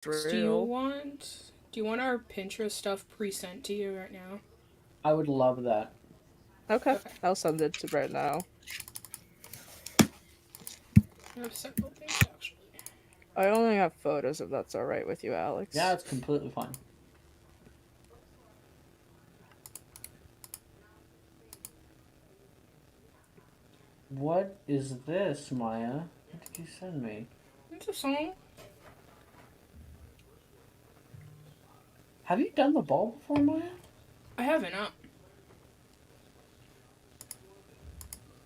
Real. Do you want our Pinterest stuff pre-sent to you right now? I would love that. Okay. Okay. I'll send it to right now. I have several things actually. I only have photos if that's alright with you, Alex. Yeah, it's completely fine. What is this, Maya? What did you send me? It's a song. Have you done the ball before, Maya? I haven't.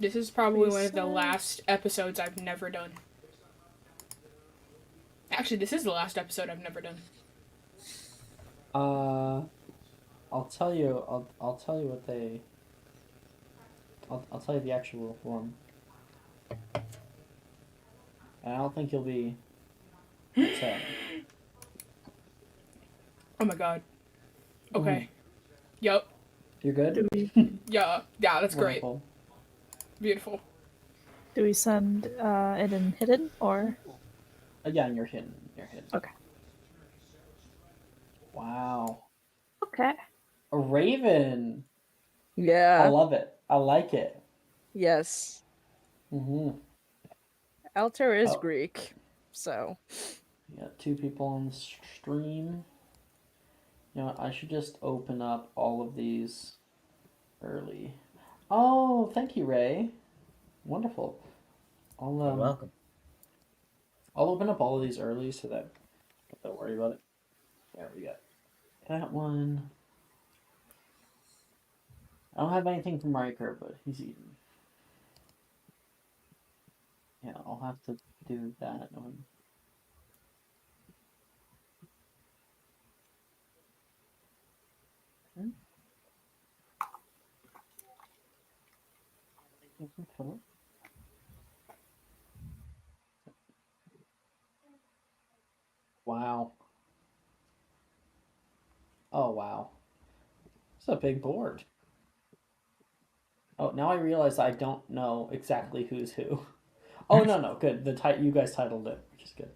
This is probably one of the last episodes I've never done. Actually, this is the last episode I've never done. I'll tell you. I'll tell you what they. I'll tell you the actual one. And I don't think you'll be upset. Oh my god. Okay. Yup. You're good? Yeah, that's great. Wonderful. Beautiful. Do we send it in hidden or? Yeah, and you're hidden. Okay. Wow. Okay. A raven. Yeah. I love it. I like it. Yes. Mm-hmm. Altair is Greek, so. We got 2 people on the stream. You know what, I should just open up all of these early. Oh, thank you, Ray. Wonderful. You're welcome. I'll open up all of these early so that don't worry about it. There we go. That one. I don't have anything from Riker, but he's eating. Yeah, I'll have to do that one. Wow. Oh, wow. It's a big board. Oh, now I realize I don't know exactly who's who. Oh, no, good. You guys titled it, which is good.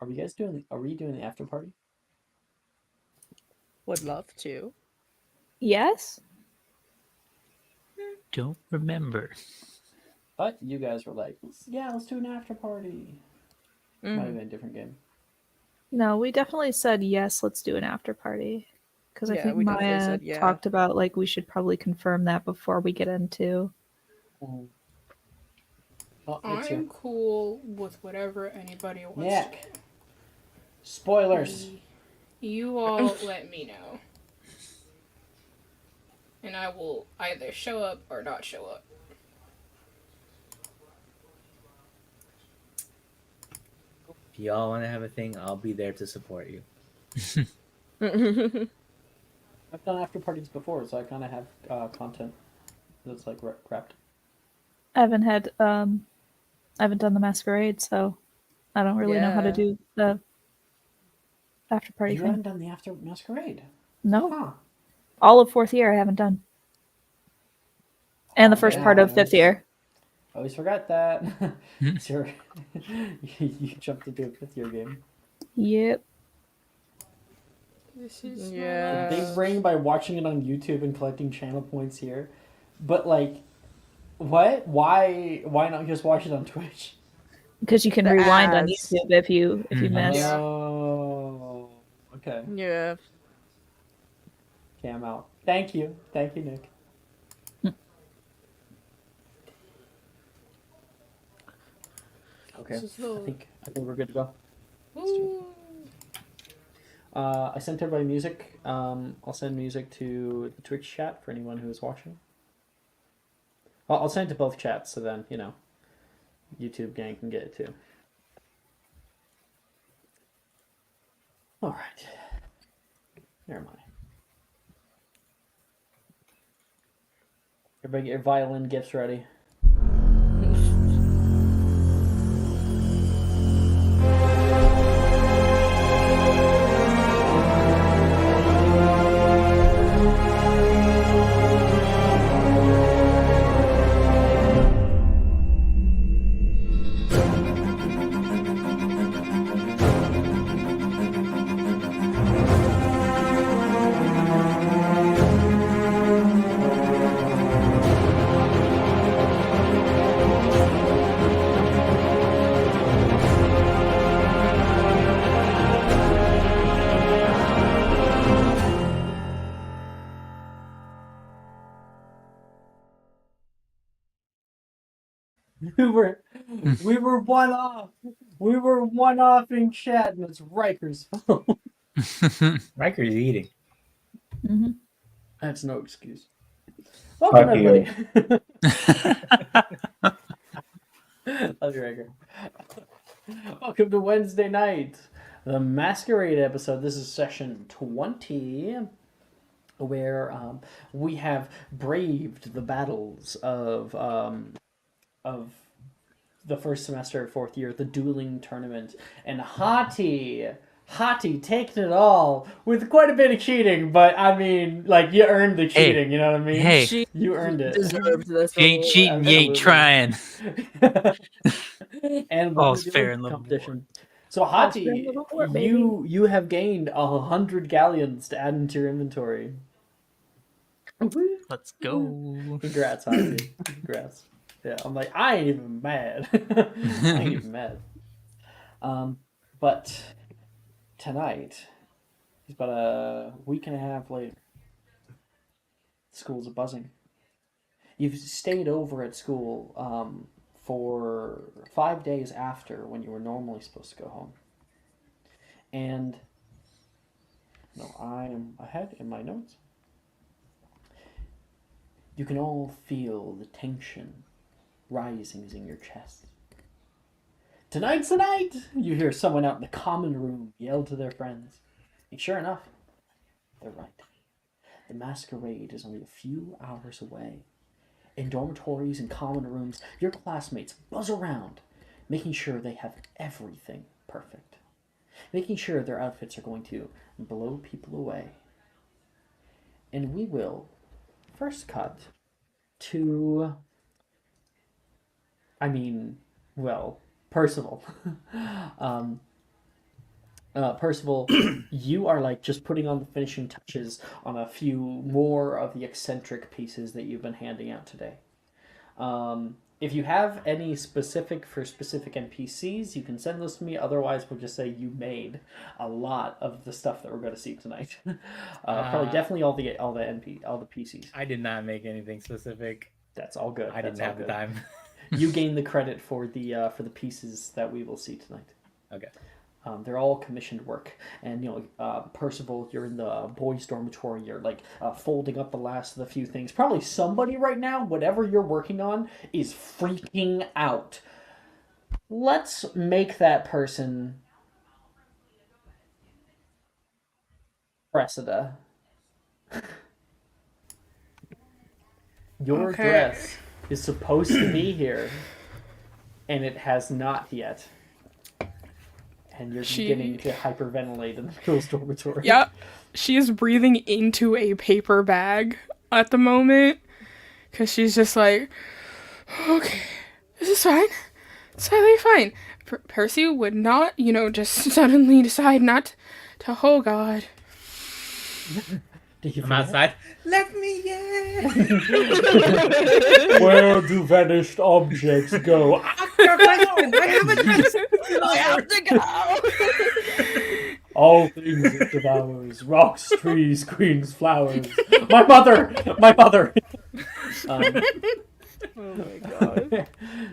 Are we doing the after party? Would love to. Yes? Don't remember. But you guys were like, let's do an after party. Might have been a different game. No, we definitely said yes, let's do an after party. Because I think Maya talked about like we should probably confirm that before we get into. Oh, I'm cool with whatever anybody wants. Nick. Spoilers. You all let me know. And I will either show up or not show up. If y'all want to have a thing, I'll be there to support you. I've done after parties before, so I kind of have content that's like prepped. I haven't done the masquerade, so I don't really know how to do the after party thing. You haven't done the after masquerade? No. Huh. All of 4th year I haven't done. And the first part of 5th year. Always forgot that. Sure. You jumped into a 5th year game. Yep. This is big brain by watching it on YouTube and collecting channel points here. But like, what? Why not just watch it on Twitch? Because you can rewind on YouTube if you miss. Oh, okay. Yeah. Okay, I'm out. Thank you, Nick. Okay, I think we're good to go. I sent everybody music. I'll send music to the Twitch chat for anyone who is watching. I'll send it to both chats, so then YouTube gang can get it too. All right. Never mind. Everybody get your violin gifts ready. We were one off. We were one off in chat, and it's Riker's fault. Riker's eating. Mm-hmm. That's no excuse. Welcome, everybody. Love you, Riker. Welcome to Wednesday night, the Masquerade episode. This is session 20, where we have braved the battles of the first semester of fourth year, the dueling tournament, and Hati taking it all with quite a bit of cheating, but I mean, like, you earned the cheating, you know what I mean? Hey, you earned it. Deserved this. you ain't cheating, you ain't trying. And all's fair in love and war. competition. So Hati, you have gained 100 galleons to add into your inventory. Let's go. Congrats, Hati. Congrats. Yeah, I'm like, I ain't even mad. I ain't even mad. But tonight, it's about a week and a half later. School's buzzing. You've stayed over at school for 5 days after when you were normally supposed to go home. And no, I am ahead in my notes. You can all feel the tension rising in your chest. Tonight's the night! You hear someone out in the common room yell to their friends. And sure enough, they're right. The masquerade is only a few hours away. In dormitories and common rooms, your classmates buzz around, making sure they have everything perfect. Making sure their outfits are going to blow people away. And we will first cut to... Percival. Percival, you are like just putting on the finishing touches on a few more of the eccentric pieces that you've been handing out today. If you have any specific NPCs, you can send those to me. Otherwise, we'll just say you made a lot of the stuff that we're going to see tonight. Probably definitely all the PCs. I did not make anything specific. That's all good. I didn't have the time. You gain the credit for the pieces that we will see tonight. Okay. They're all commissioned work, and Percival, you're in the boys' dormitory. You're like folding up the last of the few things. Probably somebody right now, whatever you're working on, is freaking out. Let's make that person Cressida. Your dress is supposed to be here, and it has not yet. And you're beginning to hyperventilate in the girls' dormitory. Yep. She is breathing into a paper bag at the moment. Because she's just like, okay, this is fine. It's totally fine. Percy would not, just suddenly decide not to, oh God. I'm outside. Let me in! Where do vanished objects go? I have to go! All things it devours. Rocks, trees, queens, flowers. My mother! Oh my god.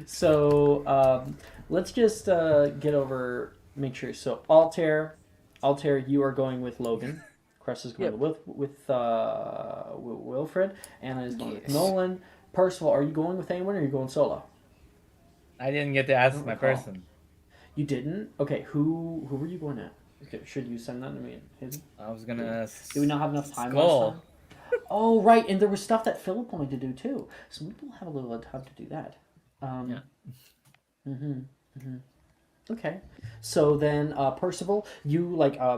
So, let's just get over, make sure. So, Altair, you are going with Logan. Cress is going with Wilfred. Anna is going with Nolan. Percival, are you going with anyone, or are you going solo? I didn't get to ask my person. You didn't? Okay, who were you going at? Okay, should you send that to me? I was gonna... Do we not have enough time Skull. last time? Oh, right, and there was stuff that Philip wanted to do, too. So maybe we'll have a little time to do that. Okay. So then, Percival, you,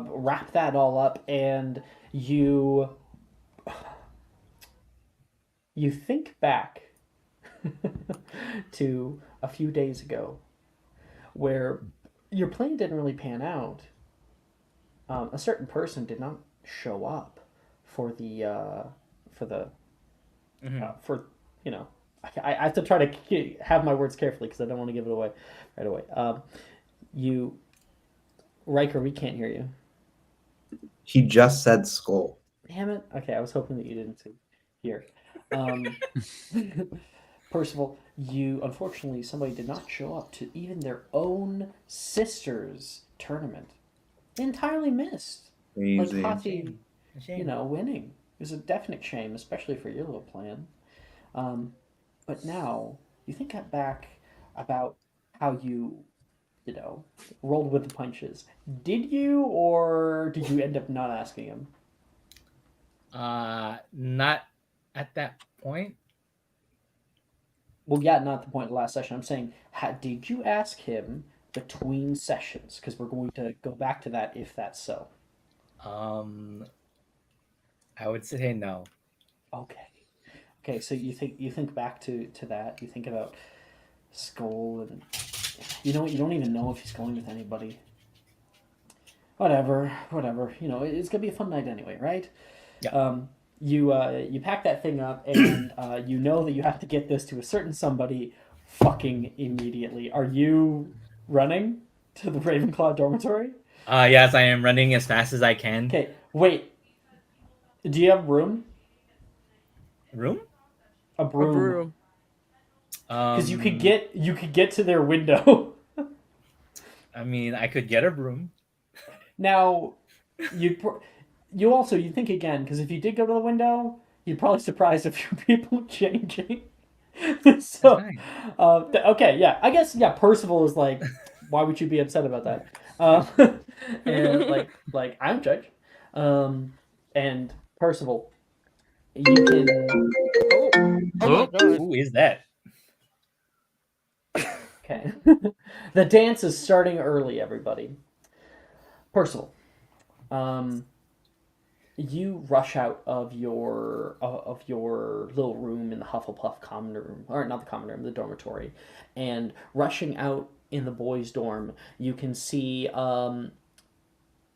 wrap that all up, and you think back to a few days ago, where your plan didn't really pan out. A certain person did not show up for I have to try to have my words carefully because I don't want to give it away right away. Riker, we can't hear you. He just said skull. Damn it. Okay, I was hoping that you didn't hear. Percival, Unfortunately, somebody did not show up to even their own sister's tournament. They entirely missed. Like Crazy. Hati, A shame. winning. It was a definite shame, especially for your little plan. But now, you think back about how you rolled with the punches. Did you, or did you end up not asking him? Not at that point. Well, yeah, not the point of the last session. I'm saying, did you ask him between sessions? Because we're going to go back to that if that's so. I would say no. Okay. Okay, so you think back to that. You think about Skull, and you don't even know if he's going with anybody. Whatever. It's gonna be a fun night anyway, right? Yeah. You pack that thing up, and you know that you have to get this to a certain somebody fucking immediately. Are you running to the Ravenclaw dormitory? Yes, I am running as fast as I can. Okay, wait. Do you have room? Room? A A broom. broom. Because you could get to their window. I mean, I could get a broom. Now, you think again, because if you did go to the window, you'd probably surprise a few people changing. So, okay, yeah, I guess Percival is like, why would you be upset about that? And like I'm judge, and Percival, you can. Oh my god. Who is that? Okay, the dance is starting early, everybody. Percival, you rush out of your little room in the Hufflepuff common room, or not the common room, the dormitory, and rushing out in the boys' dorm, you can see,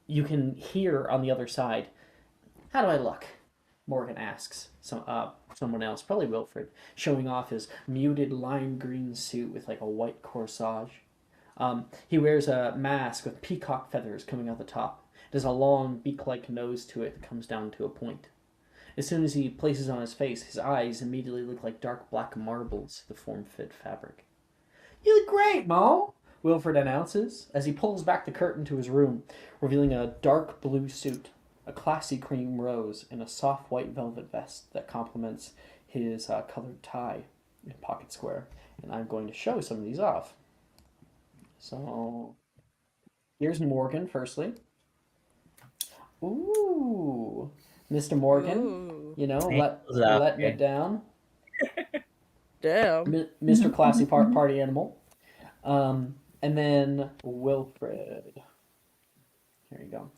you can hear on the other side. How do I look? Morgan asks someone else, probably Wilfred, showing off his muted lime green suit with like a white corsage. He wears a mask with peacock feathers coming out the top. It has a long beak-like nose to it that comes down to a point. As soon as he places on his face, his eyes immediately look like dark black marbles to the form-fit fabric. "You look great, Mo," Wilfred announces as he pulls back the curtain to his room, revealing a dark blue suit, a classy cream rose, and a soft white velvet vest that complements his colored tie and pocket square. And I'm going to show some of these off. So, here's Morgan, firstly. Ooh, Mr. Morgan, Ooh. letting it down. Damn. Mr. Classy Party Animal. And then Wilfred. Here you go.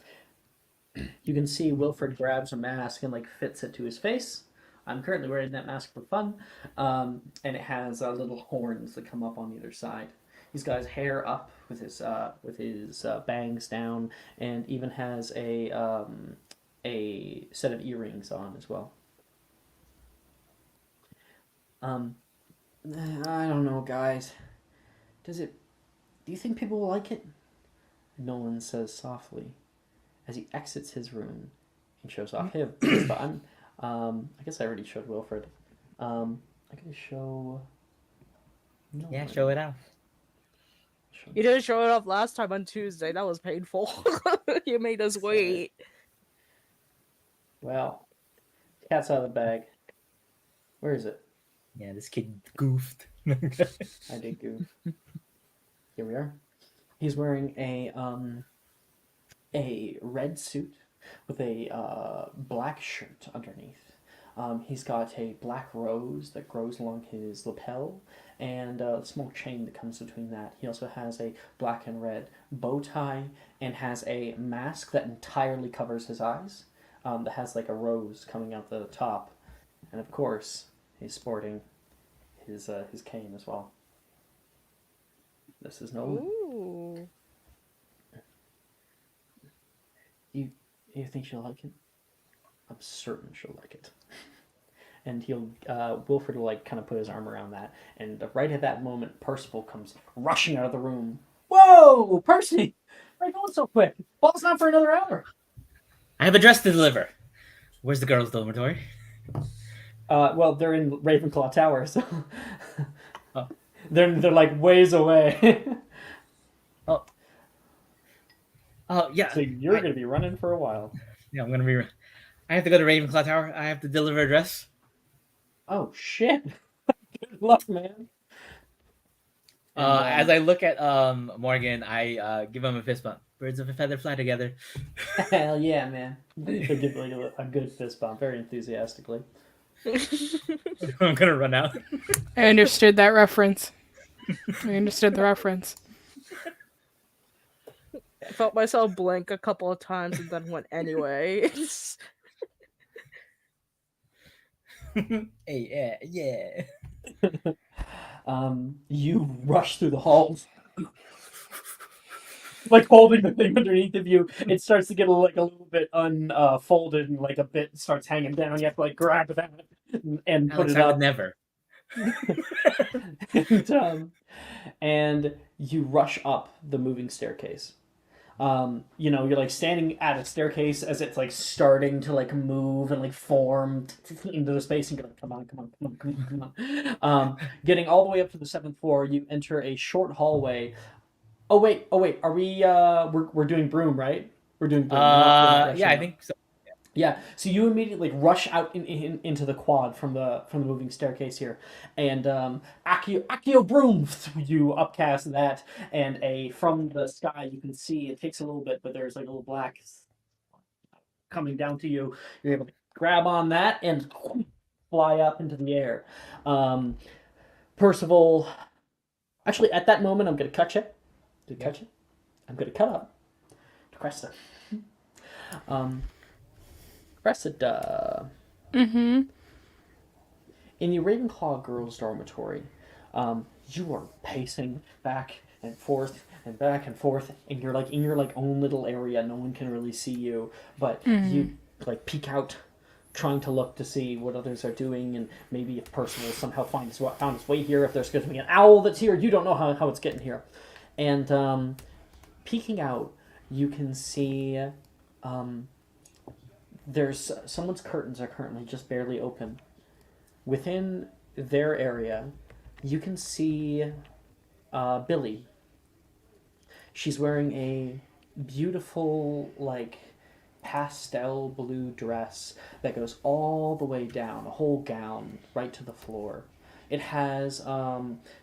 You can see Wilfred grabs a mask and fits it to his face. I'm currently wearing that mask for fun. And it has little horns that come up on either side. He's got his hair up with his bangs down, and even has a set of earrings on as well. I don't know, guys. Do you think people will like it? Nolan says softly as he exits his room and shows off him. But I guess I already showed Wilfred. I can show. Nolan. Yeah, show it off. You didn't show it off last time on Tuesday. That was painful. You made us wait. Well, cat's out of the bag. Where is it? Yeah, this kid goofed. I did goof. Here we are. He's wearing a red suit with a black shirt underneath. He's got a black rose that grows along his lapel, and a small chain that comes between that. He also has a black and red bow tie, and has a mask that entirely covers his eyes, that has a rose coming out the top. And of course, he's sporting his cane as well. This is Nolan. Ooh. You think she'll like it? I'm certain she'll like it. And Wilfred will kind of put his arm around that, and right at that moment, Percival comes rushing out of the room. "Whoa, Percy! Why are you going so quick? Ball's not for another hour." I have a dress to deliver. Where's the girls' dormitory? Well, they're in Ravenclaw Tower, so Oh. They're like ways away. Oh. Oh yeah. So you're gonna be running for a while. Yeah, I'm gonna be. I have to go to Ravenclaw Tower. I have to deliver a dress. Oh shit! Good luck, man. And, As I look at Morgan, I give him a fist bump. Birds of a feather fly together. hell yeah, man! He'll give like a good fist bump, very enthusiastically. I'm gonna run out. I understood that reference. I understood the reference. I felt myself blink a couple of times and then went anyway. Hey, yeah. You rush through the halls, like holding the thing underneath of you. It starts to get a little bit unfolded and like a bit starts hanging down. You have to like grab that and put Alex, it I up. would never. And you rush up the moving staircase. You're like standing at a staircase as it's like starting to like move and like form into the space, and you're like, come on. Getting all the way up to the 7th floor, you enter a short hallway. Oh wait, are we? We're doing broom, right? We're doing broom. Yeah, I think so. Yeah, so you immediately rush out into the quad from the moving staircase here, and Accio broom, you upcast that, and from the sky you can see it takes a little bit, but there's like a little black coming down to you. You're able to grab on that and fly up into the air. Percival, actually at that moment I'm going to cut you. I'm going to cut up to Cresta. Cressida. Mm-hmm. In the Ravenclaw girls' dormitory, you are pacing back and forth and back and forth, and you're like in your like own little area. No one can really see you, but you like peek out, trying to look to see what others are doing, and maybe if Percival somehow found his way here. If there's going to be an owl that's here, you don't know how it's getting here. And peeking out, you can see. There's someone's curtains are currently just barely open. Within their area, you can see Billy. She's wearing a beautiful, like, pastel blue dress that goes all the way down, a whole gown, right to the floor. It has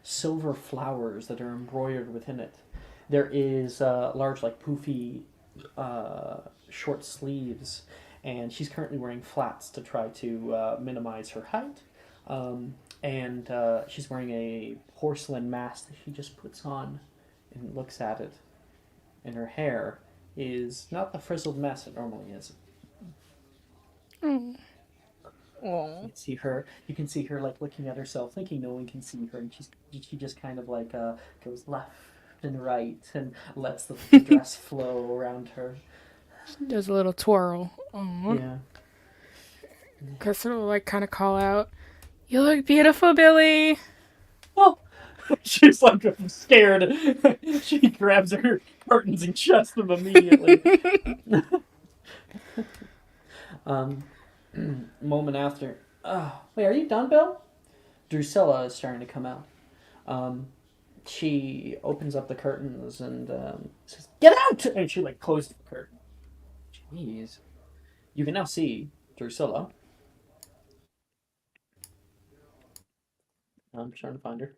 silver flowers that are embroidered within it. There is large, like, poofy short sleeves, and she's currently wearing flats to try to minimize her height. And she's wearing a porcelain mask that she just puts on and looks at it. And her hair is not the frizzled mess it normally is. Mm. You can see her like looking at herself, thinking no one can see her, and she just kind of like goes left and right and lets the dress flow around her. Does a little twirl. Aww. Yeah. Crystal will like kind of call out, "You look beautiful, Billy." Oh, she's like scared. She grabs her curtains and shuts them immediately. Moment after. Wait, are you done, Bill? Drusilla is starting to come out. She opens up the curtains and says, "Get out!" And she like closes the curtain. Jeez. You can now see Drusilla. I'm trying to find her.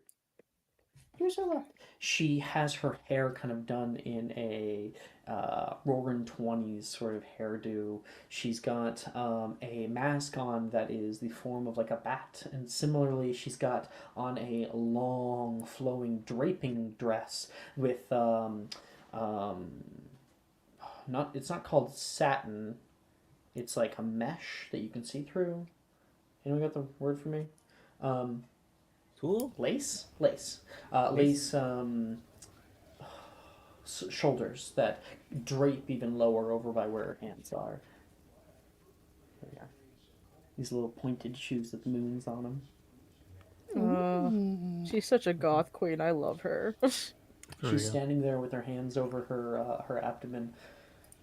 Drusilla. She has her hair kind of done in a roaring 20s sort of hairdo. She's got a mask on that is the form of like a bat, and similarly she's got on a long flowing draping dress with it's not called satin, it's like a mesh that you can see through. Anyone got the word for me? Cool. Lace, shoulders that drape even lower over by where her hands are. There we are. These little pointed shoes with moons on them. She's such a goth queen. I love her. She's standing there with her hands over her abdomen,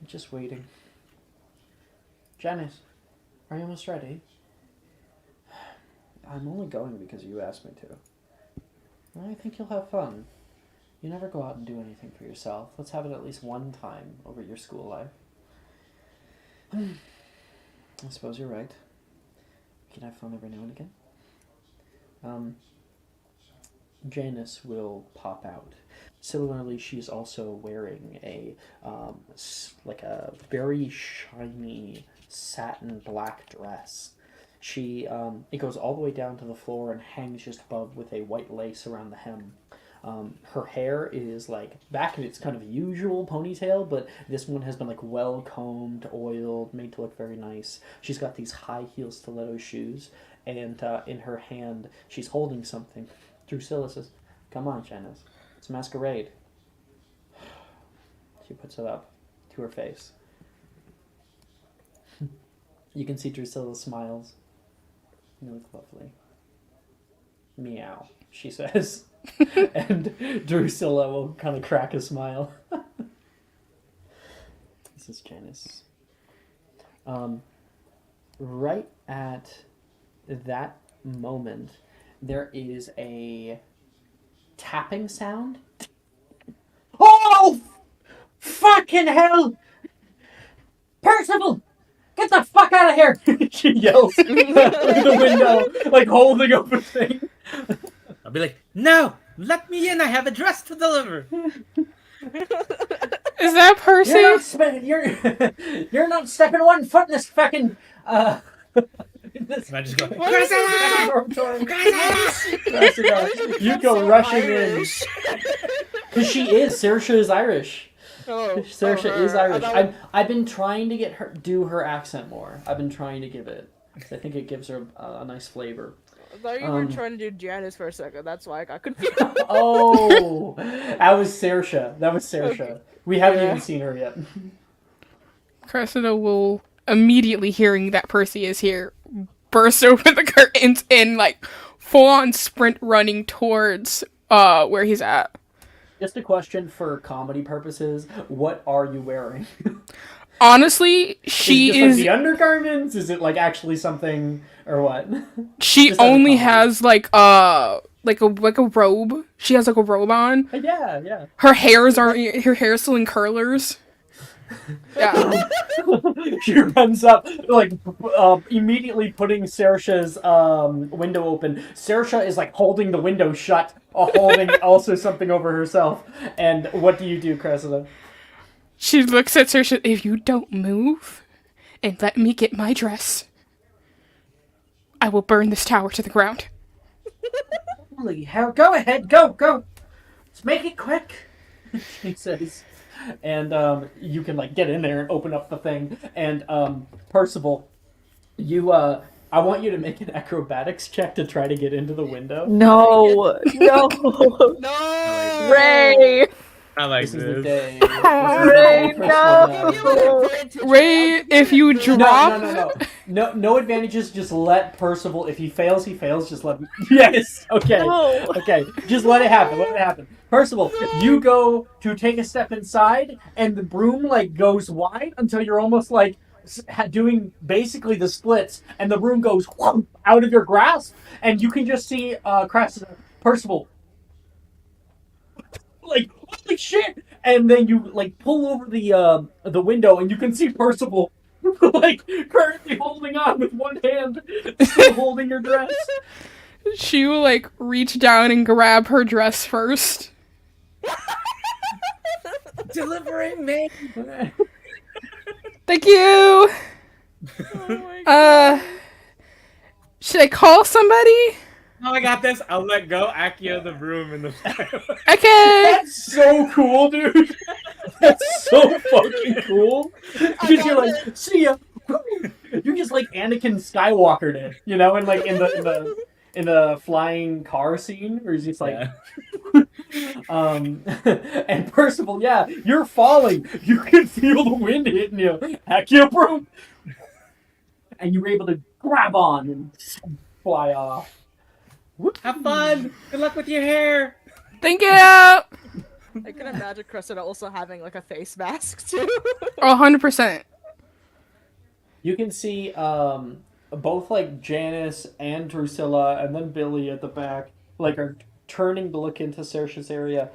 just waiting. Janice, are you almost ready? I'm only going because you asked me to. I think you'll have fun. You never go out and do anything for yourself. Let's have it at least one time over your school life. I suppose you're right. You can have fun every now and again. Janice will pop out. Similarly, she's also wearing a very shiny satin black dress. She it goes all the way down to the floor and hangs just above with a white lace around the hem. Her hair is like back in its kind of usual ponytail, but this one has been like well combed, oiled, made to look very nice. She's got these high heel stiletto shoes, and in her hand she's holding something. Drusilla says, "Come on, Janice, it's Masquerade." She puts it up to her face. You can see Drusilla smiles. You look lovely. Meow, she says. And Drusilla will kind of crack a smile. This is Janice. Right at that moment, there is a tapping sound. Oh! Fucking hell! Percival! Get the fuck out of here! She yells through the window, like holding up a thing. I'll be like, "No! Let me in! I have a dress to deliver!" Is that Percy? You're not stepping one foot in this fucking I just go, Cressida! You go rushing in. Because she is. Saoirse is Irish. Saoirse is Irish. I've been trying to get her do her accent more. I've been trying to give it. I think it gives her a nice flavor. I thought you were trying to do Janice for a second. That's why I got confused. Oh, that was Saoirse. Okay. We haven't even seen her yet. Cressida will, immediately hearing that Percy is here, burst open the curtains and like full-on sprint running towards where he's at. Just a question for comedy purposes. What are you wearing? Honestly, she is it just like the undergarments? Is it like actually something or what? She only has like a robe. She has like a robe on. Yeah. Her hair's still in curlers. Yeah. She runs up, like, immediately putting Saoirse's window open. Saoirse is like holding the window shut, holding also something over herself. And what do you do, Cressida? She looks at Saoirse. "If you don't move and let me get my dress, I will burn this tower to the ground." Holy hell! Go ahead, go! Let's make it quick. She says, and you can like get in there and open up the thing. And Percival, I want you to make an acrobatics check to try to get into the window. No. Ray. I like This is the this. day. Ray, no. Ray, if you drop... No advantages. Just let Percival. If he fails, he fails. Just let him. Yes. Okay. No. Okay. Just let it happen. Percival, you go to take a step inside, and the broom like goes wide until you're almost like doing basically the splits, and the broom goes whoop, out of your grasp, and you can just see Percival. Like, holy shit! And then you like pull over the window, and you can see Percival like currently holding on with one hand, still holding your dress. She will like reach down and grab her dress first. Delivering me. Thank you. Should I call somebody? No, I got this. I'll let go. Accio the broom in the fire. Okay. That's so cool, dude. That's so fucking cool. Because you're like, see ya. You're just like Anakin Skywalker did, you know, and like in the flying car scene where he's just like, and Percival, yeah, you're falling. You can feel the wind hitting you. Accio broom, and you were able to grab on and fly off. Have fun. Good luck with your hair. Thank you. I can imagine Cressida also having like a face mask too. 100%. You can see both like Janice and Drusilla and then Billy at the back like are turning to look into Saoirse's area,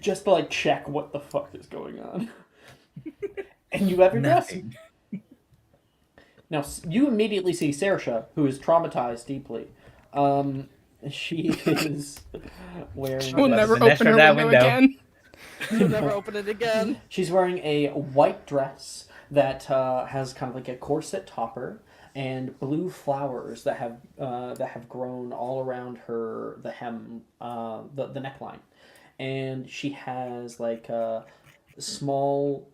just to like check what the fuck is going on. And you have your dress. Now you immediately see Saoirse, who is traumatized deeply. She is wearing. We'll never open her window again. She'll never open it again. She's wearing a white dress that has kind of like a corset topper and blue flowers that have grown all around the hem, the neckline, and she has like small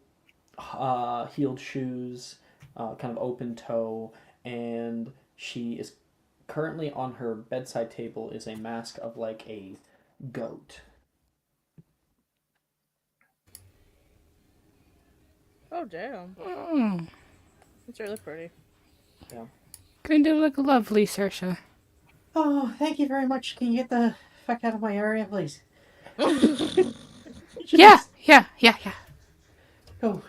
heeled shoes, kind of open toe, and she is currently on her bedside table is a mask of like a goat. Oh damn! Oh, It's really pretty. Yeah. going to look lovely, Saoirse. Oh, thank you very much. Can you get the fuck out of my area, please? Yeah. Cool.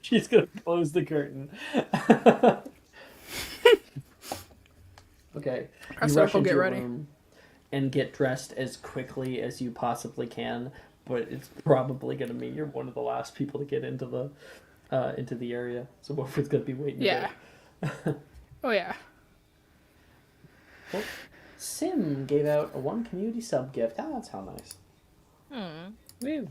She's gonna close the curtain. Okay. You rush into your room and get dressed as quickly as you possibly can, but it's probably gonna mean you're one of the last people to get into the area. So Wilfred's gonna be waiting. Yeah. Oh yeah. Well, Sim gave out a 1 community sub gift. Oh, that's how nice. Woo.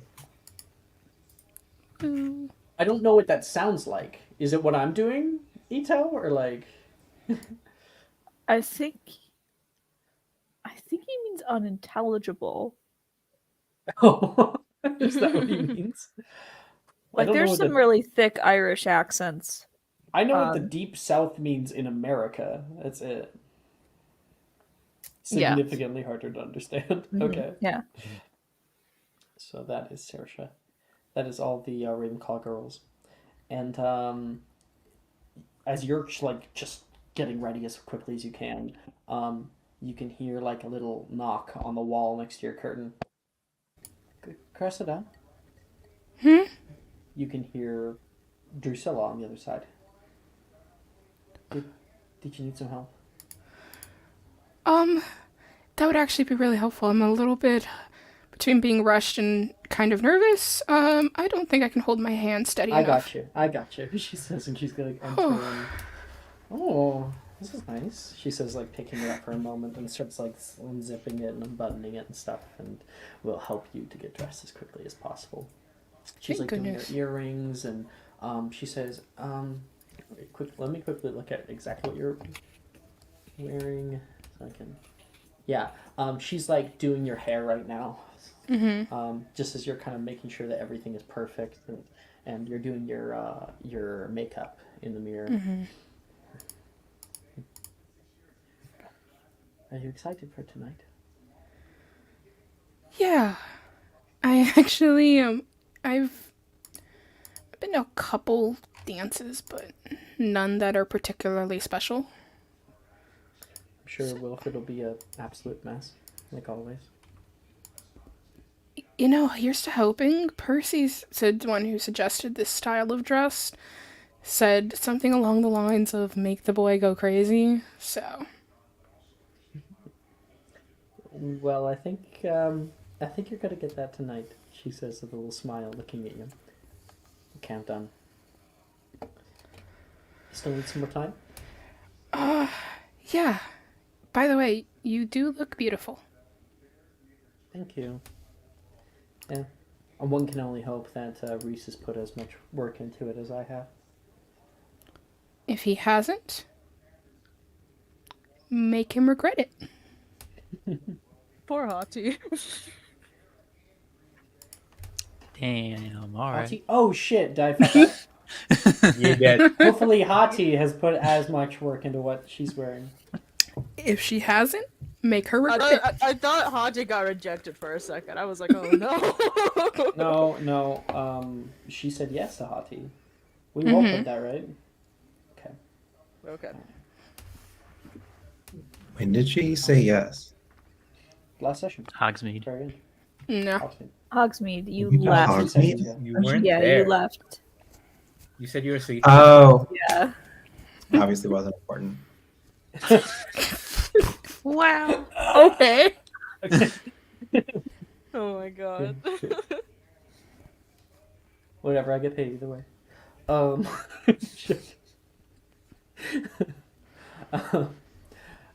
I don't know what that sounds like. Is it what I'm doing, Ito, or like? I think he means unintelligible. Oh, is that what he means? Like, there's some really thick Irish accents. I know what the Deep South means in America. That's it. Significantly harder to understand. Okay. Yeah. So that is Saoirse. That is all the Ravenclaw girls. And as you're like just getting ready as quickly as you can, you can hear like a little knock on the wall next to your curtain. Cressida. You can hear Drusilla on the other side. Did you need some help? That would actually be really helpful. I'm a little bit between being rushed and kind of nervous. I don't think I can hold my hand steady enough. I got you. She says, and she's gonna enter in. Oh, this is nice. She says, like, picking it up for a moment and starts, like, unzipping it and unbuttoning it and stuff, and will help you to get dressed as quickly as possible. She's, Thank like, goodness. doing your earrings, and she says, let me quickly look at exactly what you're wearing, so I can... Yeah, she's, like, doing your hair right now. Just as you're kind of making sure that everything is perfect, and you're doing your makeup in the mirror. Are you excited for tonight? Yeah. I actually, I've been to a couple dances, but none that are particularly special. I'm sure Wilfred will be an absolute mess, like always. You know, here's to hoping. Percy's the one who suggested this style of dress. Said something along the lines of make the boy go crazy, so... Well, I think you're gonna get that tonight, she says with a little smile, looking at you. Countdown. Still need some more time? Yeah. By the way, you do look beautiful. Thank you. Yeah. And one can only hope that Reese has put as much work into it as I have. If he hasn't, make him regret it. Poor Hati. Damn, alright. Hati? Oh shit, did I fuck up? You did. Hopefully Hati has put as much work into what she's wearing. If she hasn't, make her regret it. I thought Hati got rejected for a second. I was like, oh no. No. She said yes to Hati. We won't put that, right? Okay. When did she say yes? Last session. Hogsmeade. Very No. Hogsmeade. Hogsmeade, you You got left. Hogsmeade? You weren't Yeah, there. you left. You said you were asleep. Oh, Yeah. obviously wasn't important. Wow. Okay. Okay. Oh my god. Whatever, I get paid either way. Shit.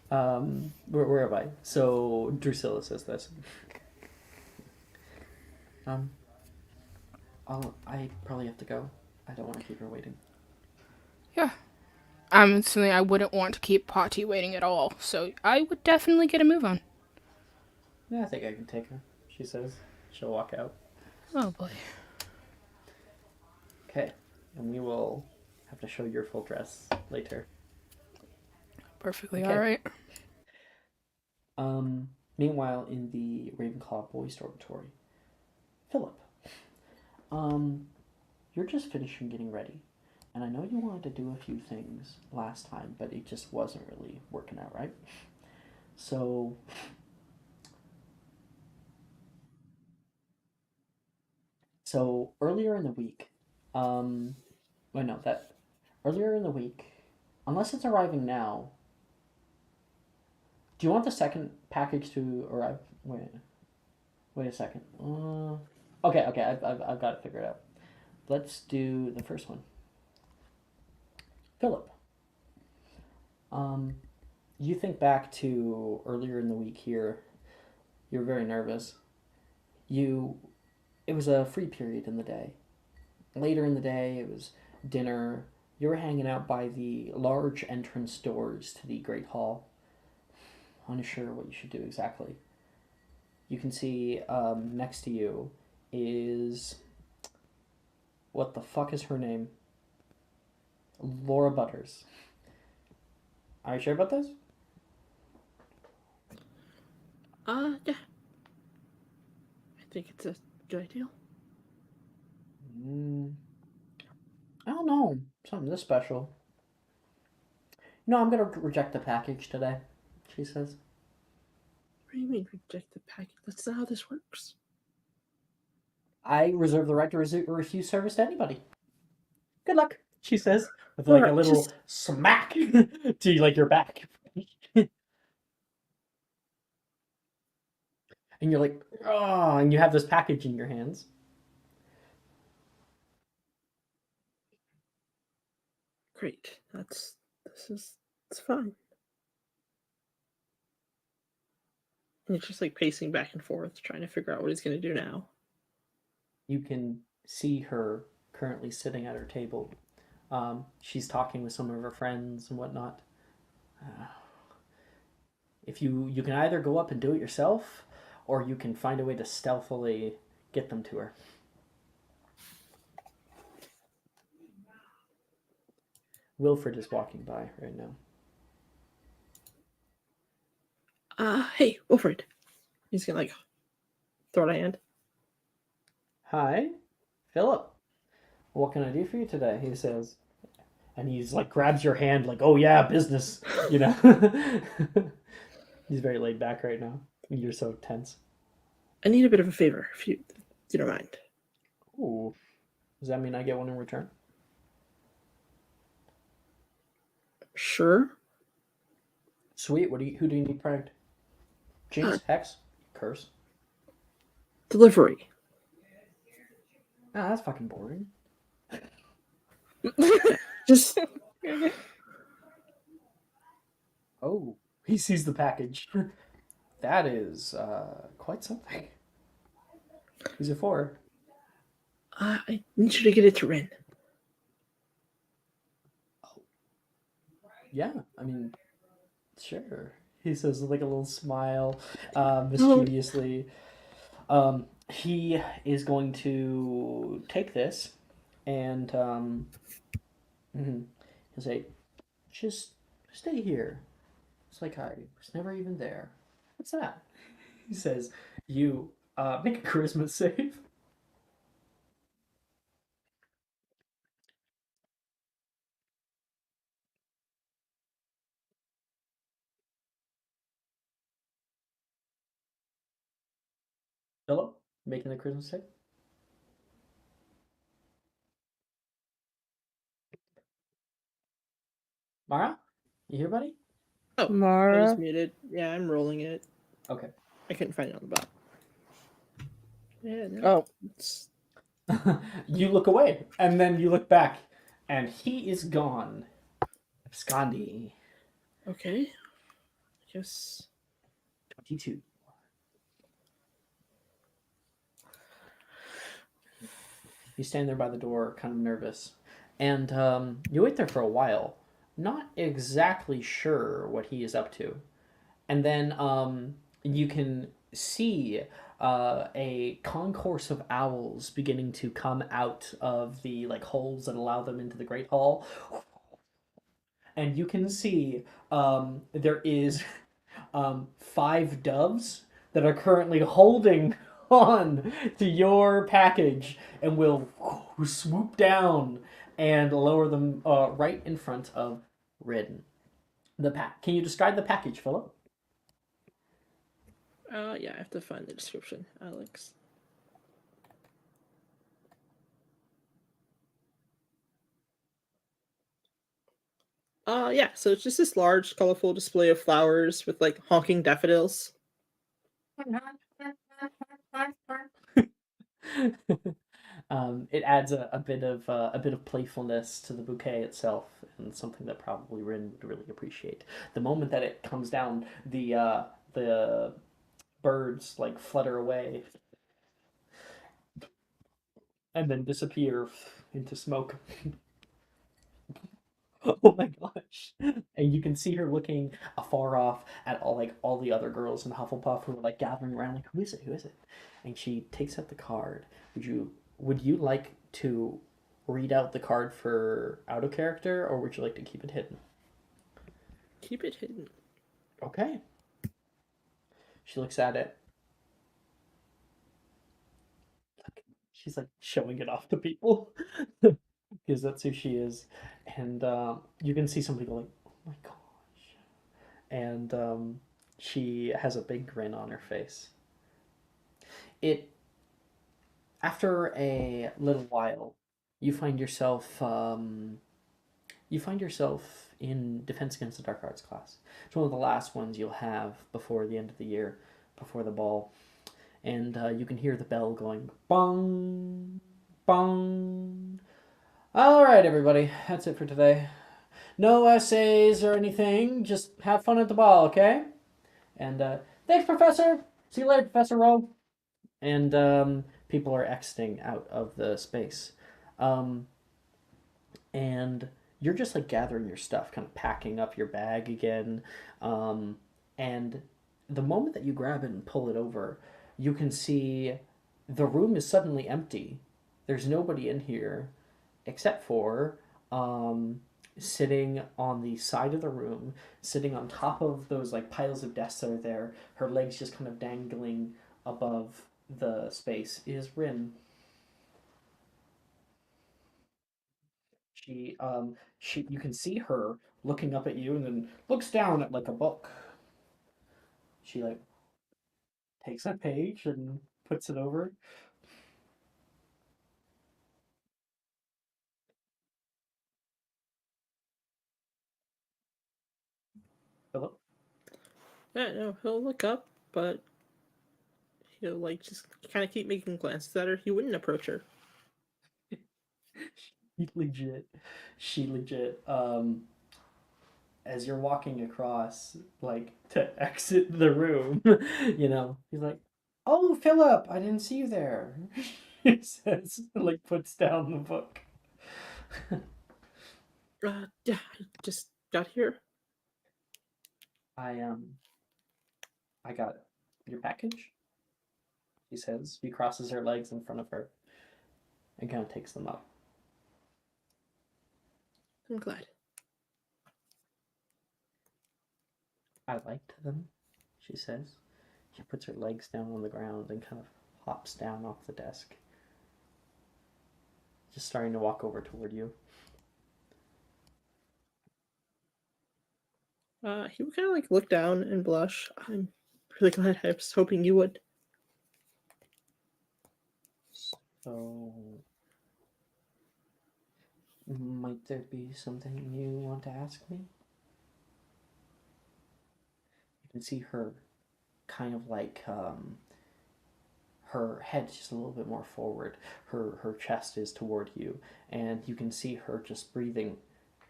Where am I? So Drusilla says this. I probably have to go. I don't want to keep her waiting. Yeah. I'm assuming I wouldn't want to keep Potty waiting at all, so I would definitely get a move on. Yeah, I think I can take her, she says. She'll walk out. Oh boy. Okay, and we will have to show your full dress later. Perfectly Okay. alright. Meanwhile, in the Ravenclaw Boys Dormitory, Philip, you're just finishing getting ready. And I know you wanted to do a few things last time, but it just wasn't really working out, right? So earlier in the week, earlier in the week, unless it's arriving now, do you want the second package to arrive? Wait a second. Okay, I've got it figured out. Let's do the first one. Philip, you think back to earlier in the week here. You were very nervous. It was a free period in the day. Later in the day, it was dinner. You were hanging out by the large entrance doors to the Great Hall, unsure what you should do exactly. You can see next to you is... What the fuck is her name? Laura Butters. Are you sure about this? Yeah. I think it's a good idea. I don't know. Something this special. No, I'm gonna reject the package today, she says. What do you mean reject the package? That's not how this works. I reserve the right to refuse service to anybody. Good luck, she says, with like a little smack to like your back. And you're like, oh, and you have this package in your hands. Great. It's fine. And he's just like pacing back and forth, trying to figure out what he's gonna do now. You can see her currently sitting at her table. She's talking with some of her friends and whatnot. If you can either go up and do it yourself, or you can find a way to stealthily get them to her. Wilfred is walking by right now. Hey, Wilfred. He's gonna like throw out a hand. Hi, Philip. What can I do for you today? He says. And he's like grabs your hand like, oh yeah, business, you know. He's very laid back right now. You're so tense. I need a bit of a favor, if you don't mind. Ooh. Does that mean I get one in return? Sure. Sweet. Who do you need pranked? Jinx, Hex, Curse. Delivery. Ah, that's fucking boring. Just Oh, he sees the package. That is quite something. Who's it for? I need you to get it to Rin. Oh. Yeah, I mean, sure. He says with like a little smile, mischievously. He is going to take this and he'll say, just stay here. It's like I was never even there. What's that? He says, you make a charisma save. Philip, making the charisma save. Mara, you here, buddy? Oh, I Mara. was muted. Yeah, I'm rolling it. Okay. I couldn't find it on the bot. Yeah, no. Oh. It's... You look away, and then you look back, and he is gone. Abscondi. Okay. I guess. 22. You stand there by the door, kind of nervous. And you wait there for a while, not exactly sure what he is up to. And then you can see a concourse of owls beginning to come out of the holes that allow them into the Great Hall. And you can see there is 5 doves that are currently holding on to your package and will swoop down and lower them right in front of Ridden. Can you describe the package, Philip? Yeah, I have to find the description, Alex. Yeah, so it's just this large, colorful display of flowers with honking daffodils. It adds a bit of playfulness to the bouquet itself, and something that probably Rin would really appreciate. The moment that it comes down, the birds flutter away and then disappear into smoke. Oh my gosh! And you can see her looking afar off at all the other girls in Hufflepuff who are gathering around, who is it? Who is it? And she takes out the card. Would you like to read out the card for out of character, or would you like to keep it hidden? Keep it hidden. Okay. She looks at it. She's showing it off to people because that's who she is, and you can see somebody go oh my gosh, and she has a big grin on her face. After a little while, you find yourself in Defense Against the Dark Arts class. It's one of the last ones you'll have before the end of the year, before the ball. And you can hear the bell going bong, bong. All right, everybody, that's it for today. No essays or anything. Just have fun at the ball, okay? And thanks, Professor. See you later, Professor Rowe. And people are exiting out of the space. And you're just gathering your stuff, kind of packing up your bag again. And the moment that you grab it and pull it over, you can see the room is suddenly empty. There's nobody in here except for sitting on the side of the room, sitting on top of those piles of desks that are there, her legs just kind of dangling above the space, is Rin. You can see her looking up at you and then looks down at a book. She takes a page and puts it over. Hello? Yeah, no, he'll look up, but he'll just kind of keep making glances at her. He wouldn't approach her. She legit, as you're walking across, to exit the room, he's oh, Philip, I didn't see you there. He says, puts down the book. Yeah, I just got here. I got your package, he says. He crosses her legs in front of her and kind of takes them up. I'm glad. I liked them, she says. She puts her legs down on the ground and kind of hops down off the desk. Just starting to walk over toward you. He would kind of look down and blush. I'm really glad. I was hoping you would. So, might there be something you want to ask me? You can see her kind of like her head's just a little bit more forward. Her chest is toward you, and you can see her just breathing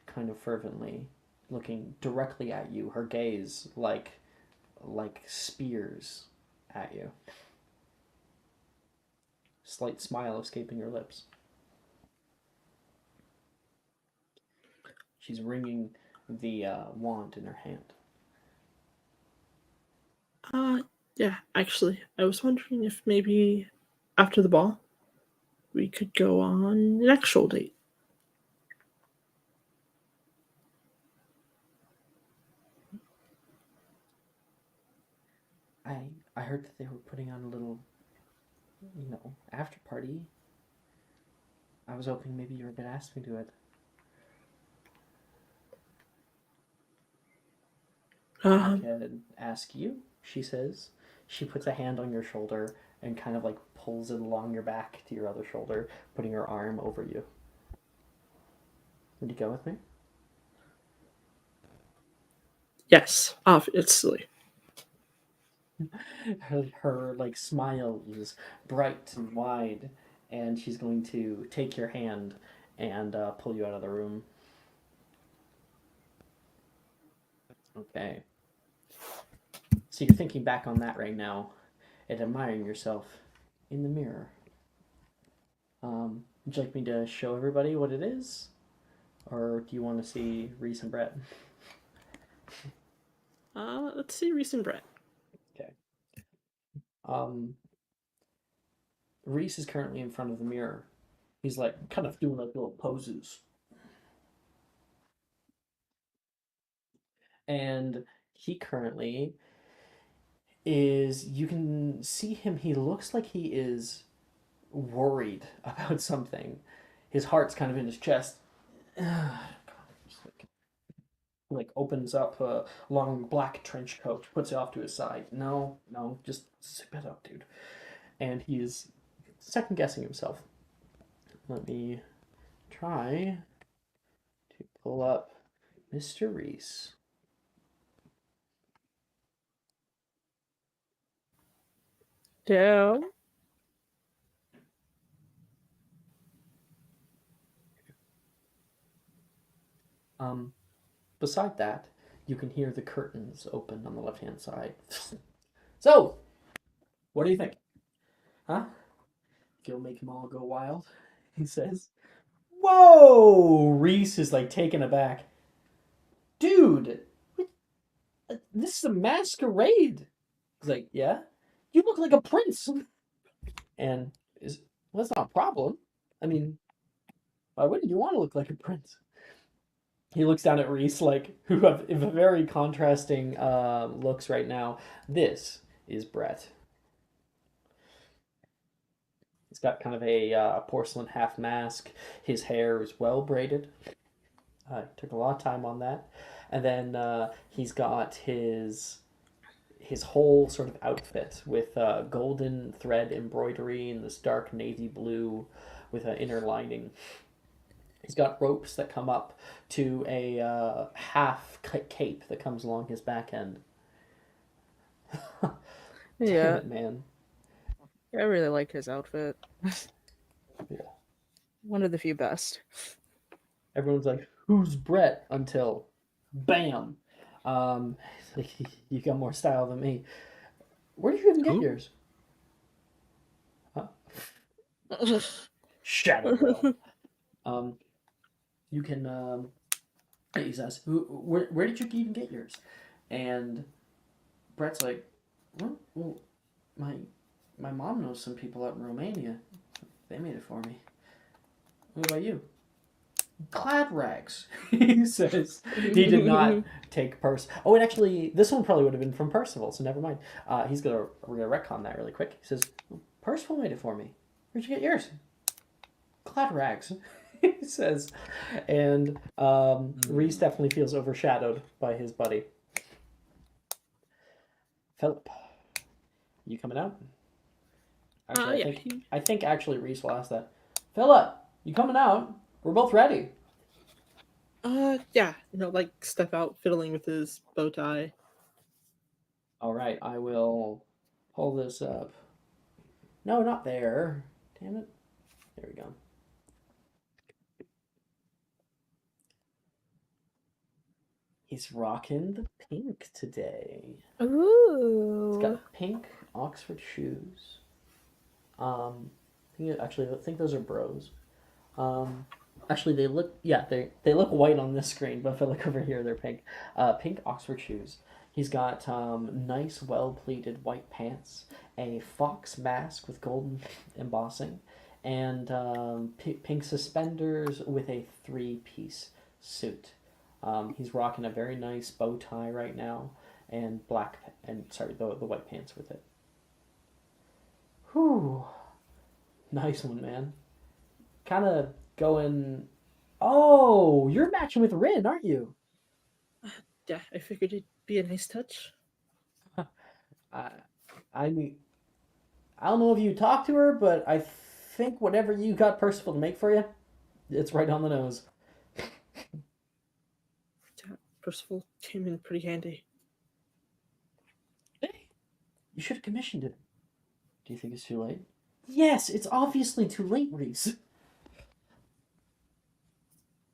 kind of fervently, looking directly at you, her gaze like spears at you. Slight smile escaping her lips. She's wringing the wand in her hand. Yeah, actually, I was wondering if maybe after the ball, we could go on an actual date. I heard that they were putting on a little, after party. I was hoping maybe you were going to ask me to it. I can ask you, she says. She puts a hand on your shoulder and kind of like pulls it along your back to your other shoulder, putting her arm over you. Would you go with me? Yes, obviously. Her like smile is bright and wide, and she's going to take your hand and pull you out of the room. Okay. So you're thinking back on that right now and admiring yourself in the mirror. Would you like me to show everybody what it is? Or do you want to see Reese and Brett? Let's see Reese and Brett. Okay. Reese is currently in front of the mirror. He's like kind of doing like little poses. And he currently is, you can see him, he looks like he is worried about something. His heart's kind of in his chest. Like opens up a long black trench coat, puts it off to his side. No, just zip it up, dude. And he's second guessing himself. Let me try to pull up Mr. Reese. Damn. Beside that, you can hear the curtains open on the left-hand side. So, what do you think? Huh? You'll make them all go wild, he says. Whoa! Reese is like taken aback. Dude, this is a masquerade. He's like, yeah? You look like a prince. And well, that's not a problem. I mean, why wouldn't you want to look like a prince? He looks down at Reese, like, who have very contrasting looks right now. This is Brett. He's got kind of a porcelain half mask. His hair is well braided. Took a lot of time on that. And then he's got his whole sort of outfit with golden thread embroidery in this dark navy blue with an inner lining. He's got ropes that come up to a half cape that comes along his back end. Yeah, it, man. I really like his outfit. Yeah. One of the few best. Everyone's like, "Who's Brett?" Until, bam! You got more style than me. Where did you even get yours? Huh? Shadow. You can. He says, "Where did you even get yours?" And Brett's like, "Well, my mom knows some people out in Romania. They made it for me. What about you?" Glad rags, he says. He did not take Oh, and actually, this one probably would have been from Percival, so never mind. We're gonna retcon that really quick. He says, Percival made it for me. Where'd you get yours? Glad rags, he says. And Reese definitely feels overshadowed by his buddy. Philip, you coming out? Actually, I think actually Reese will ask that. Philip, you coming out? We're both ready. Yeah, like step out fiddling with his bow tie. All right, I will pull this up. No, not there. Damn it. There we go. He's rocking the pink today. Ooh. He's got pink Oxford shoes. I think those are bros. Actually, they look they look white on this screen, but if I look over here, they're pink. Pink Oxford shoes. He's got nice, well-pleated white pants, a fox mask with golden embossing, and pink suspenders with a three-piece suit. He's rocking a very nice bow tie right now, and the white pants with it. Whew. Nice one, man. Kind of going. Oh, you're matching with Rin, aren't you? Yeah, I figured it'd be a nice touch. I mean, I don't know if you talked to her, but I think whatever you got Percival to make for you, it's right on the nose. Yeah, Percival came in pretty handy. Hey, you should have commissioned it. Do you think it's too late? Yes, it's obviously too late, Reese.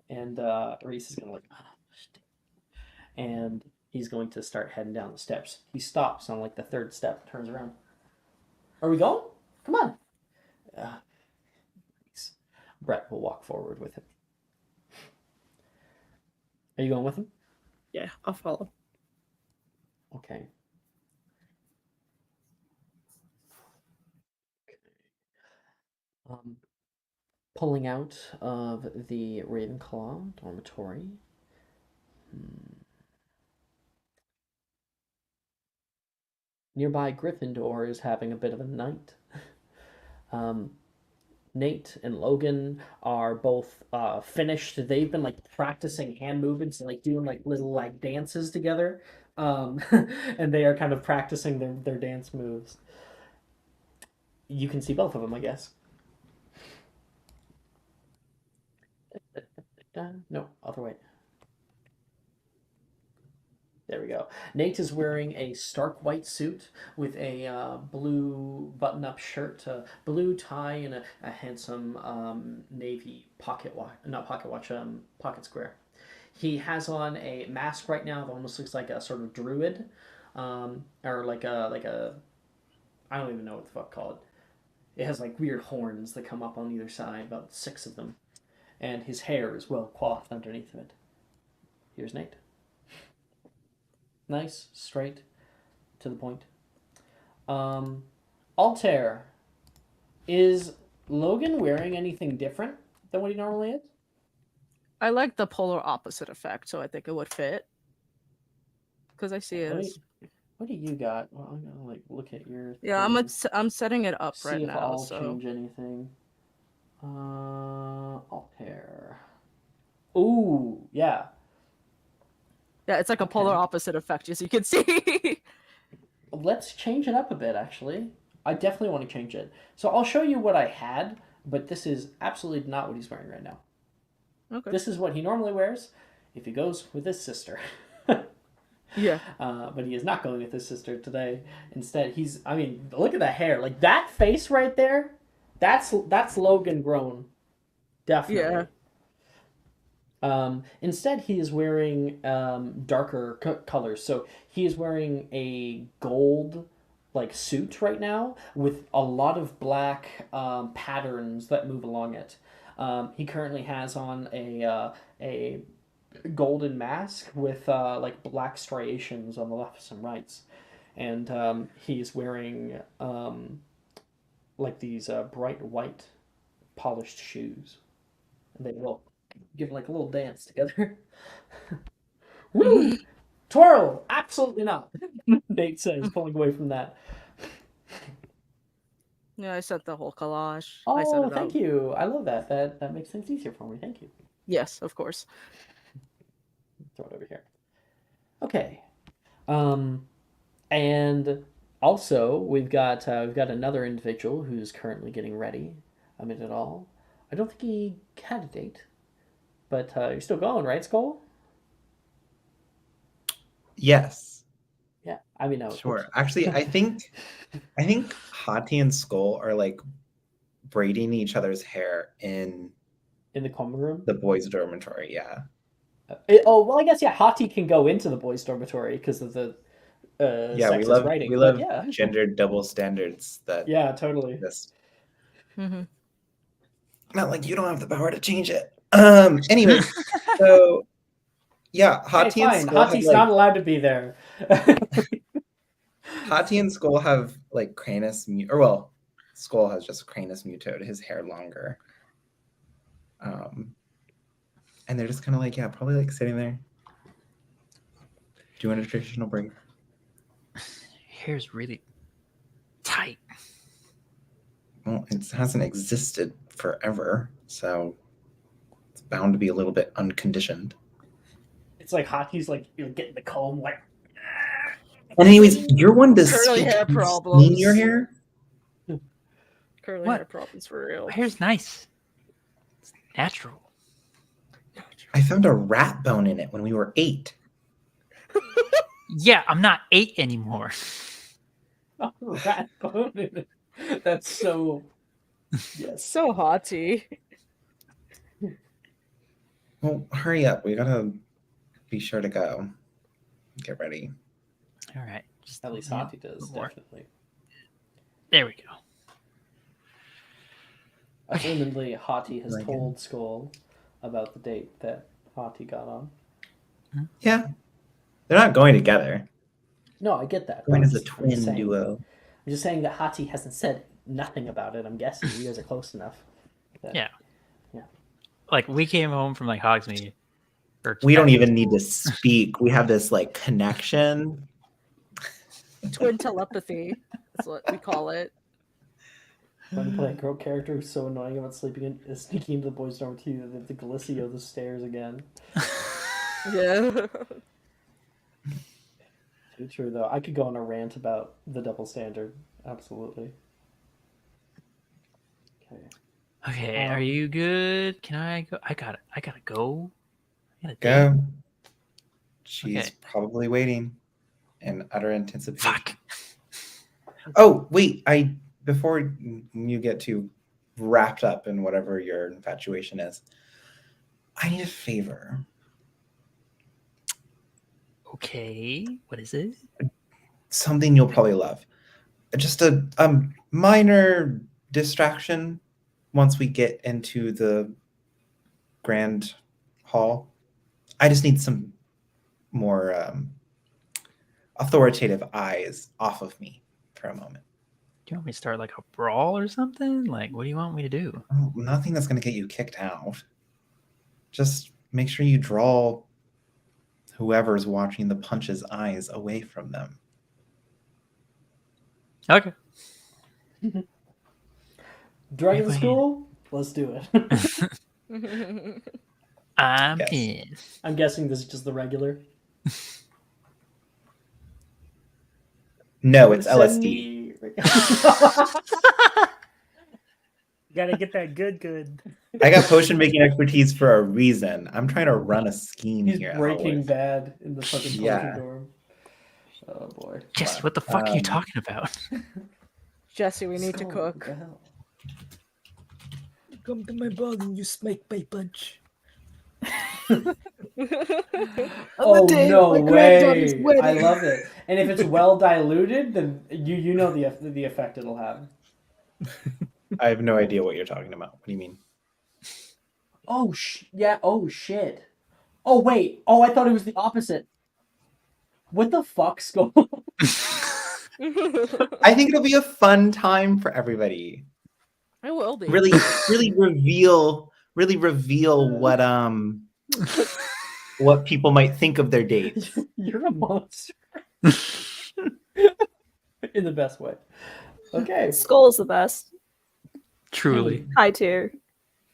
And Reese is gonna and he's going to start heading down the steps. He stops on like the third step, turns around. Are we going? Come on. Brett will walk forward with him. Are you going with him? Yeah, I'll follow. Okay. Pulling out of the Ravenclaw dormitory. Nearby Gryffindor is having a bit of a night. Nate and Logan are both finished. They've been like practicing hand movements and like doing like little like dances together. And they are kind of practicing their dance moves. You can see both of them, I guess. No, other way. There we go. Nate is wearing a stark white suit with a blue button-up shirt, a blue tie, and a handsome navy pocket square. He has on a mask right now that almost looks like a sort of druid, or like a I don't even know what the fuck called. It has like weird horns that come up on either side, about 6 of them, and his hair is well coiffed underneath of it. Here's Nate. Nice, straight, to the point. Altair, is Logan wearing anything different than what he normally is? I like the polar opposite effect, so I think it would fit. Because I see it as... What do you got? Well, I'm gonna like look at your. Yeah, I'm setting it up right now. See if I'll change anything. Altair. Ooh, yeah. Yeah, it's like a polar opposite effect, as you can see. Let's change it up a bit, actually. I definitely want to change it. So I'll show you what I had, but this is absolutely not what he's wearing right now. Okay. This is what he normally wears if he goes with his sister. Yeah. But he is not going with his sister today. Instead, look at that hair. Like, that face right there, that's Logan grown. Definitely. Yeah. Instead, he is wearing darker colors. So he is wearing a gold like suit right now with a lot of black patterns that move along it. He currently has on a golden mask with like black striations on the lefts and rights, and he's wearing like these bright white polished shoes, and they will give like a little dance together. Woo! Twirl! Absolutely not. Nate says, pulling away from that. Yeah, I sent the whole collage. Oh, thank you. I love that. That makes things easier for me. Thank you. Yes, of course. Throw it over here. Okay. And also we've got another individual who's currently getting ready amid it all. I don't think he had a date, but you're still going, right, Skull? Yes. Yeah, I mean, no. Sure. Actually, I think Hati and Skull are like braiding each other's hair in the common room, the boys' dormitory. Yeah. Well, I guess yeah. Hati can go into the boys' dormitory because of the Yeah, sexist writing. we but love yeah, gendered double standards that yeah, totally. this. Mm-hmm. Not like you don't have the power to change it. Anyways, so yeah, Hati and Skull have Hati's like not allowed to be there. Hati and Skull have like or well, Skull has just Cranus mutoed his hair longer. And they're just kind of like, yeah, probably like sitting there doing a traditional braid. Hair's really tight. Well, it hasn't existed forever, so it's bound to be a little bit unconditioned. It's like Hati's like getting the comb like. And anyways, you're one to Curly speak hair in problems. your hair. Curly What? hair problems for real. My hair's nice. It's natural. I found a rat bone in it when we were 8. Yeah, I'm not 8 anymore. Oh, rat bone in it. That's so. Yes. So haughty. Well, hurry up. We gotta be sure to go. Get ready. All right. Just At least yeah, Hati does, more. definitely. There we go. Assumedly, Hati has Like it. told Skull about the date that Hati got on. Yeah. They're not going together. No, I get that. Going but as a I'm twin just saying- duo. I'm just saying that Hati hasn't said nothing about it. I'm guessing you guys are close enough. Yeah. Yeah. Like we came home from like Hogsmeade. We don't even need to speak. We have this like connection. Twin telepathy. That's what we call it. When you play a girl character who's so annoying about sneaking into the boys' dorm too, they have to Galicio the stairs again. Yeah. Too true though. I could go on a rant about the double standard. Absolutely. Okay. Okay, are you good? Can I go? I gotta go. I gotta Go. She's Okay. probably waiting in utter anticipation. Fuck. Oh, wait. Before you get too wrapped up in whatever your infatuation is, I need a favor. Okay, what is it? Something you'll probably love. Just a minor distraction once we get into the grand hall. I just need some more authoritative eyes off of me for a moment. Do you want me to start like a brawl or something? Like, what do you want me to do? Oh, nothing that's going to get you kicked out. Just make sure you draw whoever's watching the punch's eyes away from them. Okay. Dragon Wait. School? Let's do it. I'm Yes. in. I'm guessing this is just the regular. No, it's Send LSD. me- Gotta get that good. I got potion making expertise for a reason. I'm trying to run a scheme He's here. Breaking always. Bad in the fucking Yeah. potion dorm. Oh boy. Jesse, what the fuck are you talking about? Jesse, we need to Skull, cook. what the hell? Come to my bug and you smake my punch. Oh day no of my granddaughter's way! wedding. I love it. And if it's well diluted, then you know the effect it'll have. I have no idea what you're talking about. What do you mean? Oh yeah. Oh shit. Oh wait. Oh, I thought it was the opposite. What the fuck, Skull? I think it'll be a fun time for everybody. I will be. Really reveal what people might think of their dates. You're a monster. In the best way. Okay. Skull's the best. Truly, High tier.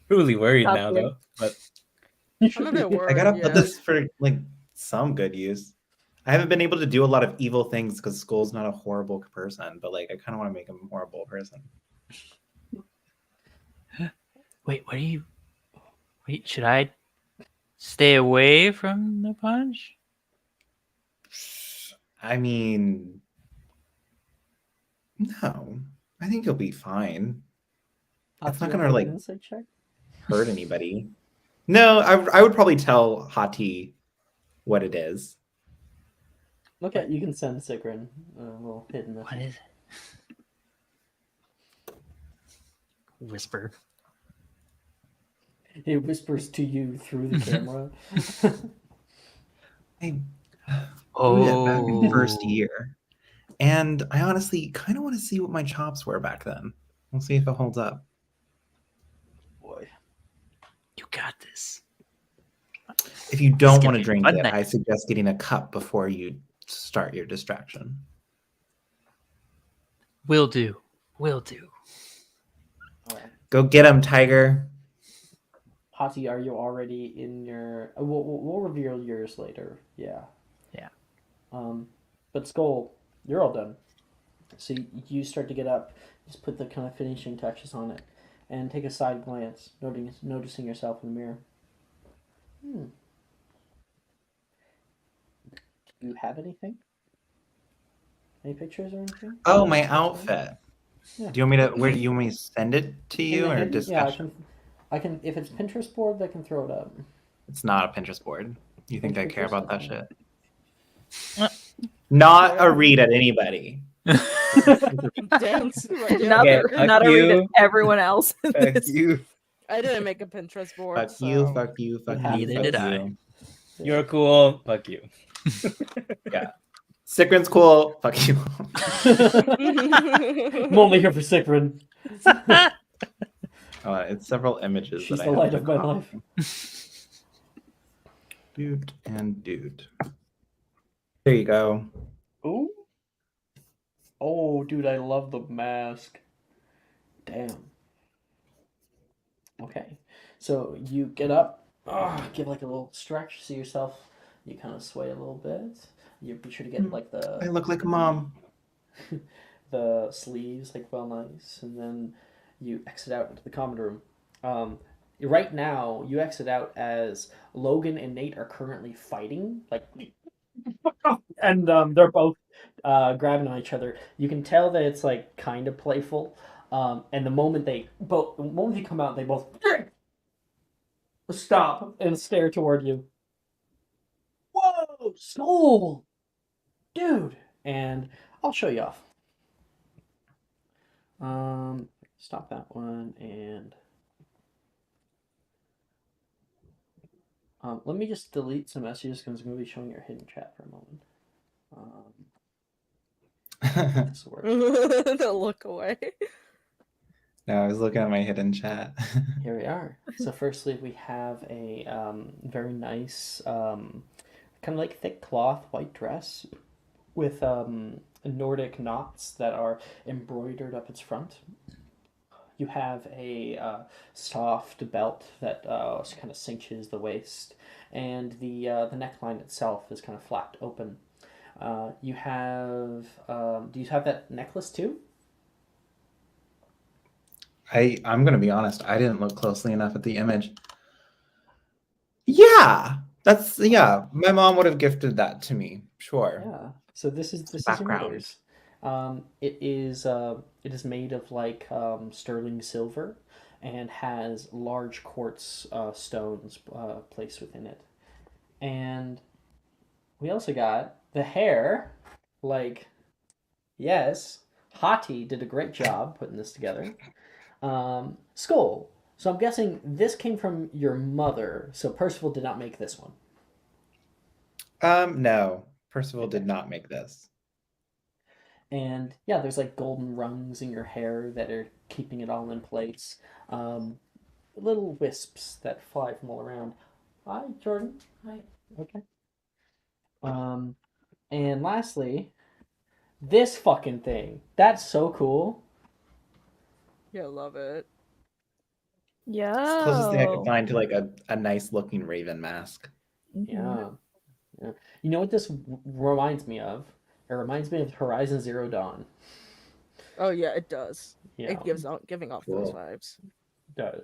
truly worried Top now tier. though. But I'm a bit worried. I gotta yeah. put this for like some good use. I haven't been able to do a lot of evil things because Skull's not a horrible person, but like I kind of want to make him a horrible person. Wait, what are you? Wait, should I stay away from the punch? I mean, no. I think you'll be fine. It's not gonna like insight check. hurt anybody. No, I would probably tell Hati what it is. Okay, you can send Sigrin a little hidden message. What is it? Whisper. It whispers to you through the camera. I Oh, it back in first year, and I honestly kind of want to see what my chops were back then. We'll see if it holds up. Boy, you got this. If you don't gonna want to be drink fun it, night. I suggest getting a cup before you start your distraction. Will do. Will do. all right. Go get him, Tiger. Hati, are you already in your? We'll reveal yours later. Yeah. Yeah. But Skull, you're all done. So you start to get up, just put the kind of finishing touches on it, and take a side glance, noticing yourself in the mirror. Do you have anything? Any pictures or anything? Oh, my outfit. Yeah. Do you want me to? Where do you want me to send it to you or discussion? Yeah, I can. If it's Pinterest board, I can throw it up. It's not a Pinterest board. You think I care about that shit? Uh. Not a read at anybody. Dance. Not Okay, not a read of you. everyone else. in Fuck this. you. I didn't make a Pinterest board. Fuck so... you. Fuck you. Fuck you. Neither Fuck did I. you. You're cool. Fuck you. Yeah. Sigrin's cool. Fuck you. I'm only here for Sigrid. It's several images. She's that the I have light to of my copy. life. Dude and dude. There you go. Ooh. Oh, dude, I love the mask. Damn. Okay. So you get up, give like a little stretch, see yourself. You kind of sway a little bit. You be sure to get like I the look like a mom. the sleeves like well nice, and then you exit out into the common room. Right now, you exit out as Logan and Nate are currently fighting, like, and they're both grabbing on each other. You can tell that it's like kind of playful. And the moment they come out, they both stop and stare toward you. Whoa, Skull, dude! And I'll show you off. Stop that one and. Let me just delete some messages because I'm going to be showing your hidden chat for a moment. This works. Don't look away. No, I was looking at my hidden chat. Here we are. So firstly, we have a very nice, kind of like thick cloth white dress with Nordic knots that are embroidered up its front. You have a soft belt that kind of cinches the waist, and the neckline itself is kind of flat open. You have do you have that necklace too? I'm gonna be honest. I didn't look closely enough at the image. Yeah, my mom would have gifted that to me. Sure. Yeah. So this is your Background. mother's. It is made of like sterling silver, and has large quartz stones placed within it. And we also got the hair. Like, yes, Hati did a great job putting this together. Skull. So I'm guessing this came from your mother. So Percival did not make this one. No, Percival did not make this. And yeah, there's like golden rungs in your hair that are keeping it all in place. Little wisps that fly from all around. Hi, Jordan. Hi. Okay. And lastly, this fucking thing. That's so cool. Yeah, love it. Yeah. It's the closest thing I could find to like a nice looking raven mask. Yeah. Yeah. You know what this reminds me of? It reminds me of Horizon Zero Dawn. Oh yeah, it does. Yeah. It giving off those Cool. vibes. It does.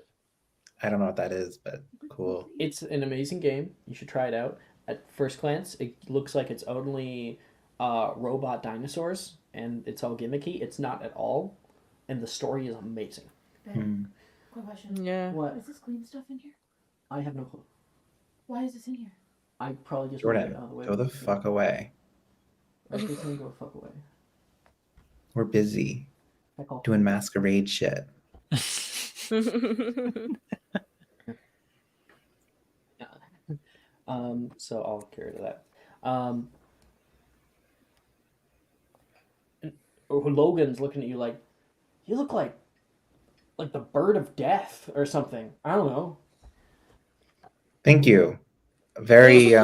I don't know what that is, but cool. It's an amazing game. You should try it out. At first glance, it looks like it's only robot dinosaurs, and it's all gimmicky. It's not at all, and the story is amazing. Hmm. Quick question. Yeah. What? Is this clean stuff in here? I have no clue. Why is this in here? I probably just Jordan, moved it out of the way. go the fuck away. I'm just gonna go fuck away. We're busy Heck, I'll- doing masquerade shit. So I'll carry to that. Logan's looking at you like, you look like the bird of death or something. I don't know. Thank you. Very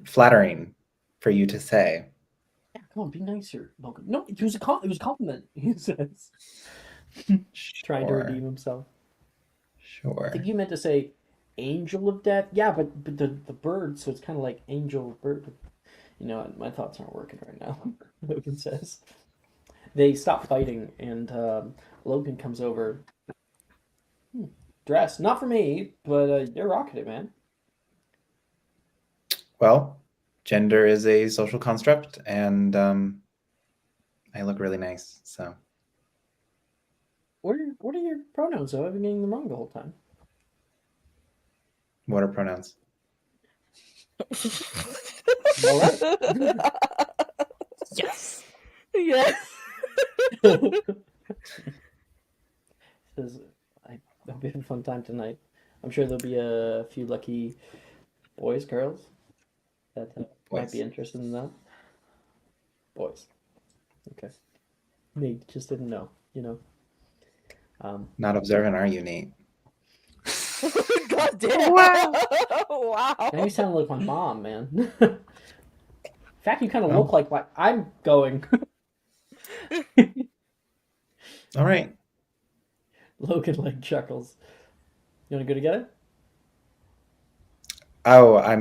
flattering for you to say. Yeah, come on, be nicer, Logan. No, it was a compliment. He says, trying to Sure. redeem himself. Sure. I think you meant to say angel of death. Yeah, but the bird, so it's kind of like angel bird. You know, my thoughts aren't working right now. Logan says. They stop fighting, and Logan comes over. Dress, not for me, but you're rocking it, man. Well, gender is a social construct, and I look really nice, so. What are your pronouns, though? I've been getting them wrong the whole time. What are pronouns? All right. Yes. Yes. Says, I hope you have a fun time tonight. I'm sure there'll be a few lucky boys, girls that might be interested in that. Boys. Okay. They just didn't know, you know. Not observant, are you, Nate? God damn. Wow. Wow. Now you sound like my mom, man. In fact, you kind of look like what I'm going. All right. Logan like chuckles. You want to go together? Oh, I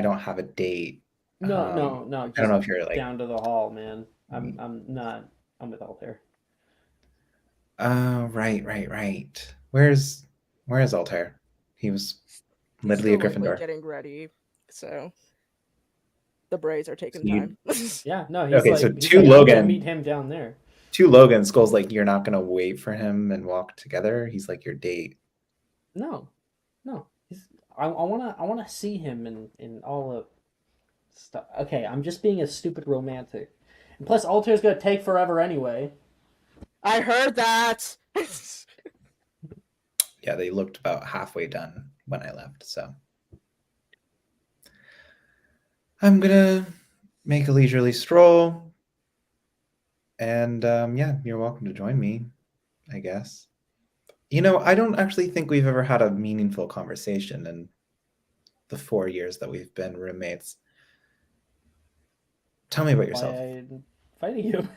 don't have a date. No. I don't know if you're like down to the hall, man. I'm with Altair. Oh, right. Where's Altair? He was literally a Still, like, Gryffindor. getting ready, so the braids are taking So you- time. Yeah, no, he's Okay, like, so he's two like, I'm gonna Logan. meet him down there. To Logan, Skull's like, you're not gonna wait for him and walk together. He's like your date. No. I wanna see him in all the stuff. Okay, I'm just being a stupid romantic. And plus, Altair's gonna take forever anyway. I heard that. Yeah, they looked about halfway done when I left, so I'm gonna make a leisurely stroll. And yeah, you're welcome to join me, I guess. You know, I don't actually think we've ever had a meaningful conversation in the 4 years that we've been roommates. Tell me about yourself. I'm fighting you.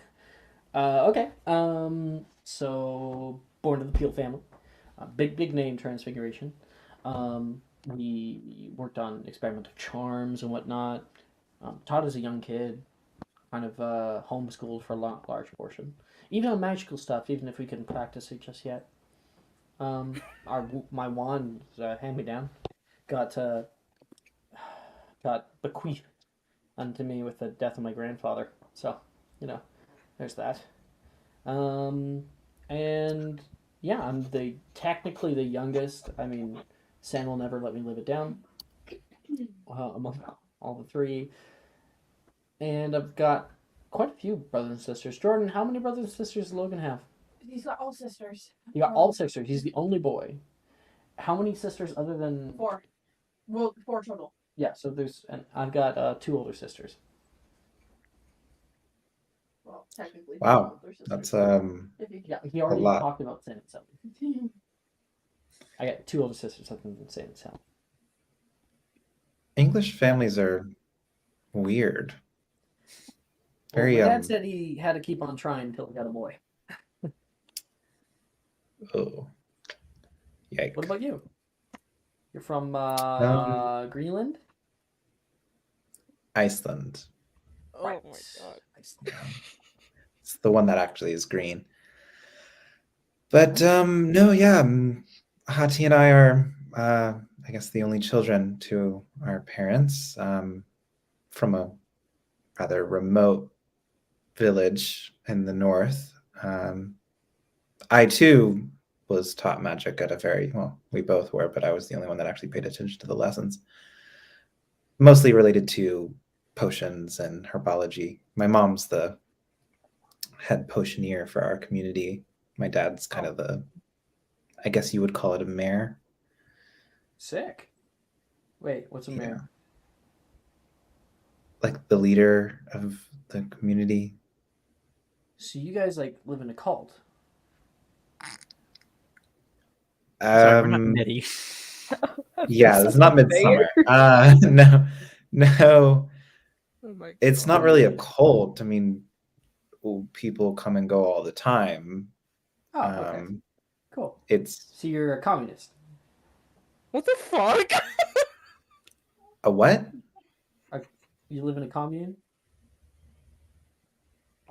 Okay. So born to the Peel family. Big name transfiguration. We worked on experimental charms and whatnot. Taught as a young kid. Kind of homeschooled for a large portion. Even on magical stuff, even if we couldn't practice it just yet. My wand was hand-me-down. Got bequeathed unto me with the death of my grandfather. So, you know, there's that. And yeah, I'm technically the youngest. I mean, Sam will never let me live it down. Among all the three. And I've got quite a few brothers and sisters. Jordan, how many brothers and sisters does Logan have? He's got all sisters. You got all sisters. He's the only boy. How many sisters other than 4? Well, 4 total. Yeah, so and I've got 2 older sisters. Well, technically. Wow, 2 older sisters. that's Yeah, he already lot. talked about Sam and Sally. I got 2 older sisters other than Sam and Sally. English families are weird. Well, Very my dad said he had to keep on trying until he got a boy. Oh, yikes. What about you? You're from Greenland? Iceland. Oh my god. It's the one that actually is green. But no, yeah, Hati and I are, I guess, the only children to our parents from a rather remote village in the north. I too was taught magic at a very well, we both were, but I was the only one that actually paid attention to the lessons. Mostly related to potions and herbology. My mom's the head potioneer for our community. My dad's kind of the, I guess you would call it a mayor. Sick. Wait, what's a mayor? Like the leader of the community. So you guys like live in a cult? Sorry, we're not nitty. Yeah, it's not midsummer. No. Oh my It's God. not really a cult. I mean, people come and go all the time. Oh, okay. Cool. It's So you're a communist. What the fuck? a what? You live in a commune?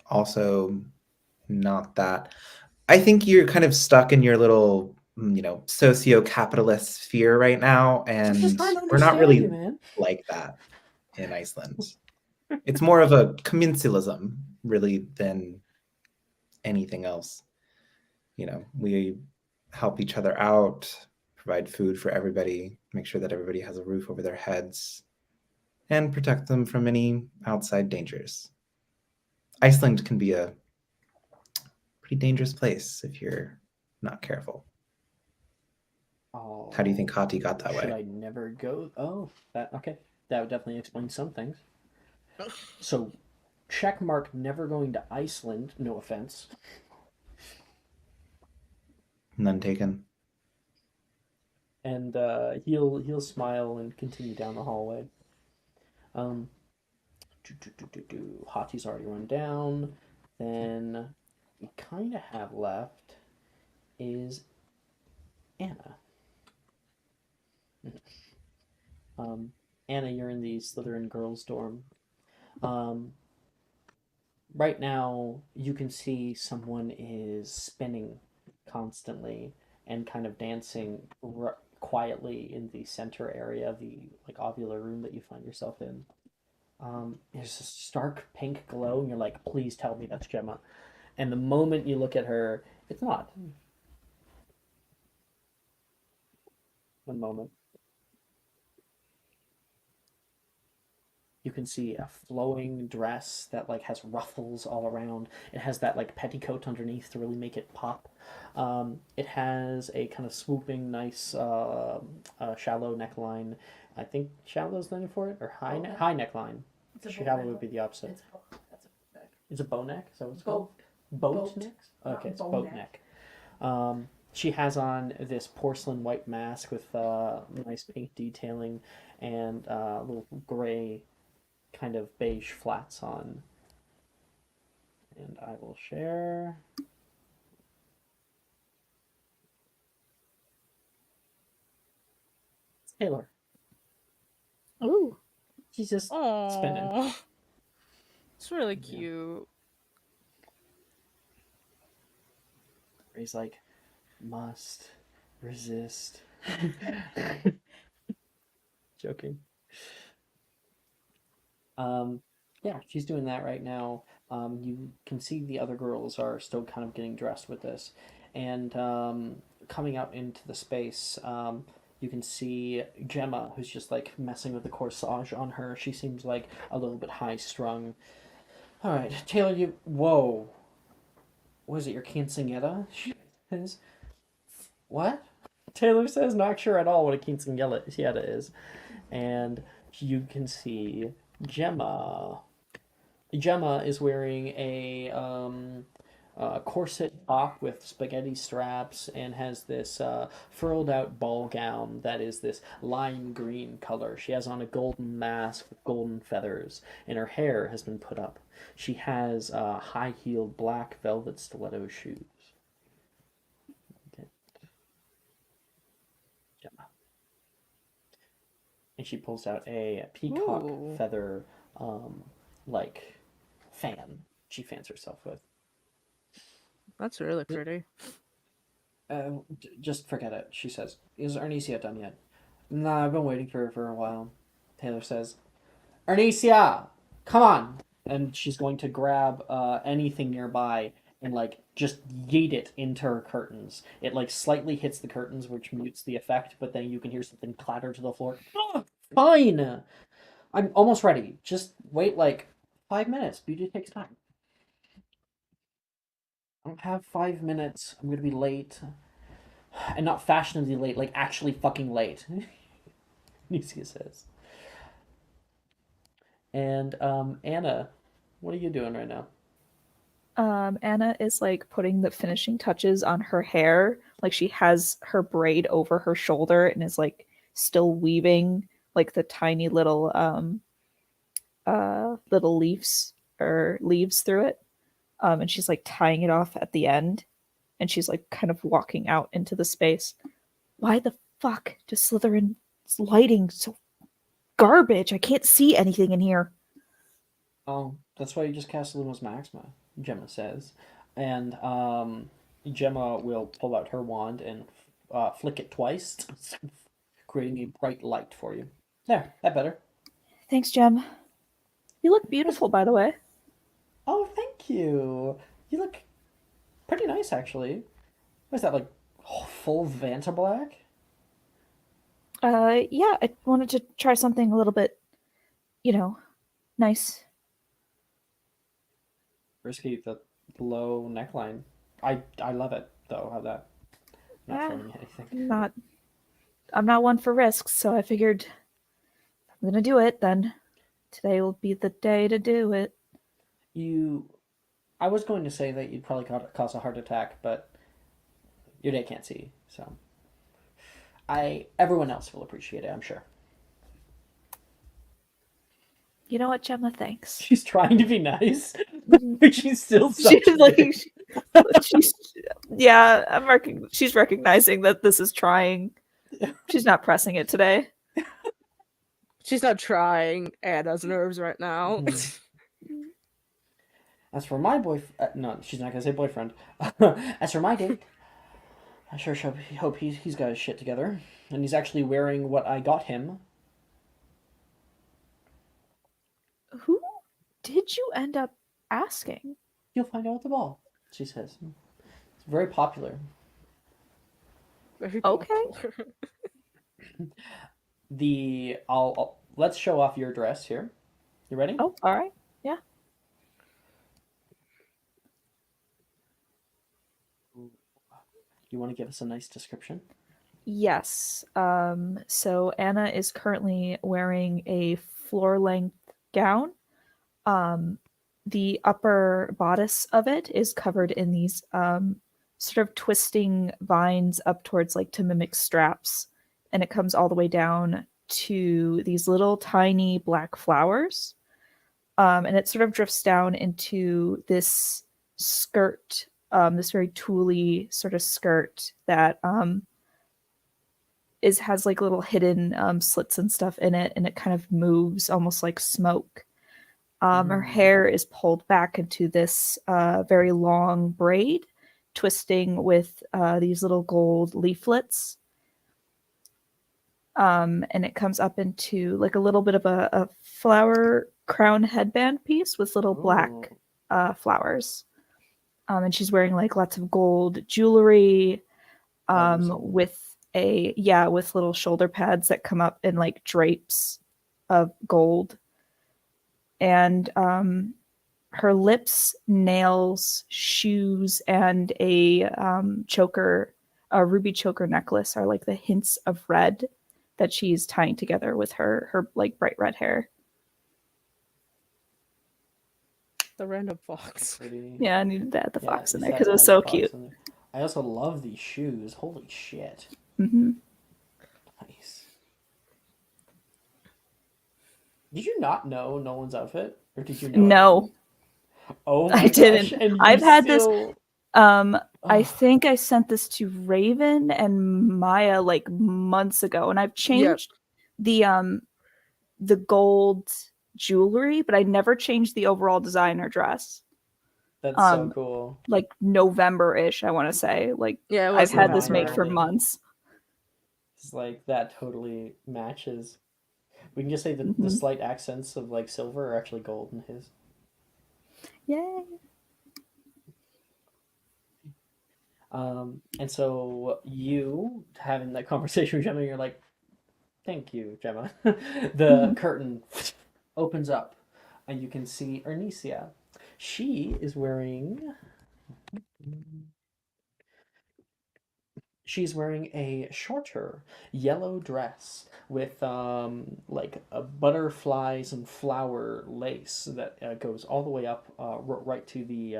Also, not that. I think you're kind of stuck in your little, socio-capitalist sphere right now, and we're not really like that in Iceland. It's more of a commensalism, really, than anything else. We help each other out, provide food for everybody, make sure that everybody has a roof over their heads, and protect them from any outside dangers. Iceland can be a pretty dangerous place if you're not careful. Oh, how do you think Hati got that way? Should I never go? Oh, okay. That would definitely explain some things. So, check mark never going to Iceland. No offense. None taken. And he'll smile and continue down the hallway. Hati's already run down. Then we kind of have left is Anna. Anna, you're in the Slytherin girls' dorm. Right now, you can see someone is spinning constantly and kind of dancing quietly in the center area of the ovular room that you find yourself in. There's a stark pink glow, and you're like, please tell me that's Gemma. And the moment you look at her, it's not. One moment. You can see a flowing dress that has ruffles all around. It has that petticoat underneath to really make it pop. It has a kind of swooping, nice, shallow neckline. I think shallow is the name for it, or high neckline. Shallow would be the opposite. It's a bow neck. Is that what it's called? Boat neck. Okay, it's boat neck. She has on this porcelain white mask with nice pink detailing and little gray kind of beige flats on. And I will share. It's Taylor. Ooh. She's just spinning. It's really cute. He's like, must resist. Joking. Yeah, she's doing that right now. You can see the other girls are still kind of getting dressed with this. And coming out into the space, you can see Gemma, who's just messing with the corsage on her. She seems like a little bit high strung. All right, Taylor, whoa. What is it, your quinceañera? She says, what? Taylor says, not sure at all what a quinceañera is. And you can see Gemma. Gemma is wearing a corset top with spaghetti straps and has this furled out ball gown that is this lime green color. She has on a golden mask with golden feathers, and her hair has been put up. She has high-heeled black velvet stiletto shoes. Okay. Gemma. And she pulls out a peacock feather fan she fans herself with. That's really pretty. Just forget it, she says. Is Arnesia done yet? Nah, I've been waiting for her for a while. Taylor says, Arnesia, come on. and she's going to grab anything nearby and like just yeet it into her curtains. It like slightly hits the curtains, which mutes the effect, but then you can hear something clatter to the floor. Oh, fine, I'm almost ready. Just wait like 5 minutes. Beauty takes time. I don't have 5 minutes. I'm gonna be late, and not fashionably late, like actually fucking late. Nisia says. And Anna, what are you doing right now? Anna is like putting the finishing touches on her hair. Like she has her braid over her shoulder and is like still weaving like the tiny little little leaves through it. And she's like tying it off at the end. And she's like kind of walking out into the space. Why the fuck does Slytherin's lighting so garbage? I can't see anything in here. Oh, that's why you just cast Lumos Maxima, Gemma says. And Gemma will pull out her wand and flick it twice, creating a bright light for you. There, that better. Thanks, Gem. You look beautiful, by the way. Oh, thank you. You look pretty nice, actually. What is that, like, full Vanta Black? Yeah, I wanted to try something a little bit, nice. Risky, the low neckline. I love it, though, how that... Not showing me anything. I'm not one for risks, so I figured if I'm gonna do it, then today will be the day to do it. I was going to say that you'd probably cause a heart attack, but your day can't see, so... Everyone else will appreciate it, I'm sure. You know what, Gemma? Thanks. She's trying to be nice, but she's still such she's recognizing that this is trying. She's not pressing it today. She's not trying Anna's nerves right now. As for my boyfriend, no, she's not gonna say boyfriend. As for my date, I sure hope he's got his shit together, and he's actually wearing what I got him. Who did you end up asking? You'll find out at the ball, she says. It's very popular. Very popular. Okay. Let's show off your dress here. You ready? Oh, all right. Yeah. You want to give us a nice description? Yes. So Anna is currently wearing a floor-length gown. The upper bodice of it is covered in these sort of twisting vines up towards like to mimic straps, and it comes all the way down to these little tiny black flowers. And it sort of drifts down into this skirt, this very tulle sort of skirt that has like little hidden slits and stuff in it, and it kind of moves almost like smoke. Her hair is pulled back into this very long braid, twisting with these little gold leaflets. And it comes up into like a little bit of a flower crown headband piece with little black flowers. And she's wearing like lots of gold jewelry with little shoulder pads that come up in like drapes of gold. And her lips, nails, shoes, and a ruby choker necklace are like the hints of red that she's tying together with her like bright red hair. The random fox. Pretty. Yeah, I needed to add the fox in there because it was so cute. I also love these shoes. Holy shit. Mm-hmm. Nice. Did you not know Nolan's outfit? Or did you know? No. Oh my I didn't. And I've had this. I think I sent this to Raven and Maya like months ago, and I've changed the gold jewelry, but I never changed the overall designer dress. That's so cool. Like November-ish, I want to say. Like, yeah, I've had this made for months. It's like that totally matches. We can just say that the slight accents of like silver are actually gold in his. Yay. And so you having that conversation with Gemma, you're like, "Thank you, Gemma." The curtain opens up, and you can see Ernisia. She is wearing. She's wearing a shorter yellow dress with like butterflies and flower lace that goes all the way up right to the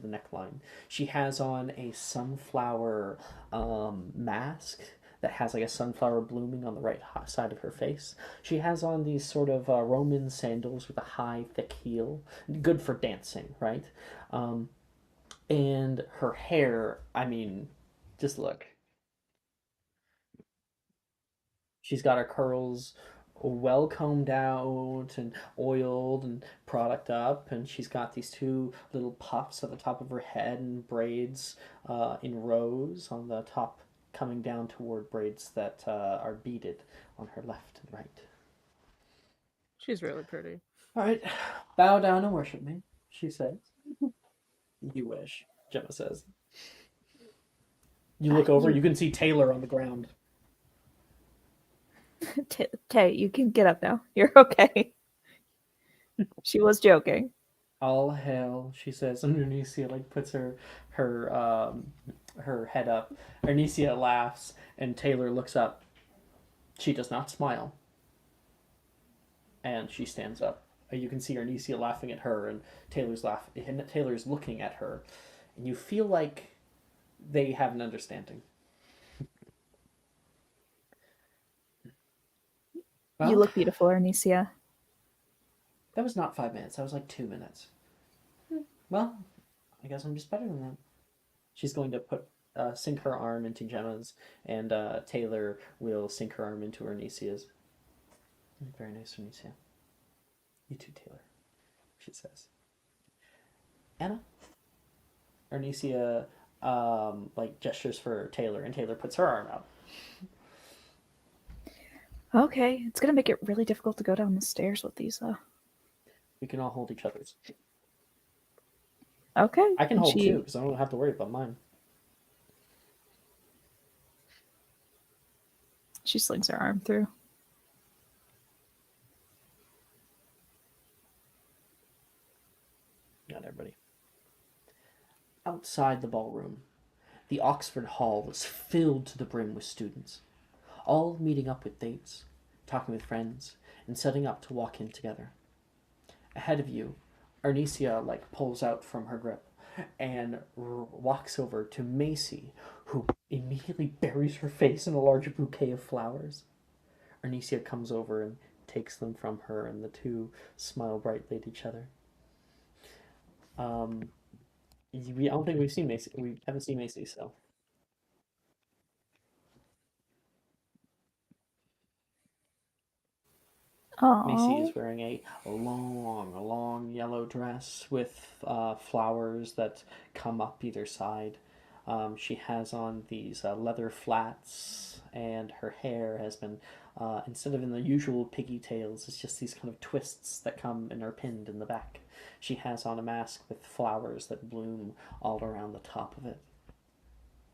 neckline. She has on a sunflower mask that has like a sunflower blooming on the right side of her face. She has on these sort of Roman sandals with a high, thick heel, good for dancing, right? And her hair, I mean, just look. She's got her curls well combed out and oiled and product up, and she's got these two little puffs at the top of her head and braids in rows on the top, coming down toward braids that are beaded on her left and right. She's really pretty. All right, bow down and worship me, she says. You wish, Gemma says. You look over, you can see Taylor on the ground. Tay, you can get up now. You're okay. She was joking. All hail, she says. And Ernisia like puts her head up. Ernisia laughs, and Taylor looks up. She does not smile, and she stands up. You can see Ernisia laughing at her, and Taylor's looking at her, and you feel like they have an understanding. Well, You look beautiful, Arnesia. that was not 5 minutes. That was like 2 minutes. Well, I guess I'm just better than that. She's going to sink her arm into Gemma's, and Taylor will sink her arm into Ernisia's. Very nice, Ernisia. You too, Taylor, she says. Anna? Ernisia like gestures for Taylor, and Taylor puts her arm out. Okay, it's gonna make it really difficult to go down the stairs with these, though. We can all hold each other's. Okay. I can and hold she- two, because I don't have to worry about mine. She slings her arm through. Not everybody. Outside the ballroom, the Oxford Hall was filled to the brim with students, all meeting up with dates, talking with friends, and setting up to walk in together. Ahead of you, Arnesia pulls out from her grip and walks over to Macy, who immediately buries her face in a large bouquet of flowers. Arnesia comes over and takes them from her, and the two smile brightly at each other. I don't think we've seen Macy. We haven't seen Macy, so. Macy is Oh. wearing a long yellow dress with flowers that come up either side. She has on these leather flats, and her hair has been, instead of in the usual pigtails, it's just these kind of twists that come and are pinned in the back. She has on a mask with flowers that bloom all around the top of it.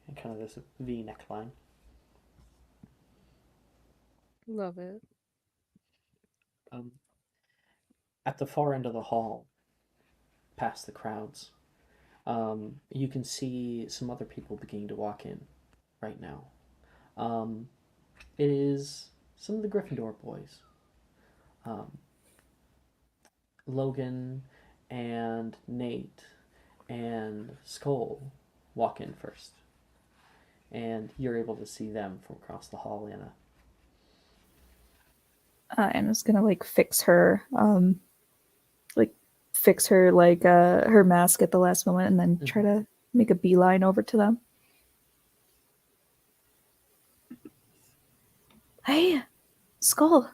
And kind of this V neckline. Love it. At the far end of the hall, past the crowds, you can see some other people beginning to walk in right now. It is some of the Gryffindor boys. Logan and Nate and Skull walk in first. And you're able to see them from across the hall, Anna. Anna's gonna fix her her mask at the last moment, and then try to make a beeline over to them. Hey, Skull.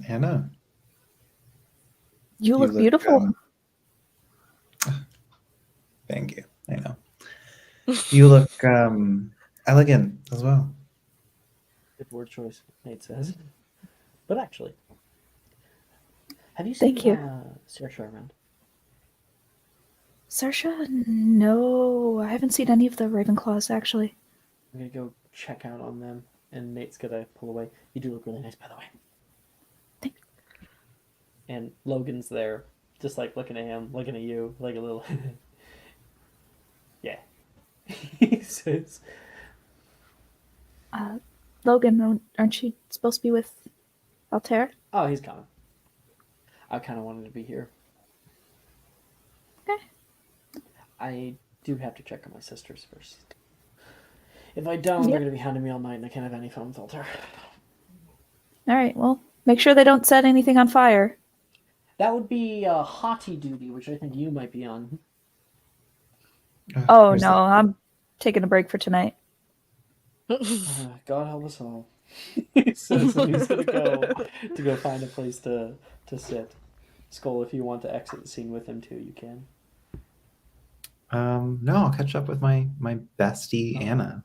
Anna, You look beautiful. Thank you. I know. You look elegant as well. Good word choice, Nate says. But actually, have you seen Thank you. Saoirse around? Sarsha, no, I haven't seen any of the Ravenclaws actually. I'm gonna go check out on them, and Nate's gonna pull away. You do look really nice, by the way. Thank And Logan's there, just like looking at him, looking at you, like a little. Yeah. He says, Logan, aren't you supposed to be with Altair? "Oh, he's coming. I kind of wanted to be here. Okay. I do have to check on my sisters first. If I don't, they're gonna be hounding me all night, and I can't have any phone filter." All right, well, make sure they don't set anything on fire. That would be haughty duty, which I think you might be on. Oh Where's no, I'm taking a break for tonight. God help us all. He says that he's gonna go find a place to sit. Skull, if you want to exit the scene with him too, you can. No, I'll catch up with my bestie Anna.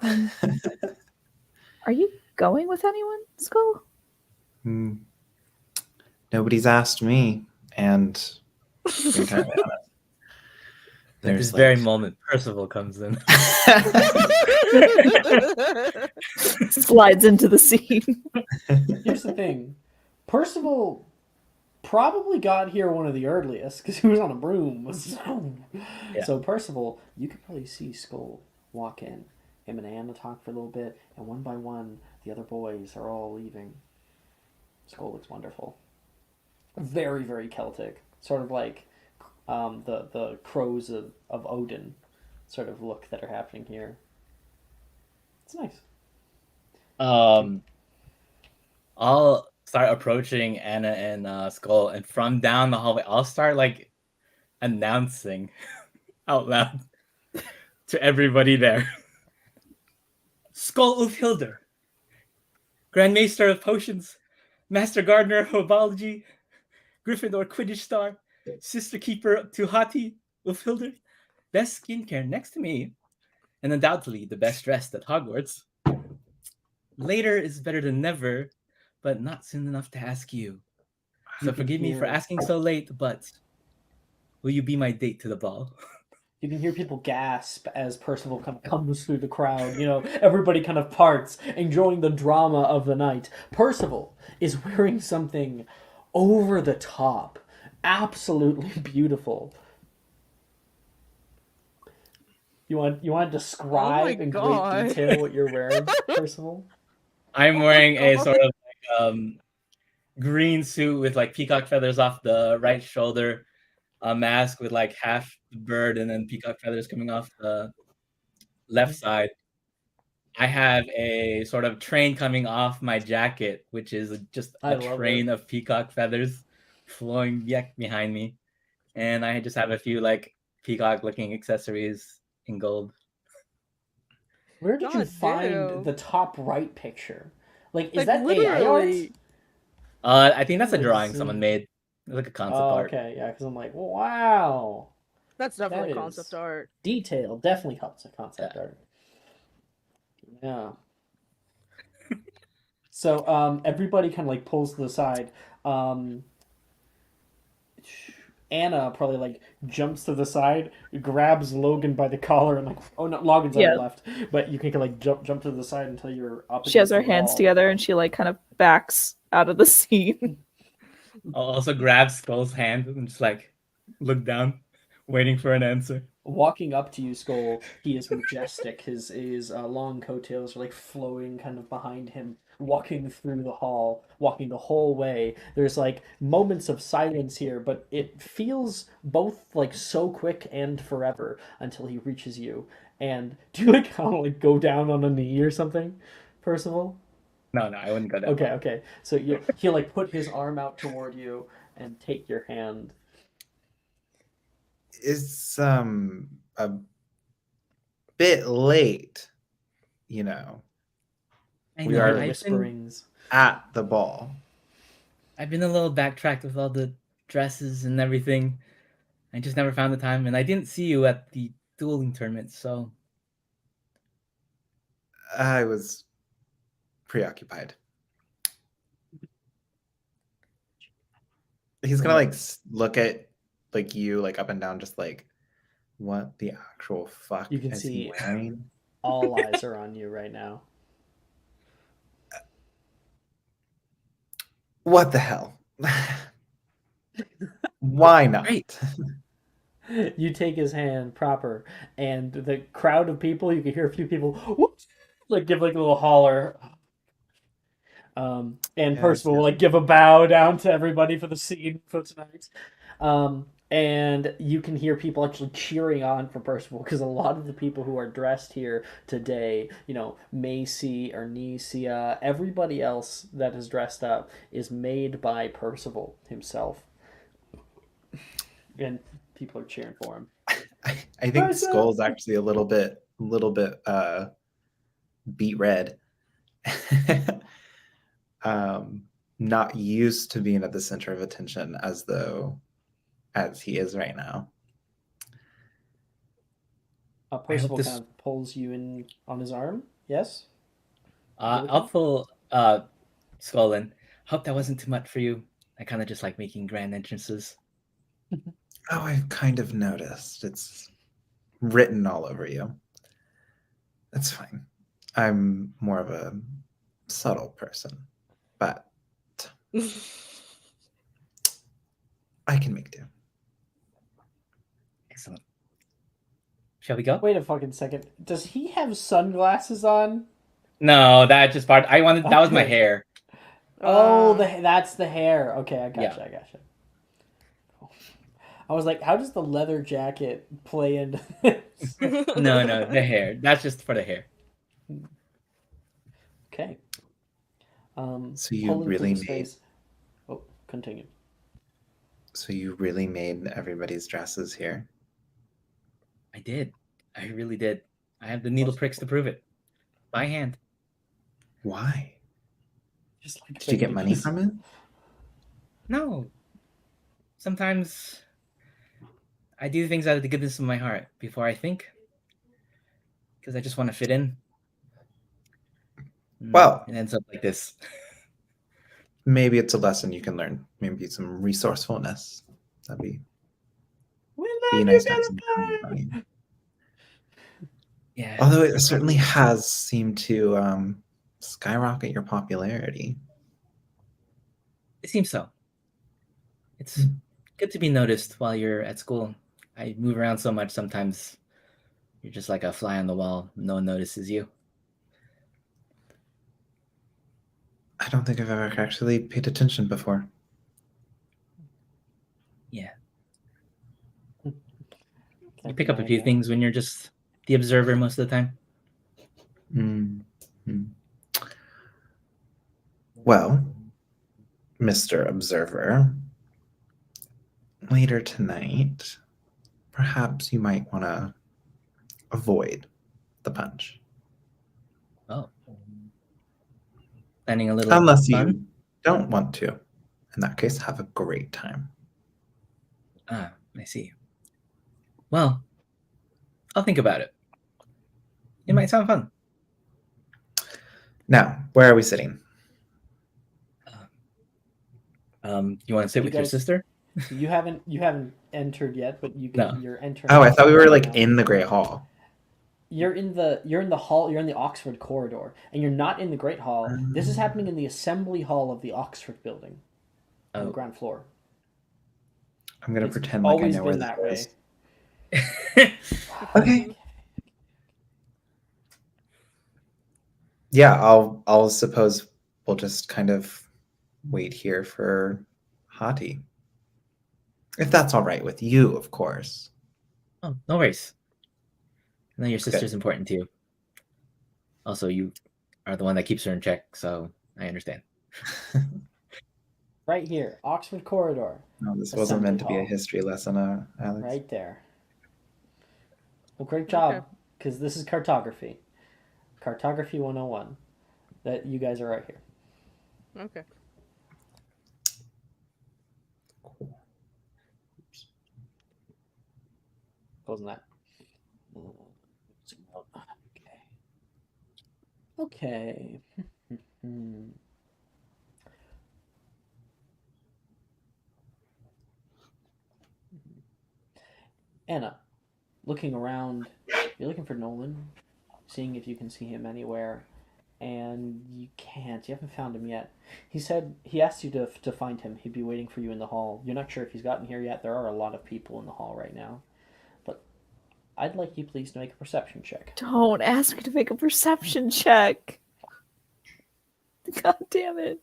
Are you going with anyone, Skull? Nobody's asked me, and being kind of honest, At this there's very like moment, Percival comes in. Slides into the scene. Here's the thing. Percival probably got here one of the earliest because he was on a broom. So Percival, you could probably see Skull walk in. Him and Anna talk for a little bit, and one by one, the other boys are all leaving. Skull looks wonderful. Very, very Celtic. Sort of like the crows of Odin sort of look that are happening here. It's nice. I'll start approaching Anna and Skull, and from down the hallway, I'll start like announcing out loud to everybody there. Skull Ulfhilder, Grand Maester of Potions, Master Gardener of Herbology, Gryffindor Quidditch Star, Sister Keeper to Hati Ulfhilder, best skincare next to me, and undoubtedly the best dressed at Hogwarts. Later is better than never, but not soon enough to ask you. So forgive me for asking so late, but will you be my date to the ball? You can hear people gasp as Percival kind of comes through the crowd. You know, everybody kind of parts, enjoying the drama of the night. Percival is wearing something over the top, absolutely beautiful. You want to describe in great detail what you're wearing, Percival? I'm wearing a sort of like green suit with like peacock feathers off the right shoulder, a mask with like half the bird and then peacock feathers coming off the left side. I have a sort of train coming off my jacket, which is just a train of peacock feathers flowing behind me. And I just have a few like peacock looking accessories in gold. Where did you find the top right picture? Like, is that AI art? I think that's a drawing someone made. Like a concept art. Okay, yeah, because I'm like, wow. That's definitely concept art. Detail, definitely concept art. Yeah. So everybody kind of like pulls to the side. Anna probably like jumps to the side, grabs Logan by the collar, and like, oh no, Logan's on the left, but you can like jump to the side until you're up. She has her hands together and she like kind of backs out of the scene. I'll also grab Skull's hand and just like look down, waiting for an answer. Walking up to you, Skull, he is majestic. His long coattails are like flowing kind of behind him, walking through the hall, walking the whole way. There's like moments of silence here, but it feels both like so quick and forever until he reaches you. And do you like kind of like go down on a knee or something, Percival? No, I wouldn't go down. Okay. So he'll like put his arm out toward you and take your hand. It's a bit late, you know. We are whisperings at the ball. I've been a little backtracked with all the dresses and everything. I just never found the time, and I didn't see you at the dueling tournament, so I was preoccupied. He's gonna like look at like you, like up and down, just like, what the actual fuck You can is see he wearing? all eyes are on you right now. What the hell? Why not? Right. You take his hand proper, and the crowd of people, you can hear a few people whoop, like give like a little holler. And Yes, Percival will yes. like give a bow down to everybody for the scene for tonight. And you can hear people actually cheering on for Percival because a lot of the people who are dressed here today, you know, Macy, Arnesia, everybody else that is dressed up is made by Percival himself. And people are cheering for him. I think Skull's actually a little bit beat red. Not used to being at the center of attention as he is right now. Percival this- kind of pulls you in on his arm. Yes? I'll pull Skull in. Hope that wasn't too much for you. I kind of just like making grand entrances. Oh, I've kind of noticed. It's written all over you. That's fine. I'm more of a subtle person, but I can make do. Excellent. Shall we go? Wait a fucking second. Does he have sunglasses on? No, that just part. I wanted. That was my Okay. hair. Oh, that's the hair. Okay, I gotcha. Yeah. I gotcha. I was like, how does the leather jacket play into this? No, the hair. That's just for the hair. Okay. So you pulling through really the made. space. Oh, continue. So you really made everybody's dresses here. I did. I really did. I have the needle pricks to prove it. By hand. Why? Just like Did you get money babies. from it? No. Sometimes I do things out of the goodness of my heart before I think. Because I just want to fit in. Well, it ends up like this. Maybe it's a lesson you can learn. Maybe some resourcefulness. That'd be nice to have some money from you. Yeah. Although it certainly has seemed to skyrocket your popularity. It seems so. It's good to be noticed while you're at school. I move around so much sometimes you're just like a fly on the wall. No one notices you. I don't think I've ever actually paid attention before. Yeah. You pick up a few things when you're just the observer most of the time. Mm-hmm. Well, Mr. Observer, later tonight, perhaps you might want to avoid the punch. Oh. Planning a little Unless fun? you don't want to. In that case, have a great time. Ah, I see. Well, I'll think about it. It might sound fun. Now, where are we sitting? You want to sit with your sister? You haven't entered yet, but you're entering. Oh, I thought we were like now. in the Great Hall. You're in the hall. You're in the Oxford corridor, and you're not in the Great Hall. This is happening in the Assembly Hall of the Oxford building, on the ground floor. I'm gonna pretend like I know where that is. Okay. Yeah, I'll suppose we'll just kind of wait here for Hati. If that's all right with you, of course. Oh, no worries. I know your sister's important to you. Also, you are the one that keeps her in check, so I understand. Right here, Oxford corridor. No, this wasn't meant to be a Hall. history lesson, Alex. Right there. Well, great job, because this is cartography. Cartography 101. That you guys are right here. Okay. Closing that. Okay. Anna, looking around, you're looking for Nolan, seeing if you can see him anywhere, and you can't. You haven't found him yet. He said he asked you to find him. He'd be waiting for you in the hall. You're not sure if he's gotten here yet. There are a lot of people in the hall right now. But I'd like you please to make a perception check. Don't ask me to make a perception check. God damn it.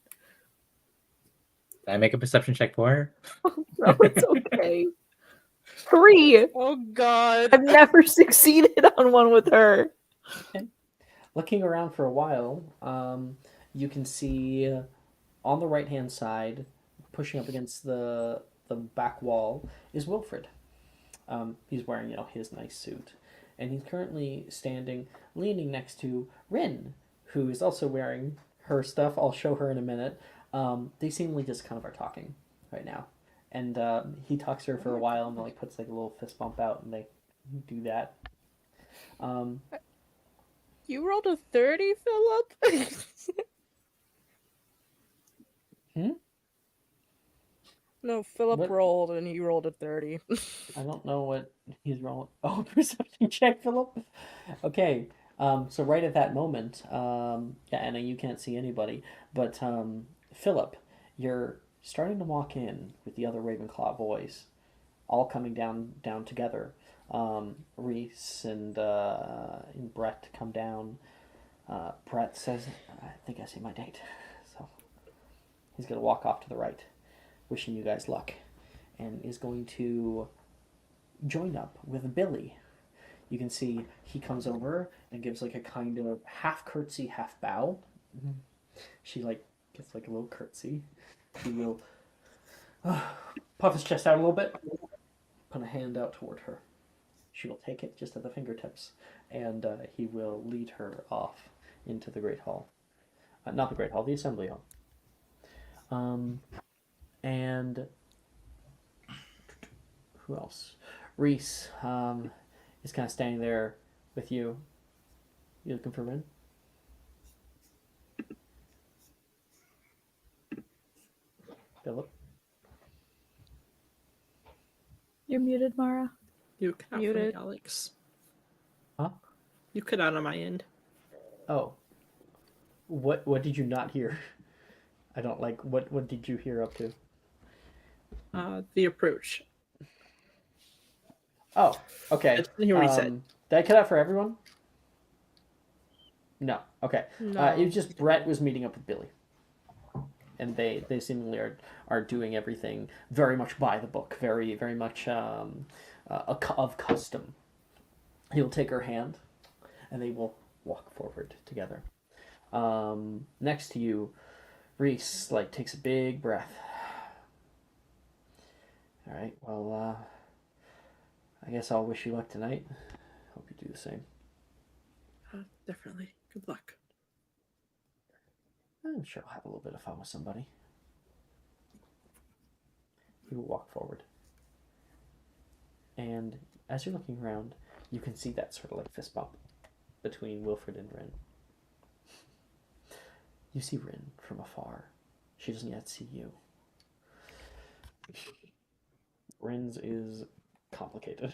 Can I make a perception check for her? No, it's okay. 3. Oh God. I've never succeeded on one with her. Looking around for a while, you can see on the right-hand side, pushing up against the back wall, is Wilfred. He's wearing, his nice suit. And he's currently standing, leaning next to Rin, who is also wearing her stuff. I'll show her in a minute. They seemingly just kind of are talking right now. And he talks to her for a while and like puts like a little fist bump out and they do that. You rolled a 30, Philip? No, Philip What? rolled and he rolled a 30. I don't know what he's rolling. Oh, perception check, Philip. Okay. So right at that moment, yeah, Anna, you can't see anybody, but Philip, you're starting to walk in with the other Ravenclaw boys, all coming down together. Reese and Brett come down. Brett says, "I think I see my date," so he's gonna walk off to the right, wishing you guys luck, and is going to join up with Billy. You can see he comes over and gives like a kind of half curtsy, half bow. She like gets like a little curtsy. He will puff his chest out a little bit, put a hand out toward her. She will take it just at the fingertips, and he will lead her off into the Great Hall. Not the Great Hall, the Assembly Hall. And who else? Reese is kind of standing there with you. You looking for Rin? Philip? You're muted, Mara. You cut out for me, Muted. Alex. Huh? You cut out on my end. Oh. What did you not hear? I don't like what did you hear up to? The approach. Oh, okay. I didn't hear what he said. Did I cut out for everyone? No. Okay. No. It was just Brett was meeting up with Billy. And they seemingly are doing everything very much by the book, very much of custom. He'll take her hand, and they will walk forward together. Next to you, Reese takes a big breath. All right. Well, I guess I'll wish you luck tonight. Hope you do the same. Definitely. Good luck. I'm sure I'll have a little bit of fun with somebody. He will walk forward. And as you're looking around, you can see that sort of fist bump between Wilfred and Rin. You see Rin from afar. She doesn't yet see you. Rin's is complicated.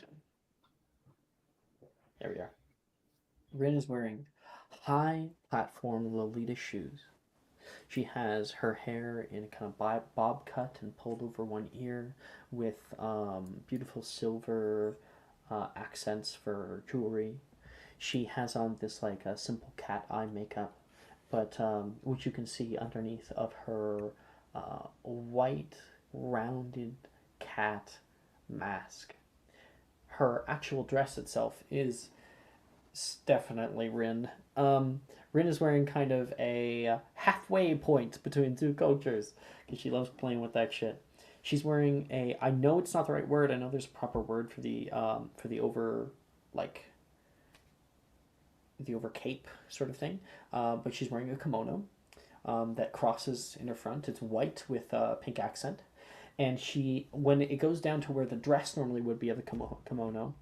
There we are. Rin is wearing high platform Lolita shoes. She has her hair in a kind of bob cut and pulled over one ear with beautiful silver accents for jewelry. She has on this a simple cat eye makeup, but which you can see underneath of her white rounded cat mask. Her actual dress itself is definitely Rin. Rin is wearing kind of a halfway point between two cultures because she loves playing with that shit. She's wearing a. I know it's not the right word. I know there's a proper word for the over the over cape sort of thing. But she's wearing a kimono that crosses in her front. It's white with a pink accent, and when it goes down to where the dress normally would be of the kimono,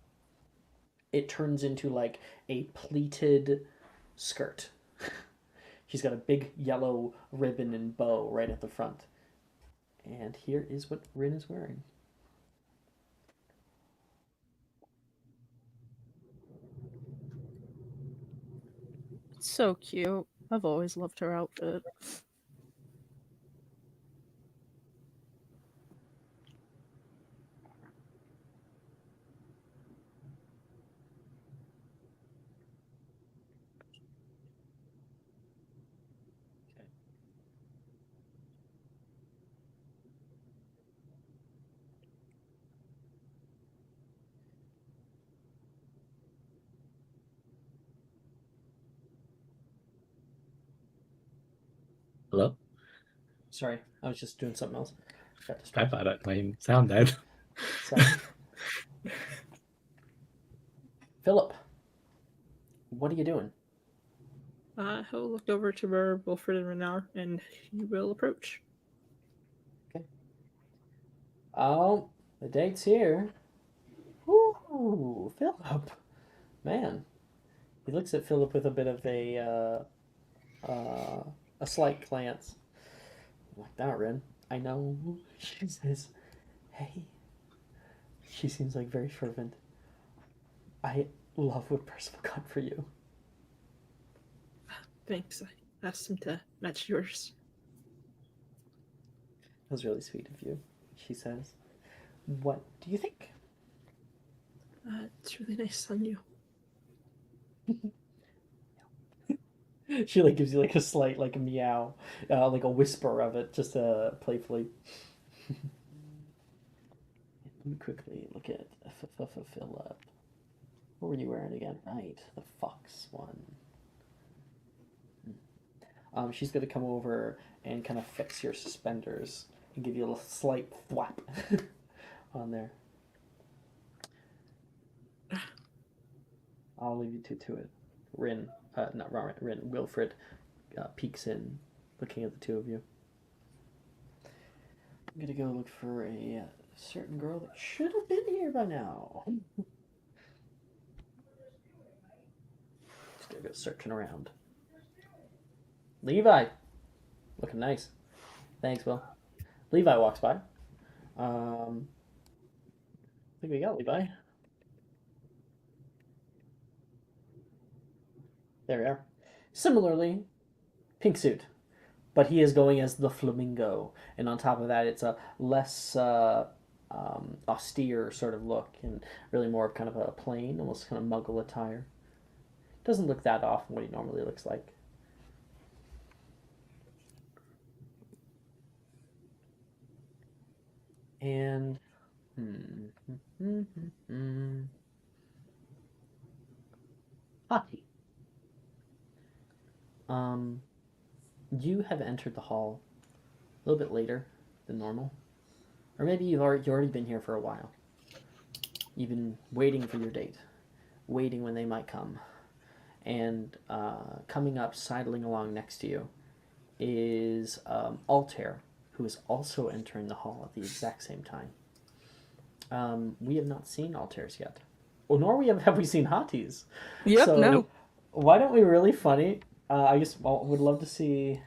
it turns into a pleated skirt. She's got a big yellow ribbon and bow right at the front. And here is what Rin is wearing. So cute. I've always loved her outfit. Hello? Sorry, I was just doing something else. Got I distracted. thought my sound died. Sorry. Philip, what are you doing? He'll look over to where Wilfred and Renar, and he will approach. Oh, the date's here. Ooh, Philip. Man. He looks at Philip with a bit of a slight glance. Like that, Rin. I know. She says, hey. She seems like very fervent. I love what Percival got for you. Thanks. I asked him to match yours. That was really sweet of you, she says. What do you think? It's really nice on you. She like gives you like a slight like meow, like a whisper of it, just playfully. Let me quickly look at Philip. What were you wearing again? Right, the fox one. She's gonna come over and kind of fix your suspenders and give you a slight thwap on there. I'll leave you to it. Rin, not Rin, Wilfred peeks in, looking at the two of you. I'm gonna go look for a certain girl that should have been here by now. Just gonna go searching around. Levi, looking nice. Thanks, Will. Levi walks by. I think we got Levi. There we are. Similarly, pink suit, but he is going as the flamingo, and on top of that, it's a less austere sort of look, and really more of kind of a plain, almost kind of muggle attire. Doesn't look that off from what he normally looks like. And Hati. You have entered the hall a little bit later than normal, or maybe you've already been here for a while. You've been waiting for your date, waiting when they might come, and coming up, sidling along next to you, is Altair, who is also entering the hall at the exact same time. We have not seen Altairs yet, or nor have we seen Hati's. Yep, So no. why don't we really funny? I just would love to see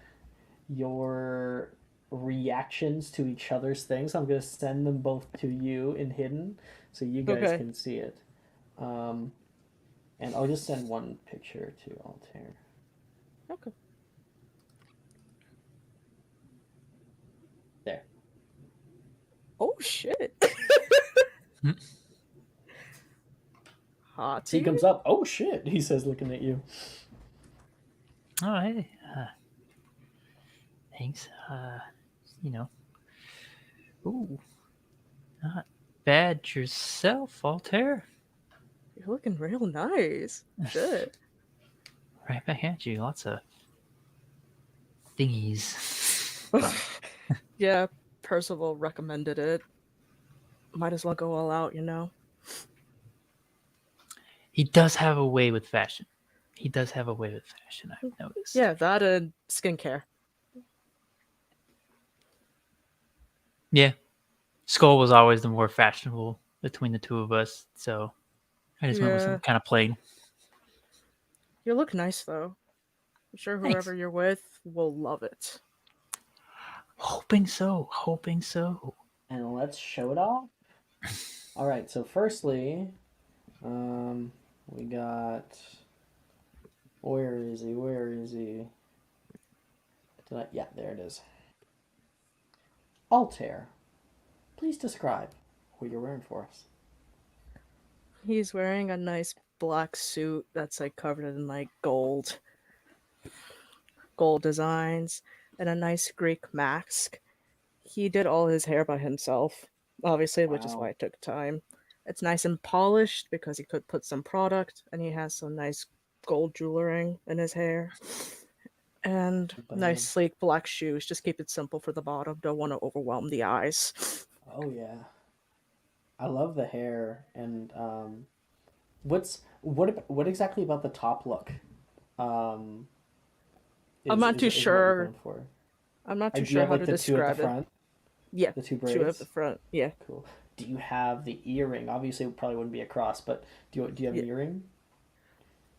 your reactions to each other's things. I'm gonna send them both to you in hidden, so you guys Okay. can see it. And I'll just send one picture to Altair. Okay. There. Oh shit. Hot. So he comes up. Oh shit! He says, looking at you. Oh, hey. Thanks. You know. Ooh. Not bad yourself, Altair. You're looking real nice. Shit. Right back at you. Lots of thingies. Yeah, Percival recommended it. Might as well go all out, you know? He does have a way with fashion. I've noticed. Yeah, that and skincare. Yeah. Skull was always the more fashionable between the two of us, so I just went with some kind of plain. You look nice, though. I'm sure whoever Thanks. you're with will love it. Hoping so. And let's show it off. All right. So firstly, we got Where is he? Where is he? Yeah, there it is. Altair, please describe what you're wearing for us. He's wearing a nice black suit that's like covered in like gold designs and a nice Greek mask. He did all his hair by himself, obviously, which is Wow. why it took time. It's nice and polished because he could put some product, and he has some nice gold jewelry in his hair. And nice sleek black shoes. Just keep it simple for the bottom. Don't want to overwhelm the eyes. Oh yeah, I love the hair. And what exactly about the top look? Um, I'm not too what you're sure. going for? I'm not too Do you sure have how like to the two at the describe it. front? Yeah, The two two at braids. the front. Yeah. Cool. Do you have the earring? Obviously, it probably wouldn't be a cross, but do you have an earring?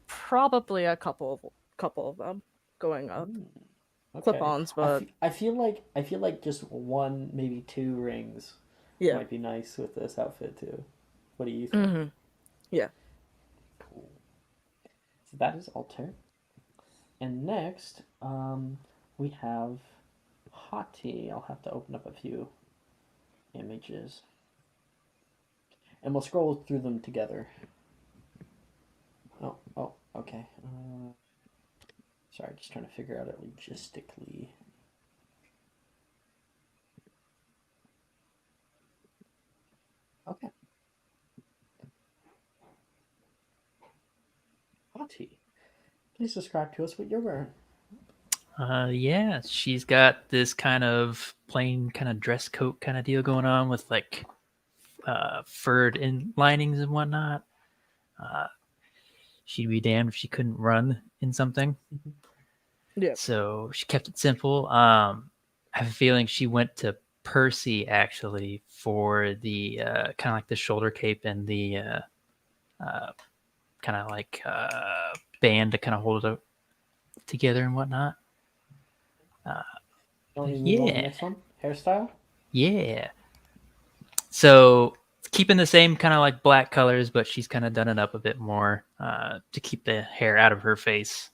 Probably a couple of them going up. Okay. Clip-ons, but I feel like just one, maybe two rings yeah. might be nice with this outfit too. What do you think? Mm-hmm. Yeah. Cool. So that is Altair. And next, we have Hati. I'll have to open up a few images. And we'll scroll through them together. Oh, okay. Sorry, just trying to figure out it logistically. Okay. Hati, please describe to us what you're wearing. Yeah, she's got this kind of plain kind of dress coat kind of deal going on with like furred in linings and whatnot. She'd be damned if she couldn't run in something. Yeah. So she kept it simple. I have a feeling she went to Percy actually for the kind of like the shoulder cape and the kind of like band to kind of hold it together and whatnot. Don't you move on to the next one? Hairstyle? Yeah. So keeping the same kind of like black colors, but she's kind of done it up a bit more to keep the hair out of her face.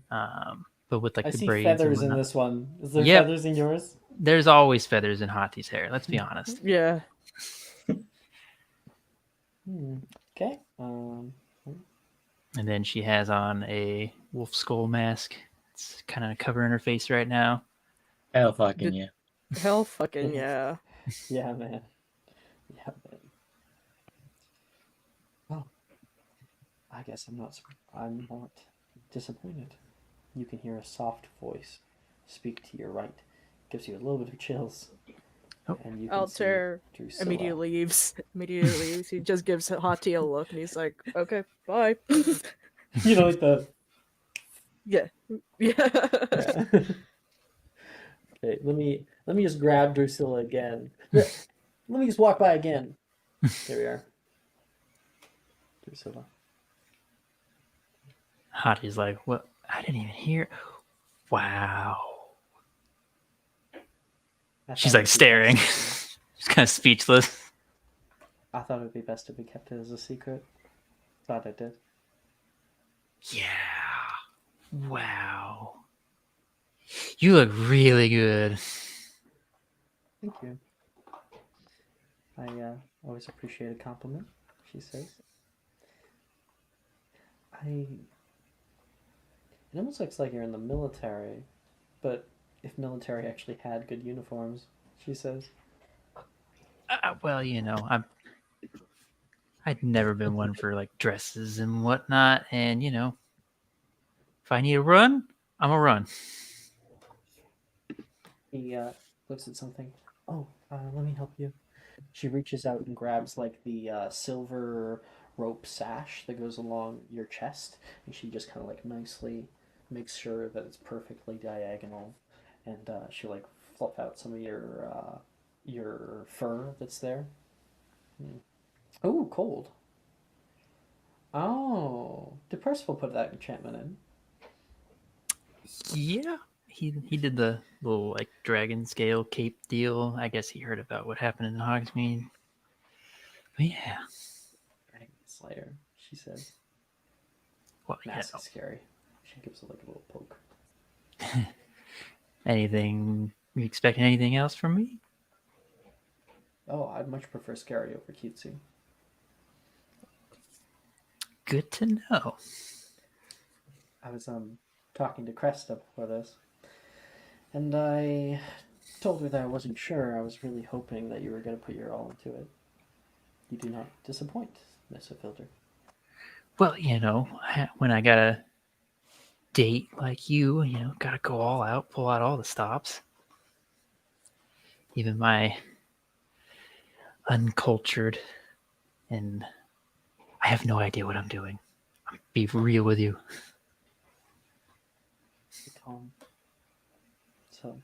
But with like I the see braids feathers and in whatnot. this one. Is there Yep. feathers in yours? There's always feathers in Hati's hair. Let's be honest. Yeah. Okay. And then she has on a wolf skull mask. It's kind of covering her face right now. Hell fucking yeah. Hell fucking yeah. Yeah, man. Yeah, man. Well, I guess I'm not disappointed. You can hear a soft voice speak to your right. Gives you a little bit of chills. Oh. And you can Altair see Drusilla. immediately leaves. He just gives Hati a look and he's like, okay, bye. You know, like the... Yeah. Yeah. Okay, let me just grab Drusilla again. Let me just walk by again. There we are. Drusilla. Hati's like, what? I didn't even hear. Wow. She's like staring. She's kind of speechless. I thought it would be best if we kept it as a secret. Glad I did. Yeah. Wow. You look really good. Thank you. I always appreciate a compliment, she says. It almost looks like you're in the military, but if military actually had good uniforms, she says. Well, you know, I'd never been one for like dresses and whatnot, and you know, if I need a run, I'm a run. He looks at something. Oh, let me help you. She reaches out and grabs like the silver rope sash that goes along your chest, and she just kind of like nicely makes sure that it's perfectly diagonal, and she'll like fluff out some of your fur that's there. Oh, cold. Oh, did Percival put that enchantment in? Yeah, he did the little like dragon scale cape deal. I guess he heard about what happened in Hogsmeade. But yeah. Dragon Slayer, she says. Well, Mask is scary. She gives it like a little poke. Anything? You expecting anything else from me? Oh, I'd much prefer scary over cutesy. Good to know. I was talking to Cresta before this, and I told her that I wasn't sure. I was really hoping that you were going to put your all into it. You do not disappoint, Miss Filter. Well, when I got a date like you, gotta go all out, pull out all the stops. Even my uncultured and I have no idea what I'm doing. I'll be real with you. Be calm. So,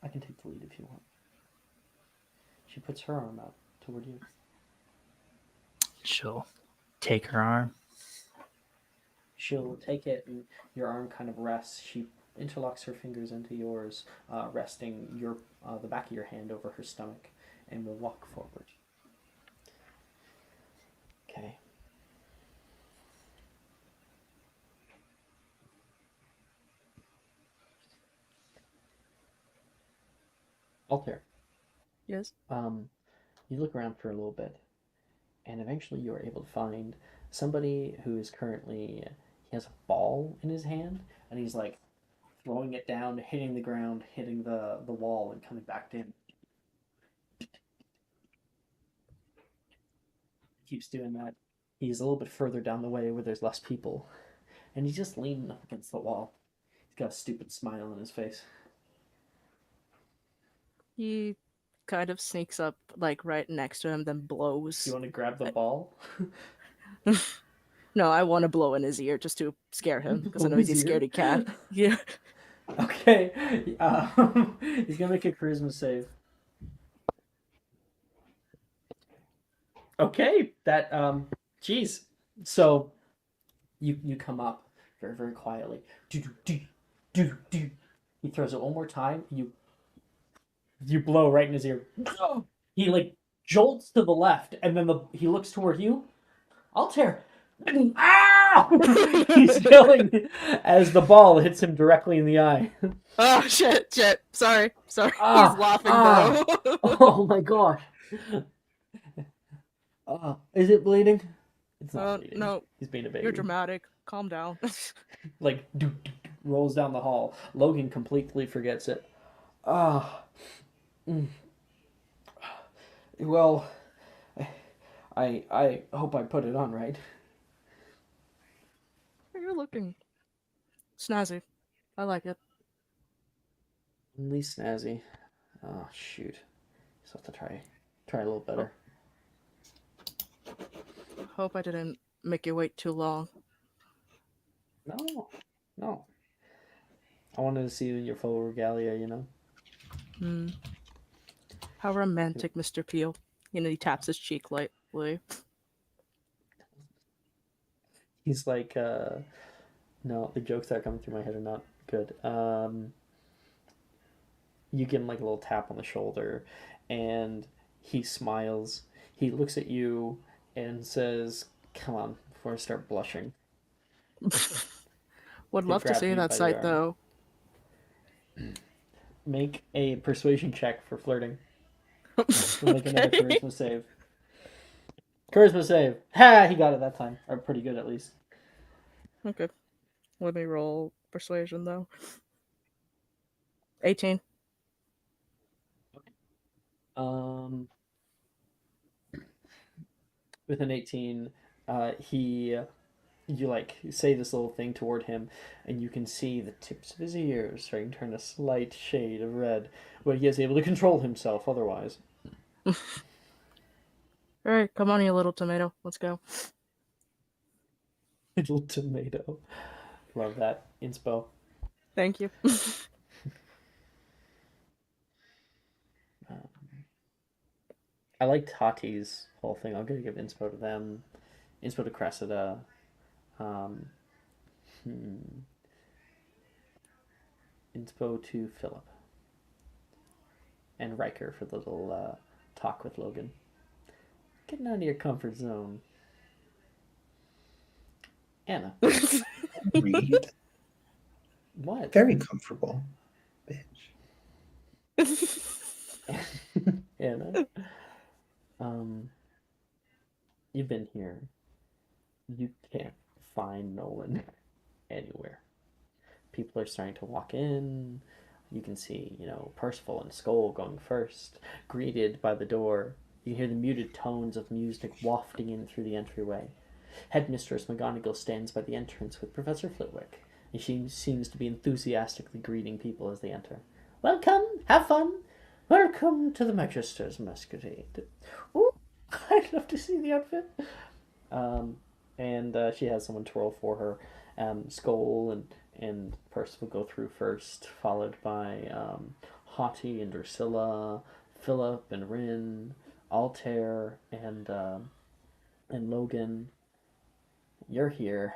I can take the lead if you want. She puts her arm out toward you. She'll take her arm. She'll take it, and your arm kind of rests. She interlocks her fingers into yours, resting the back of your hand over her stomach, and will walk forward. Okay. Altair. Yes. You look around for a little bit, and eventually you are able to find somebody who is currently, he has a ball in his hand, and he's like throwing it down, hitting the ground, hitting the wall, and coming back in. Keeps doing that. He's a little bit further down the way where there's less people, and he's just leaning up against the wall. He's got a stupid smile on his face. He kind of sneaks up, like, right next to him, then blows. Do you want to grab the ball? No, I want to blow in his ear just to scare him, because I know Blow he's his a scaredy ear? cat. Yeah. Okay. He's gonna make a charisma save. Okay, that jeez. So you come up very, very quietly. Do do do do. He throws it one more time. You blow right in his ear. He like jolts to the left, and then he looks toward you. Altair. Ah! He's yelling as the ball hits him directly in the eye. Oh shit! Sorry. Ah, He's laughing though. Oh my gosh. Is it bleeding? It's not bleeding. No. He's being a baby. You're dramatic. Calm down. Like rolls down the hall. Logan completely forgets it. Well, I hope I put it on right. You're looking snazzy. I like it. Only snazzy. Oh shoot. Just have to try a little better. Hope I didn't make you wait too long. No. I wanted to see you in your full regalia, How romantic, Mr. Peel. He taps his cheek lightly. He's like, no, the jokes that are coming through my head are not good. You give him like a little tap on the shoulder, and he smiles. He looks at you and says, "Come on," before I start blushing. Would love to see that sight, though. Make a persuasion check for flirting. We'll make another charisma save. Charisma save. Ha! He got it that time. Or pretty good, at least. Okay. Let me roll persuasion, though. 18. With an 18, you like say this little thing toward him, and you can see the tips of his ears starting to turn a slight shade of red, but he is able to control himself otherwise. Alright, come on, you little tomato. Let's go. Little tomato. Love that inspo. Thank you. I like Tati's whole thing. I'm gonna give inspo to them. Inspo to Cressida. Inspo to Philip. And Riker for the little talk with Logan. Getting out of your comfort zone. Anna. Read. What? Very comfortable, bitch. Anna, you've been here. You can't find Nolan anywhere. People are starting to walk in. You can see, Percival and Skull going first, greeted by the door. You can hear the muted tones of music wafting in through the entryway. Headmistress McGonagall stands by the entrance with Professor Flitwick, and she seems to be enthusiastically greeting people as they enter. Welcome, have fun. Welcome to the Magister's Masquerade. Ooh, I'd love to see the outfit. And she has someone twirl for her. Skull and Percival go through first, followed by Haughty and Drusilla, Philip and Rin, Altair and Logan. You're here.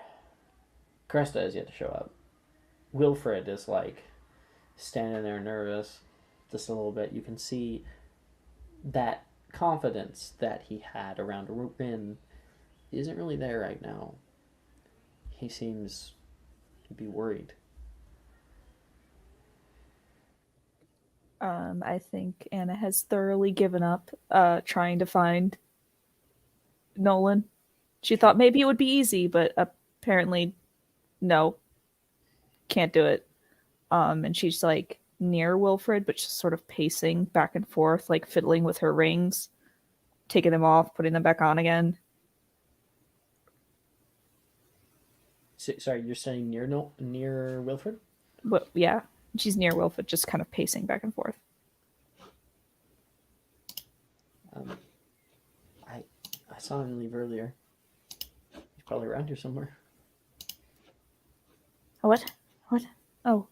Cresta has yet to show up. Wilfred is standing there nervous, just a little bit. You can see that confidence that he had around Rin isn't really there right now. He seems to be worried. I think Anna has thoroughly given up trying to find Nolan. She thought maybe it would be easy, but apparently no. Can't do it. And she's near Wilfred, but just sort of pacing back and forth, fiddling with her rings, taking them off, putting them back on again. Sorry, you're standing near Wilfred? But yeah, she's near Wilfred, just kind of pacing back and forth. I saw him leave earlier. He's probably around here somewhere. What? Oh,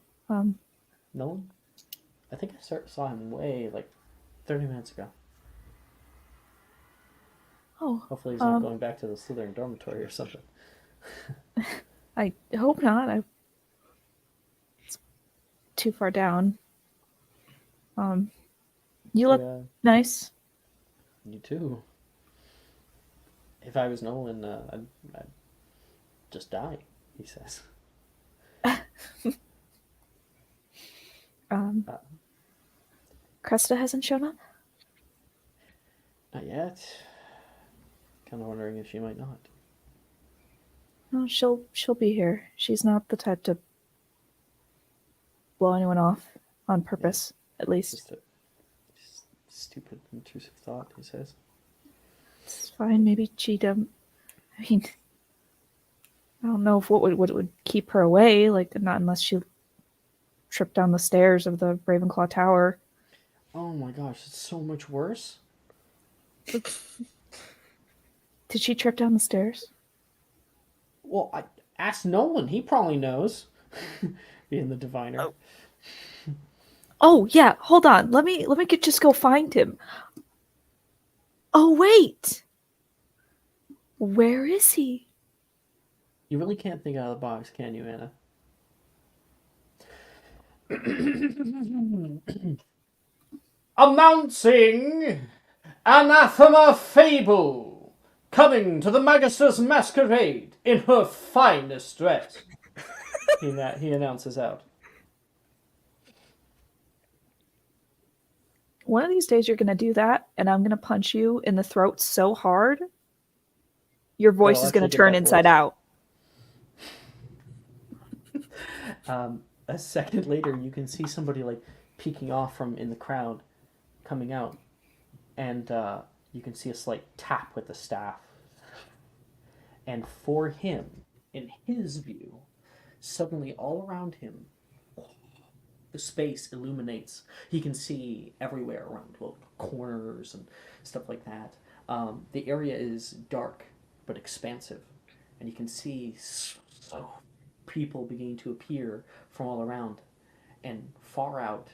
Nolan? I think I saw him way 30 minutes ago. Oh. Hopefully he's not going back to the Slytherin dormitory or something. I hope not. It's too far down. You look nice. You too. If I was Nolan, I'd just die, he says. Cresta hasn't shown up? Not yet. Kind of wondering if she might not. No, she'll be here. She's not the type to blow anyone off on purpose, at least. Just a stupid, intrusive thought, he says. It's fine. Maybe she don't. I mean, I don't know if what would keep her away. Not unless she tripped down the stairs of the Ravenclaw Tower. Oh my gosh, it's so much worse. Did she trip down the stairs? Well, I asked Nolan. He probably knows. Being the diviner. Oh yeah, hold on. Let me just go find him. Oh wait, where is he? You really can't think out of the box, can you, Anna? Announcing Anathema Fable, coming to the Magister's Masquerade in her finest dress. he announces out. One of these days you're gonna do that, and I'm gonna punch you in the throat so hard, your voice is gonna turn inside out. A second later, you can see somebody peeking off from in the crowd, coming out, and you can see a slight tap with the staff. And for him, in his view, suddenly all around him, the space illuminates. He can see everywhere around, corners and stuff like that. The area is dark but expansive, and you can see people beginning to appear from all around. And far out,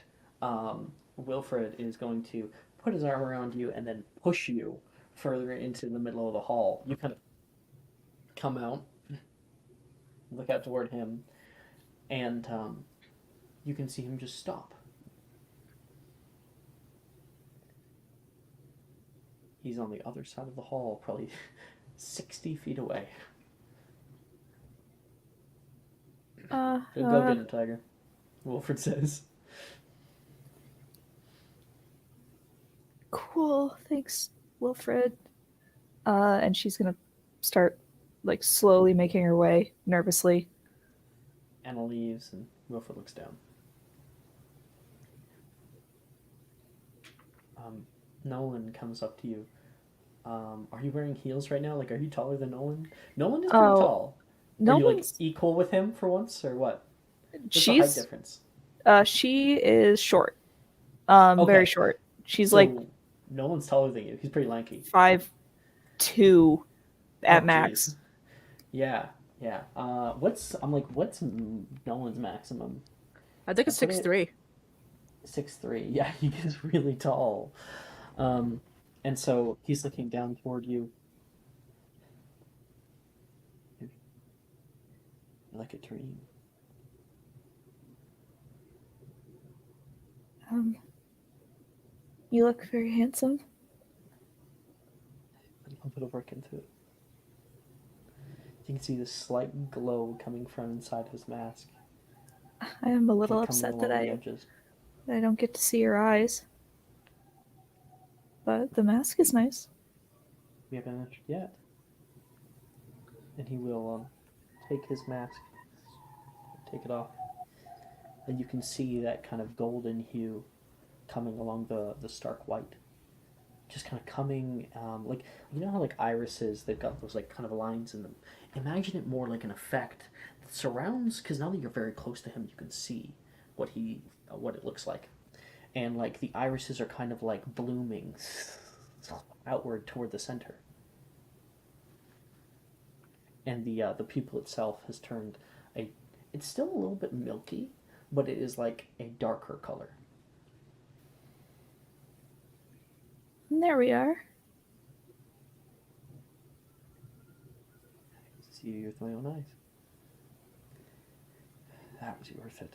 Wilfred is going to put his arm around you and then push you further into the middle of the hall. You kind of come out, look out toward him, and you can see him just stop. He's on the other side of the hall, probably 60 feet away. Go get it, Tiger. Wilfred says. Cool. Thanks, Wilfred. And she's gonna start like slowly making her way nervously. Anna leaves, and Wilfred looks down. Nolan comes up to you. Are you wearing heels right now? Like, are you taller than Nolan? Nolan is pretty tall. Are you like equal with him for once, or what? What's the height difference? She is short. Very short. She's So, like Nolan's taller than you. He's pretty lanky. 5'2" at max. Geez. Yeah. What's Nolan's maximum? I think it's 6'3". 6'3". Yeah, he is really tall. And so he's looking down toward you. You're like a dream. You look very handsome. A little bit of work into it. You can see the slight glow coming from inside his mask. I am a little upset that I don't get to see your eyes. But the mask is nice. We haven't entered yet. And he will take his mask, take it off. And you can see that kind of golden hue coming along the stark white. Just kind of coming, like, you know how like irises, they've got those like kind of lines in them. Imagine it more like an effect that surrounds, because now that you're very close to him, you can see what it looks like. And like the irises are kind of like blooming outward toward the center. And the pupil itself has turned it's still a little bit milky, but it is like a darker color. And there we are. See you with my own eyes. That was worth it.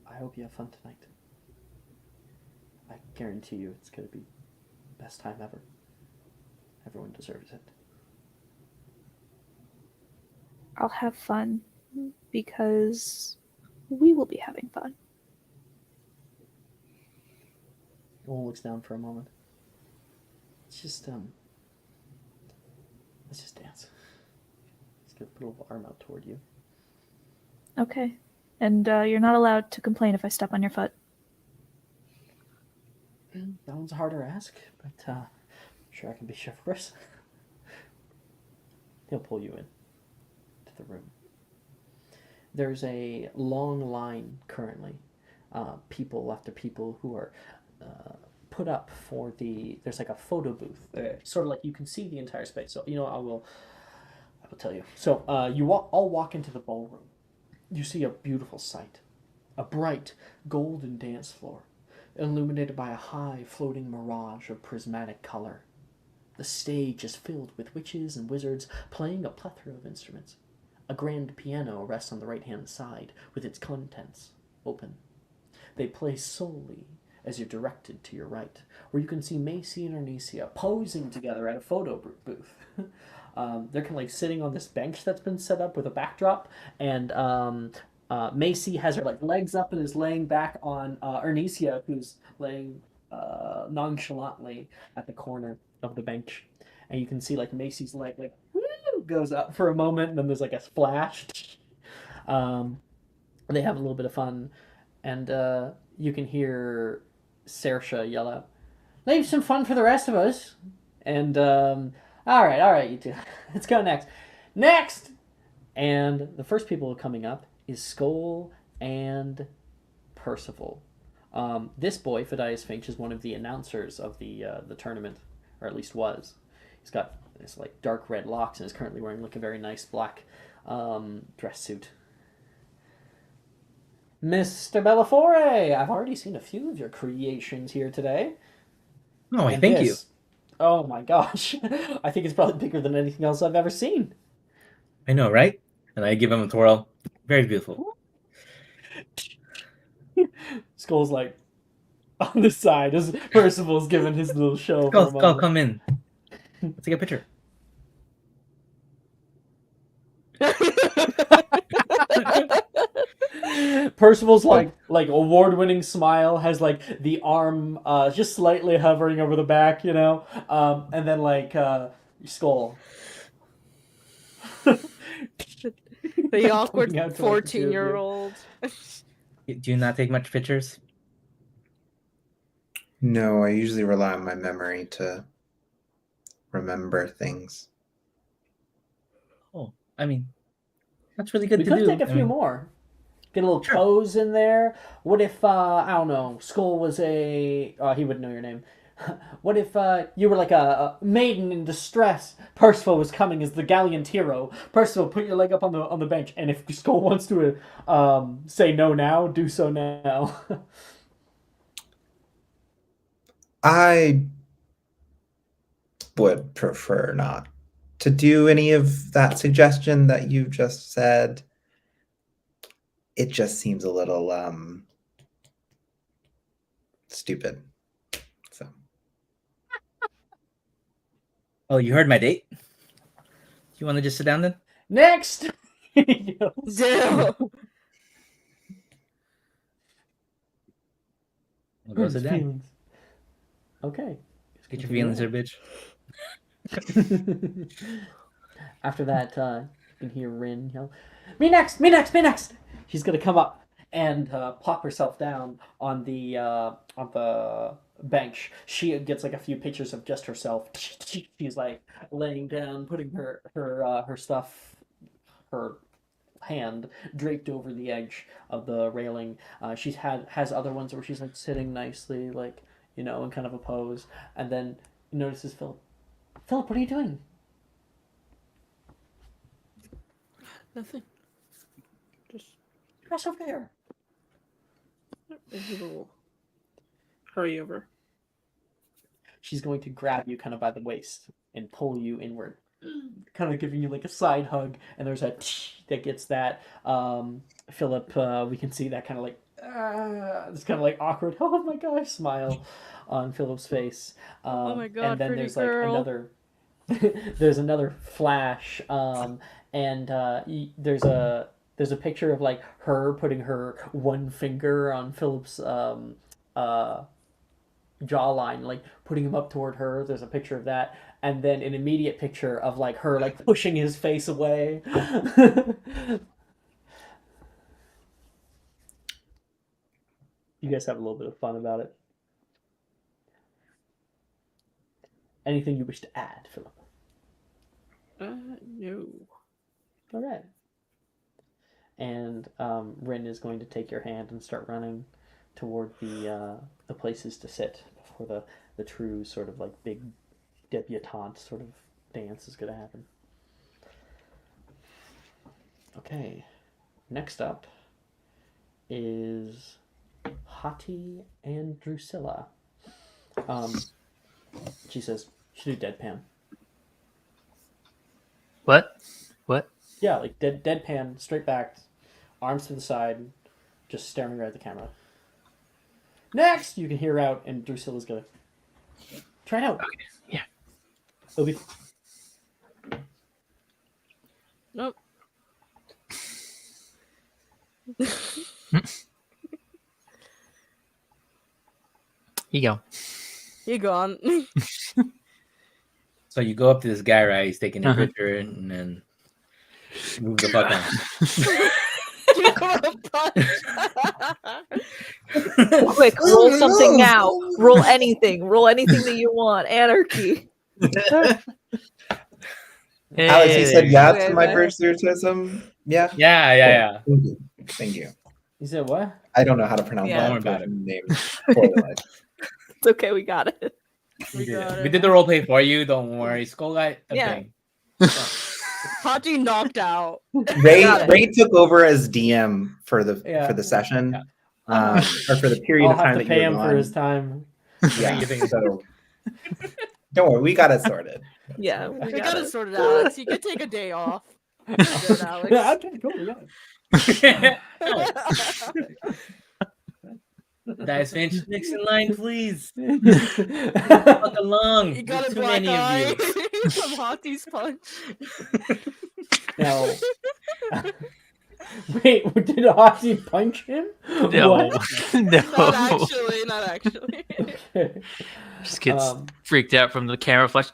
I hope you have fun tonight. I guarantee you it's going to be the best time ever. Everyone deserves it. I'll have fun because we will be having fun. Nolan looks down for a moment. Let's just dance. He's going to put a little arm out toward you. Okay. And you're not allowed to complain if I step on your foot. That one's a harder ask, but I'm sure I can be chivalrous. He'll pull you in to the room. There's a long line currently, people after people who are put up for there's like a photo booth, sort of like you can see the entire space. So, I will tell you. So you all walk into the ballroom. You see a beautiful sight, a bright golden dance floor, illuminated by a high floating mirage of prismatic color. The stage is filled with witches and wizards playing a plethora of instruments. A grand piano rests on the right-hand side, with its contents open. They play solely as you're directed to your right, where you can see Macy and Arnesia posing together at a photo booth. They're kind of like sitting on this bench that's been set up with a backdrop, and Macy has her like legs up and is laying back on Arnesia, who's laying nonchalantly at the corner of the bench. And you can see like Macy's leg like woo, goes up for a moment, and then there's like a splash. They have a little bit of fun, and you can hear Saoirse yell out, "Leave some fun for the rest of us." And all right, you two, let's go next. And the first people coming up is Skoll and Percival. This boy, Phidias Finch, is one of the announcers of the tournament, or at least was. He's got this like dark red locks and is currently wearing like a very nice black dress suit. Mr. Bellafiore, I've already seen a few of your creations here today. Oh, thank you. Oh my gosh. I think it's probably bigger than anything else I've ever seen. I know, right? And I give him a twirl. Very beautiful. Skull's like, on the side as Percival's giving his little show. Go, for a go, moment. come in. Let's take a picture. Percival's like award-winning smile has like the arm just slightly hovering over the back, you know, and then like skull. The awkward Pointing out to, like, the two of you. 14-year-old. Do you not take much pictures? No, I usually rely on my memory to remember things. Oh, I mean, that's really good We to could do. take a few more. Get a little pose in there. What if I don't know? Skull was a. He would know your name. What if you were like a maiden in distress? Percival was coming as the gallant hero. Percival, put your leg up on the bench, and if Skull wants to say no now, do so now. I would prefer not to do any of that suggestion that you just said. It just seems a little stupid. So. Oh, you heard my date? You want to just sit down then? Next. Damn. We'll go sit down. Okay. Just get your feelings there, bitch. After that, you can hear Rin yell, "Me next! Me next! Me next!" She's gonna come up and plop herself down on the bench. She gets like a few pictures of just herself. She's like laying down, putting her stuff, her hand draped over the edge of the railing. She has other ones where she's like sitting nicely, like, you know, in kind of a pose, and then notices Philip. Philip, what are you doing? Nothing. Just Press over there. a little hurry over. She's going to grab you kind of by the waist and pull you inward, kind of giving you like a side hug. And there's a that gets that. Philip, we can see that kind of like this kind of like awkward, oh my gosh, smile on Philip's face. Oh my God, And then pretty there's girl. like another. There's another flash, and there's a picture of like her putting her one finger on Philip's jawline, like putting him up toward her. There's a picture of that, and then an immediate picture of like her like pushing his face away. You guys have a little bit of fun about it. Anything you wish to add, Philip? No. All right. And Rin is going to take your hand and start running toward the places to sit before the true sort of like big debutante sort of dance is going to happen. Okay. Next up is Hati and Drusilla. She says, "Should do deadpan." What? What? Yeah, like deadpan, straight back, arms to the side, just staring right at the camera. Next, you can hear out, and Drusilla's gonna try it out. Okay. Yeah. It'll be Nope. Here you go. You gone. So you go up to this guy, right? He's taking a Uh-huh. picture and then move the fuck on. Give him a punch. Quick, roll something now. Roll anything. Roll anything that you want. Anarchy. Alex, you Hey, said yeah to Okay, my man. Versatrism? Yeah? Yeah. Thank you. Thank you. You said what? I don't know how to pronounce Yeah. Don't worry that about it. name. Spoiler. It's okay, we got it. We got We it. did the role play for you. Don't worry. Skull guy. Yeah. Okay. Hachi knocked out. Ray Got it. Ray took over as DM for the Yeah. session. Yeah. Or for the period I'll of time have to that pay you him were for gone. his time. Yeah. You think- So don't worry, we got it sorted. Yeah, We we got got it it. sorted, Alex. You could take a day off. Good, Alex. Okay, cool. Yeah. Dice Finch, next in line, please. Fuck along. You got There's a too black many eye of you. from Hati's punch. Now, wait, did Hati punch him? No, What? no. Not actually, not actually. Okay. Just gets Um, freaked out from the camera flash.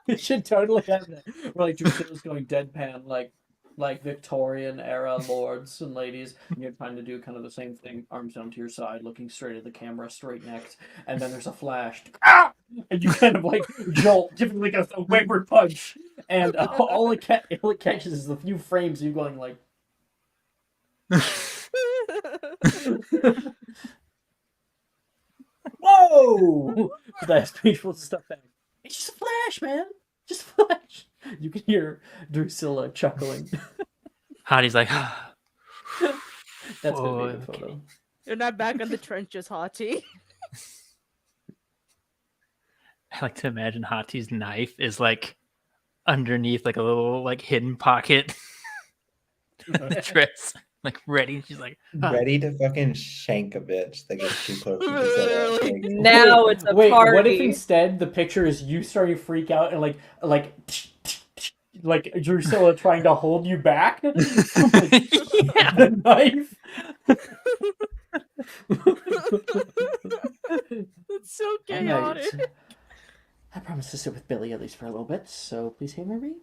You should totally have that. Where like Drusilla's going deadpan, like Victorian era lords and ladies, and you're trying to do kind of the same thing, arms down to your side, looking straight at the camera, straight necked, and then there's a flash, and you kind of like jolt, giving like a wayward punch, and all it catches is the few frames of you going like. Whoa! That speech will stuff back. It's just a flash, man. Just a flash. You can hear Drusilla chuckling. Hotie's like, That's gonna be a okay. good photo. You're not back in the trenches, Hati. I like to imagine Hati's knife is like underneath like a little like hidden pocket of the dress, like ready. She's like, Ready to fucking shank a bitch that gets too close to Drusilla. Like, Now it's a Wait, party. what if instead the picture is you starting to freak out and like Drusilla trying to hold you back? The knife. It's so Alright. chaotic. I promise to sit with Billy at least for a little bit, so please hear me read.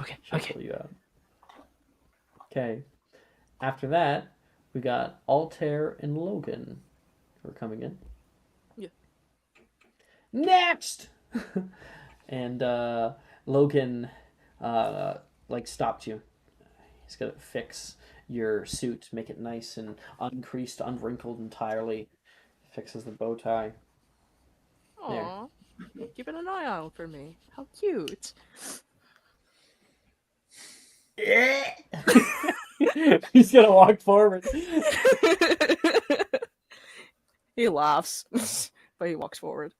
okay, She'll okay. pull you out. Okay. After that, we got Altair and Logan who are coming in. Yeah. Next! And Logan like stopped you. He's gonna fix your suit, make it nice and uncreased, unwrinkled entirely. Fixes the bow tie. Aw, keeping an eye out for me. How cute. He's gonna walk forward. He laughs, but he walks forward.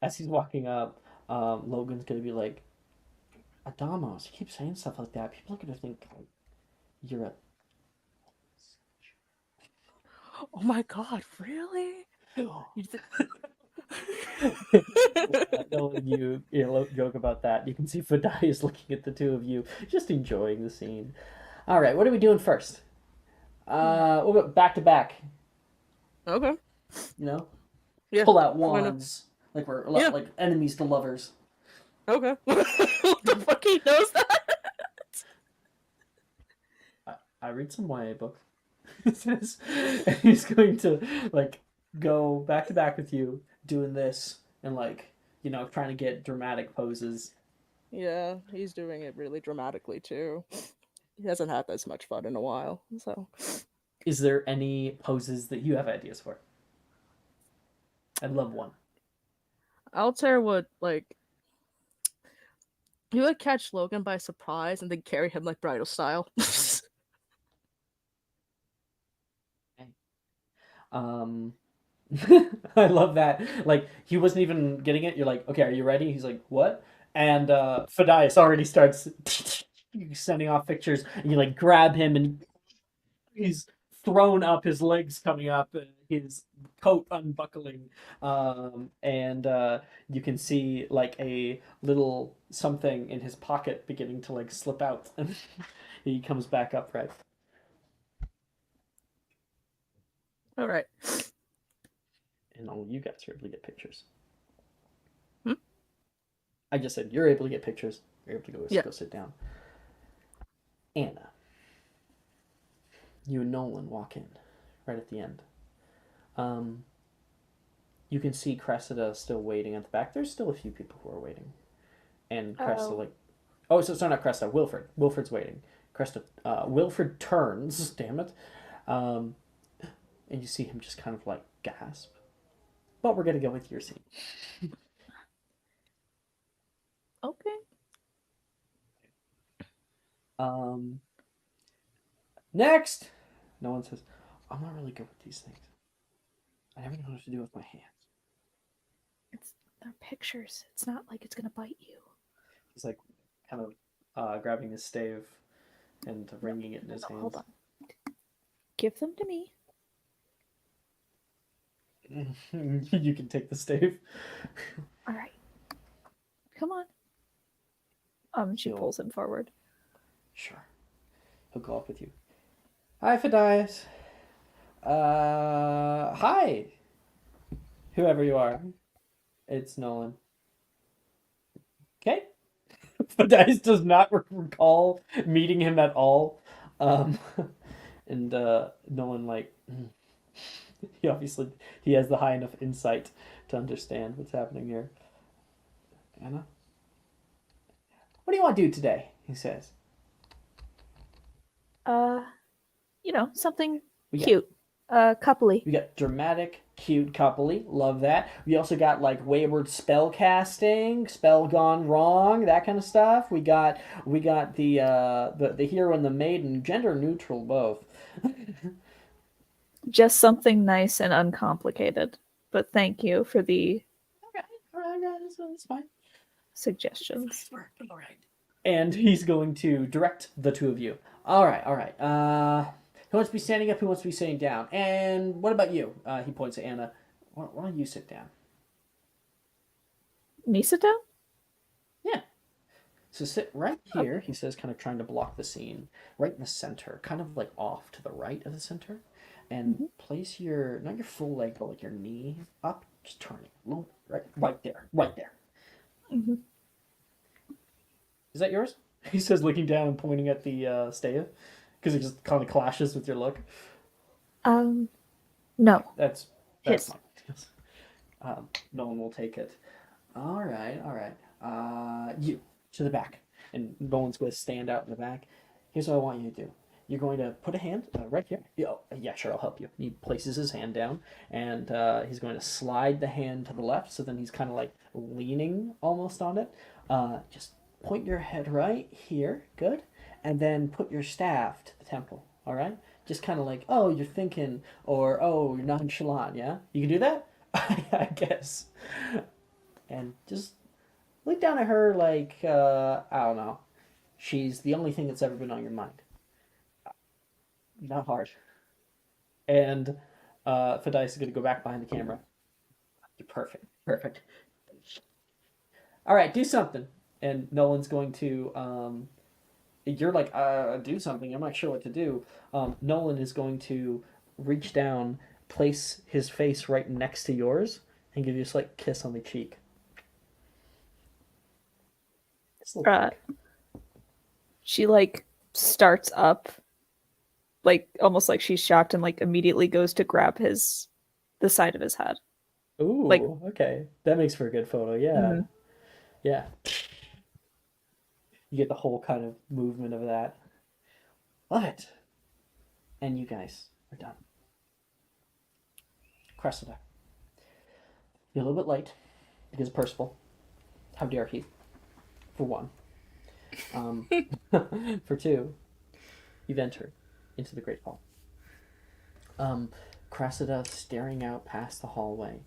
As he's walking up, Logan's gonna be like, Adamos, you keep saying stuff like that. People are gonna think like, you're a. Oh my god, really? Knowing you joke about that, you can see Fadai is looking at the two of you, just enjoying the scene. All right, what are we doing first? What about back to back? Okay. You know, Yeah. pull out why not? wands like we're Yeah. like enemies to lovers. Okay. What the fuck he knows that? I read some YA books. And he's going to like go back to back with you, doing this and like trying to get dramatic poses. Yeah, he's doing it really dramatically too. He hasn't had this much fun in a while, so. Is there any poses that you have ideas for? I'd love one. Altair would he would catch Logan by surprise and then carry him like bridal style. I love that. Like he wasn't even getting it. You're like, okay, are you ready? He's like, what? And Fadias already starts sending off pictures, and you like grab him, and he's thrown up, his legs coming up, his coat unbuckling, and you can see like a little something in his pocket beginning to like slip out, and he comes back upright. All right. And all you guys are able to get pictures. Hmm? I just said you're able to get pictures. You're able to Yeah. go sit down. Anna, you and Nolan walk in right at the end. You can see Cressida still waiting at the back. There's still a few people who are waiting, and Cressida so not Cressida. Wilfred's waiting. Wilfred turns. Damn it. And you see him just kind of like gasp. But we're gonna go with your scene. Okay. Next! No one says, I'm not really good with these things. I never know what to do with my hands. They're pictures. It's not like it's gonna bite you. He's like, kind of grabbing his stave and wringing it in his hands. Hold on. Give them to me. You can take the stave. All right. Come on. She He'll- pulls him forward. Sure. He'll go up with you. Hi, Phidias. Hi. Whoever you are. It's Nolan. Okay. Phidias does not recall meeting him at all. And Nolan, like, he has the high enough insight to understand what's happening here. Anna? What do you want to do today? He says. Something We got- cute. Coupley. We got dramatic, cute coupley. Love that. We also got like wayward spell casting, spell gone wrong, that kind of stuff. We got the hero and the maiden, gender neutral both. Just something nice and uncomplicated. But thank you for the All right, that's fine. suggestions. All right. And he's going to direct the two of you. All right. Who wants to be standing up? Who wants to be sitting down? And what about you? He points at Anna. Why don't you sit down? Me sit down? Yeah. So sit right here, he says, kind of trying to block the scene. Right in the center, kind of like off to the right of the center. And place your, not your full leg, but like your knee up. Just turn it. Right there. Mm-hmm. Is that yours? He says, looking down and pointing at the stave. Because it just kind of clashes with your look. No. That's His. fine. No one will take it. All right. You to the back, and no one's going to stand out in the back. Here's what I want you to do. You're going to put a hand right here. Yeah, sure, I'll help you. He places his hand down, and he's going to slide the hand to the left. So then he's kind of like leaning almost on it. Just point your head right here. Good. And then put your staff to the temple, all right? Just kind of like, oh, you're thinking, or oh, you're nonchalant, yeah? You can do that? I guess. And just look down at her like, I don't know. She's the only thing that's ever been on your mind. Not hard. And Phidias is going to go back behind the camera. You're perfect. All right, do something. And Nolan's going to... you're like, do something. I'm not sure what to do. Nolan is going to reach down, place his face right next to yours, and give you a slight kiss on the cheek. She like starts up, like almost like she's shocked, and like immediately goes to grab the side of his head. Ooh, like, okay. That makes for a good photo, yeah. Mhm. Yeah. You get the whole kind of movement of that. Love it. And you guys are done. Cressida. You're a little bit late because of Percival. How dare he? For one. For two, you've entered into the Great Hall. Cressida staring out past the hallway.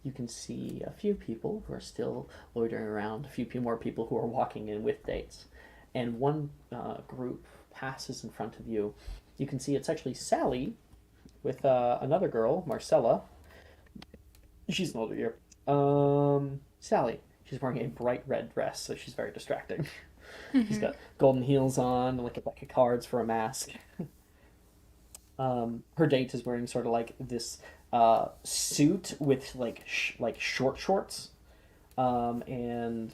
You can see a few people who are still loitering around, a few more people who are walking in with dates. And one group passes in front of you. You can see it's actually Sally with another girl, Marcella. She's an older year. Sally. She's wearing a bright red dress, so she's very distracting. She's got golden heels on, like a deck of cards for a mask. Her date is wearing sort of like this suit with like short shorts and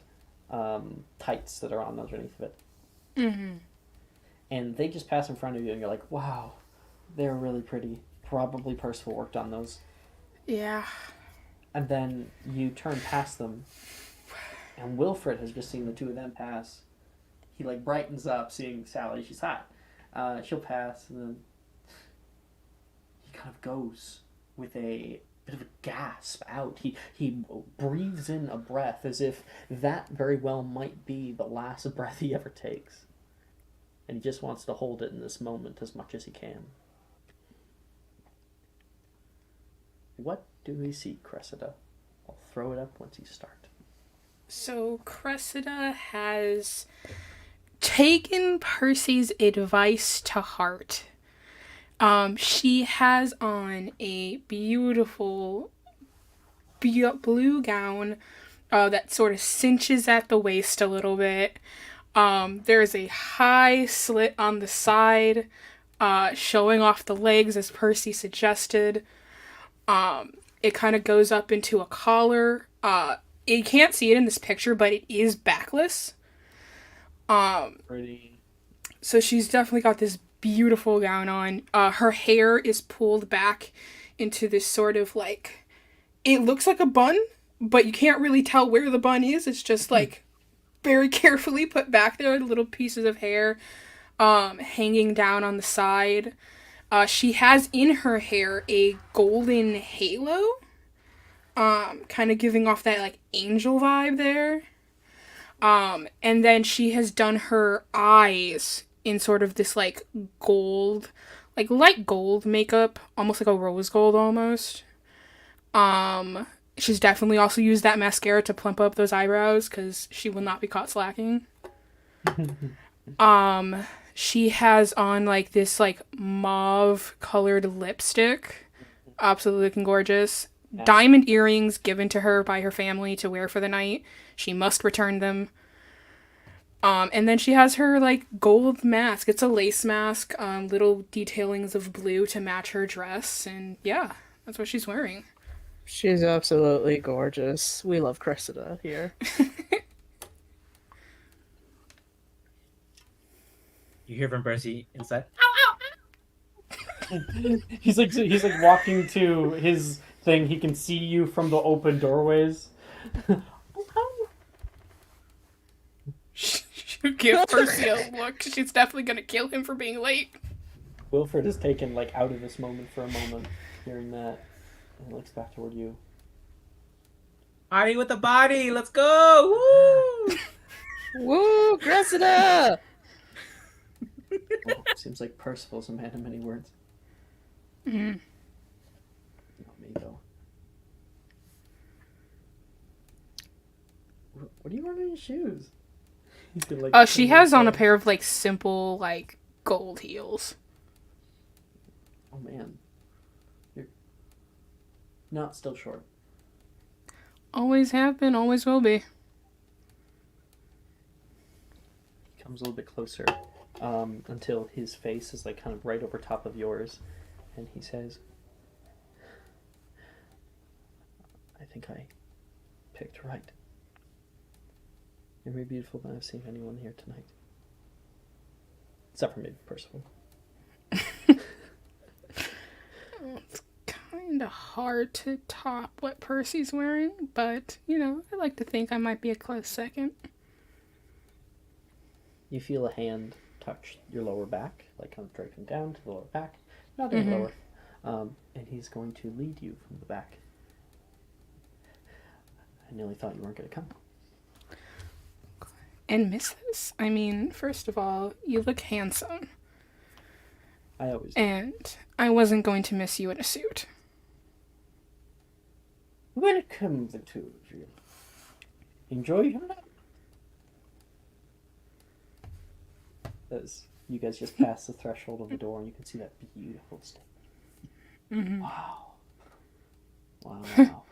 tights that are on underneath of it. And they just pass in front of you, and you're like, wow, they're really pretty. Probably Percival worked on those. Yeah. And then you turn past them, and Wilfred has just seen the two of them pass. He like brightens up seeing Sally. She's hot. She'll pass, and then he kind of goes with a bit of a gasp out. He breathes in a breath as if that very well might be the last breath he ever takes. And he just wants to hold it in this moment as much as he can. What do we see, Cressida? I'll throw it up once you start. So Cressida has taken Percy's advice to heart. She has on a beautiful blue gown that sort of cinches at the waist a little bit. There's a high slit on the side, showing off the legs as Percy suggested. It kind of goes up into a collar. You can't see it in this picture, but it is backless. Pretty. So she's definitely got this beautiful gown on. Her hair is pulled back into this sort of like, it looks like a bun, but you can't really tell where the bun is. It's just like very carefully put back there, little pieces of hair hanging down on the side. She has in her hair a golden halo, kind of giving off that like angel vibe there. And then she has done her eyes in sort of this like gold, like light gold makeup, almost like a rose gold almost. She's definitely also used that mascara to plump up those eyebrows because she will not be caught slacking. She has on like this like mauve colored lipstick, absolutely looking gorgeous. Diamond earrings given to her by her family to wear for the night. She must return them. And then she has her like gold mask. It's a lace mask, little detailings of blue to match her dress, and yeah, that's what she's wearing. She's absolutely gorgeous. We love Cressida here. You hear from Percy inside. He's like walking to his thing. He can see you from the open doorways. You give Percy a look. She's definitely gonna kill him for being late. Wilfred is taken like out of this moment for a moment, hearing that, and looks back toward you. Party with the body. Let's go. Woo! Woo, Cressida! Well, seems like Percival's a man of many words. Mm. Not me though. What do you want in your shoes? She has on a pair of like simple like gold heels. Oh man, you're not still short. Always have been, always will be. He comes a little bit closer, until his face is like kind of right over top of yours, and he says, "I think I picked right. You're more beautiful than I've seen anyone here tonight. Except for maybe Percival." It's kind of hard to top what Percy's wearing, but, you know, I like to think I might be a close second. You feel a hand touch your lower back, like kind of dragging down to the lower back. Not any lower. And he's going to lead you from the back. I nearly thought you weren't going to come. And misses? I mean, first of all, you look handsome. I always do. And I wasn't going to miss you in a suit. Welcome, the two of you. Enjoy your night. As you guys just pass the threshold of the door, and you can see that beautiful stage. Mm-hmm. Wow. Wow.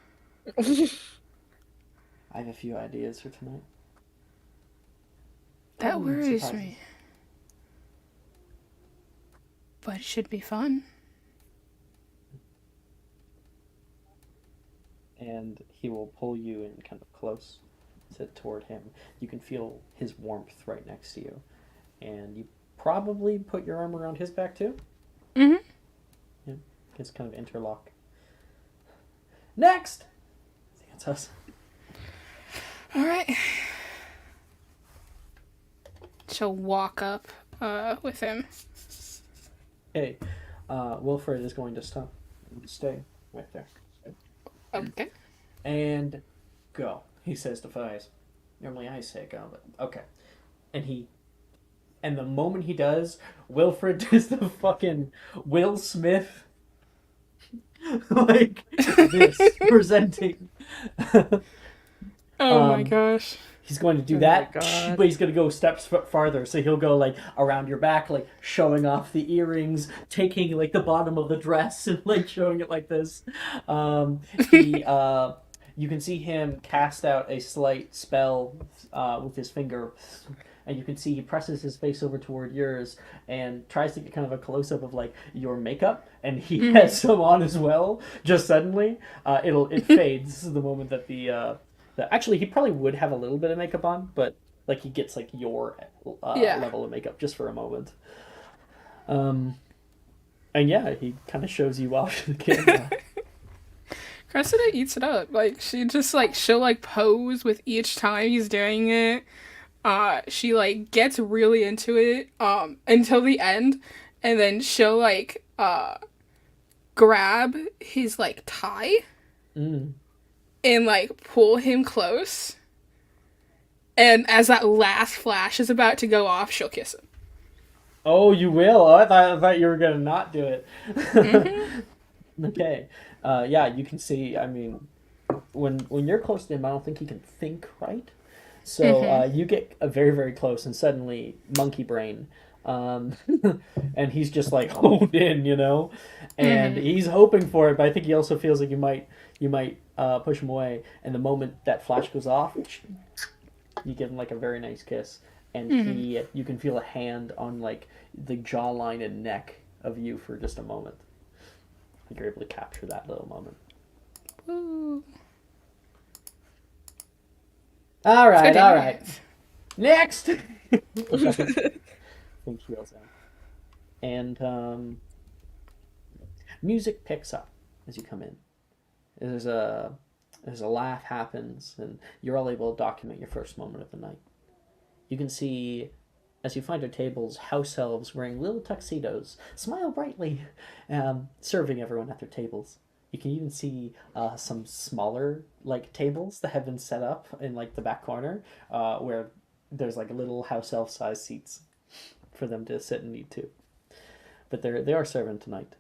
I have a few ideas for tonight. That worries surprises. me. But it should be fun. And he will pull you in kind of close toward him. You can feel his warmth right next to you. And you probably put your arm around his back too? Mm-hmm. Yeah, it's kind of interlock. Next! I think it's us. Alright. She'll walk up with him. Hey, Wilfred is going to stop. Stay right there. Okay. And go, he says to Fies. Normally I say go, but okay. And the moment he does, Wilfred does the fucking Will Smith, like this, presenting. Oh my gosh. He's going to do Oh that, my God. but he's going to go steps farther. So he'll go like around your back, like showing off the earrings, taking like the bottom of the dress and like showing it like this. You can see him cast out a slight spell with his finger, and you can see he presses his face over toward yours and tries to get kind of a close up of like your makeup, and he has some on as well. Just suddenly, it fades the moment that actually, he probably would have a little bit of makeup on, but like he gets like your level of makeup just for a moment. And yeah, he kind of shows you off to the camera. Cressida eats it up. Like she'll like pose with each time he's doing it. She like gets really into it until the end, and then she'll like grab his like tie. And like pull him close, and as that last flash is about to go off, she'll kiss him. Oh, you will? Oh, I thought you were gonna not do it. Okay, yeah, you can see. I mean, when you're close to him, I don't think he can think right. So you get very very close, and suddenly monkey brain. And he's just like honed in, and he's hoping for it, but I think he also feels like you might push him away. And the moment that flash goes off, you give him like a very nice kiss, and you can feel a hand on like the jawline and neck of you for just a moment. I think you're able to capture that little moment. Ooh. All right. Next. Think she yells out. And music picks up as you come in. There's a laugh happens, and you're all able to document your first moment of the night. You can see, as you find your tables, house elves wearing little tuxedos smile brightly, serving everyone at their tables. You can even see some smaller like tables that have been set up in like the back corner, where there's like little house elf sized seats for them to sit and eat too. But they are serving tonight,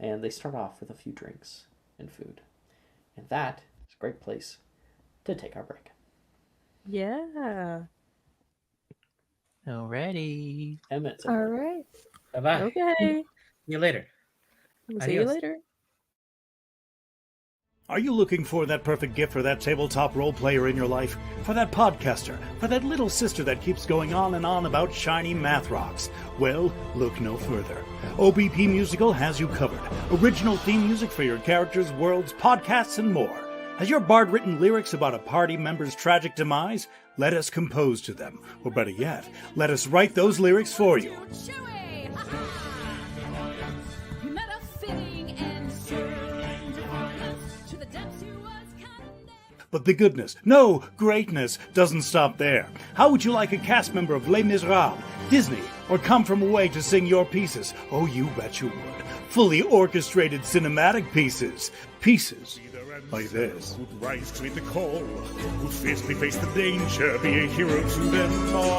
and they start off with a few drinks and food. And that is a great place to take our break. Yeah. Alrighty. Emmett. All right. Bye-bye. Okay. See you later. We'll see you Adios. later. Are you looking for that perfect gift for that tabletop role player in your life? For that podcaster? For that little sister that keeps going on and on about shiny math rocks? Well, look no further. OBP Musical has you covered. Original theme music for your characters, worlds, podcasts, and more. Has your bard written lyrics about a party member's tragic demise? Let us compose to them. Or better yet, let us write those lyrics for you. But the goodness, no, greatness, doesn't stop there. How would you like a cast member of Les Miserables, Disney, or Come From Away to sing your pieces? Oh, you bet you would. Fully orchestrated cinematic pieces. Pieces like this. Would rise to meet the call, would fiercely face the danger, be a hero to them all.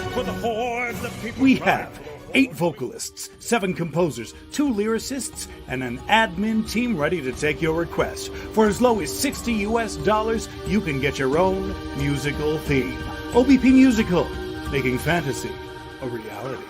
For the hordes of people We have 8 vocalists, 7 composers, 2 lyricists, and an admin team ready to take your request. For as low as $60 US, you can get your own musical theme. OBP Musical, making fantasy a reality.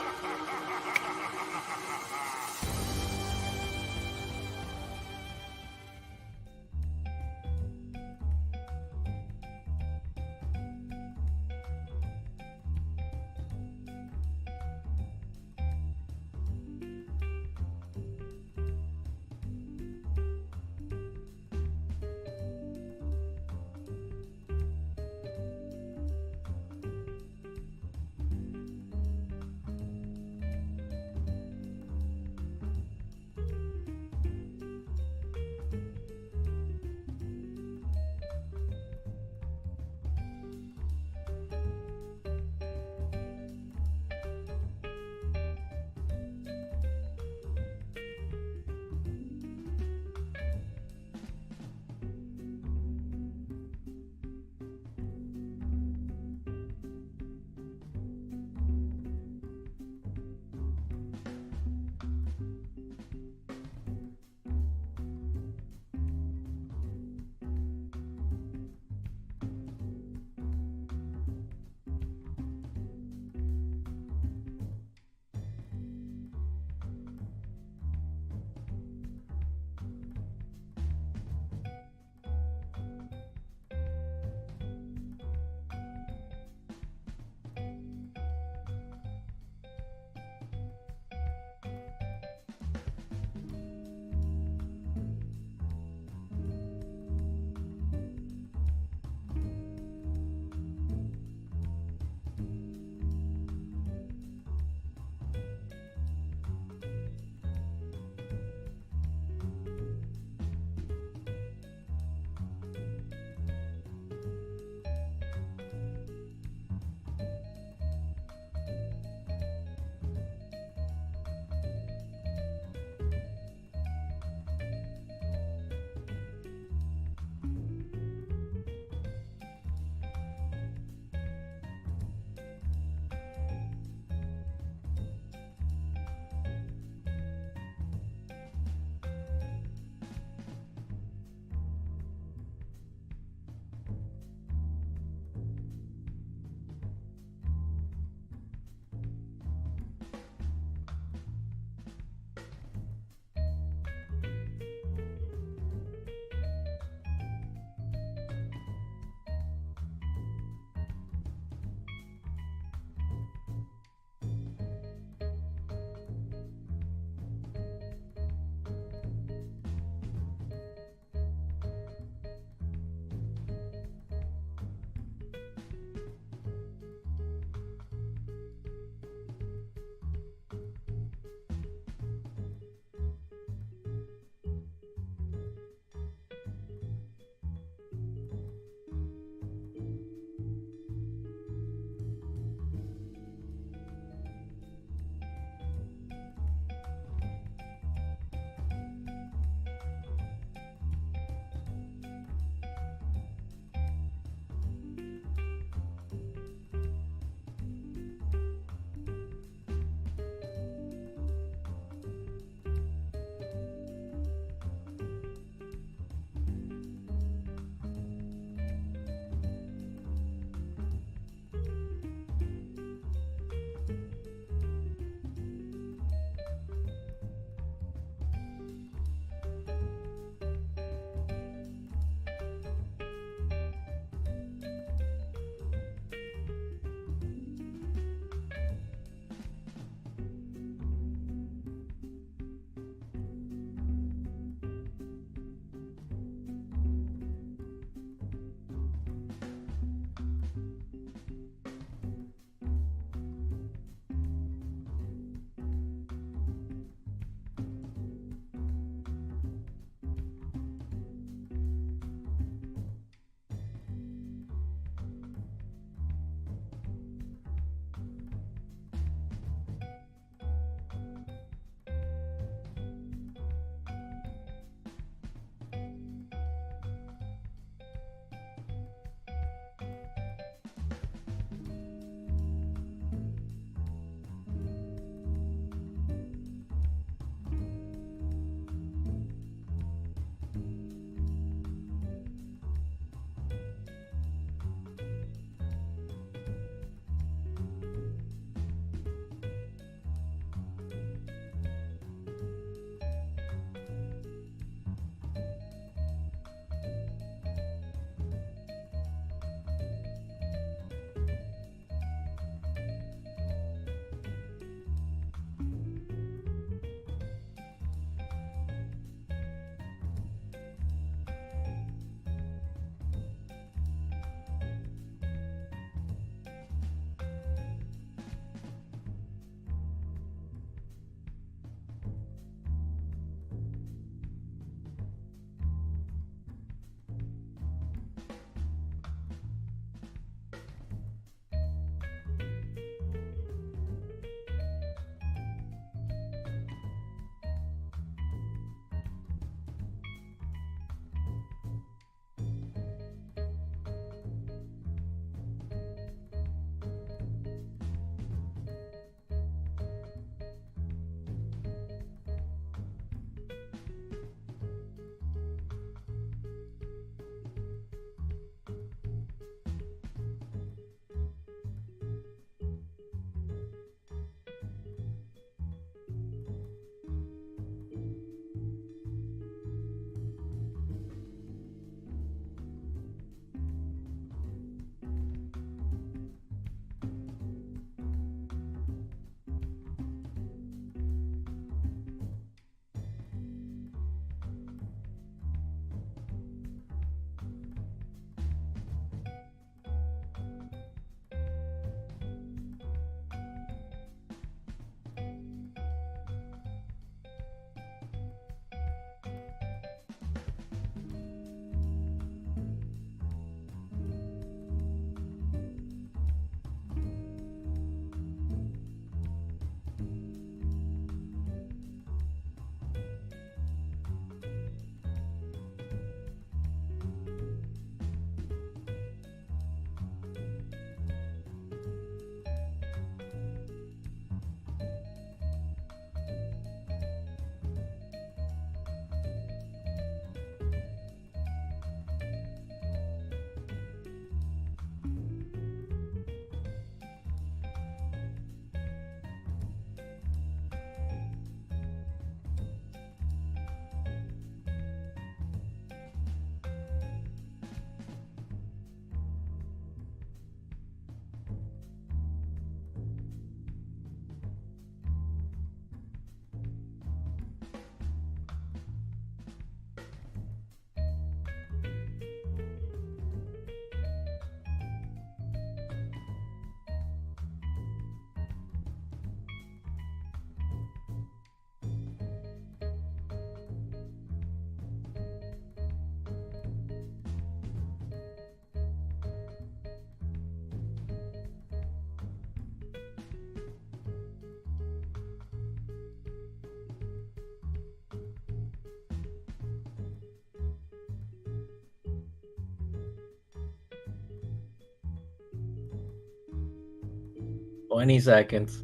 20 seconds.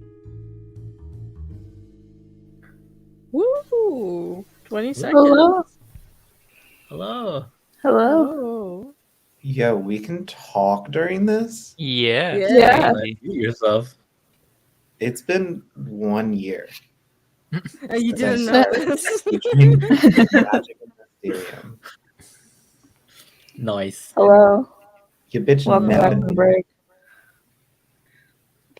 Woo! 20 seconds. Hello. Hello. Hello. Hello. Yo, we can talk during this? Yeah. Yeah. absolutely. Mute yourself. It's been 1 year. And you didn't Nice. know this. Featuring Magic and Mysterium. Nice. Hello. You bitch Welcome mad back at from me. break.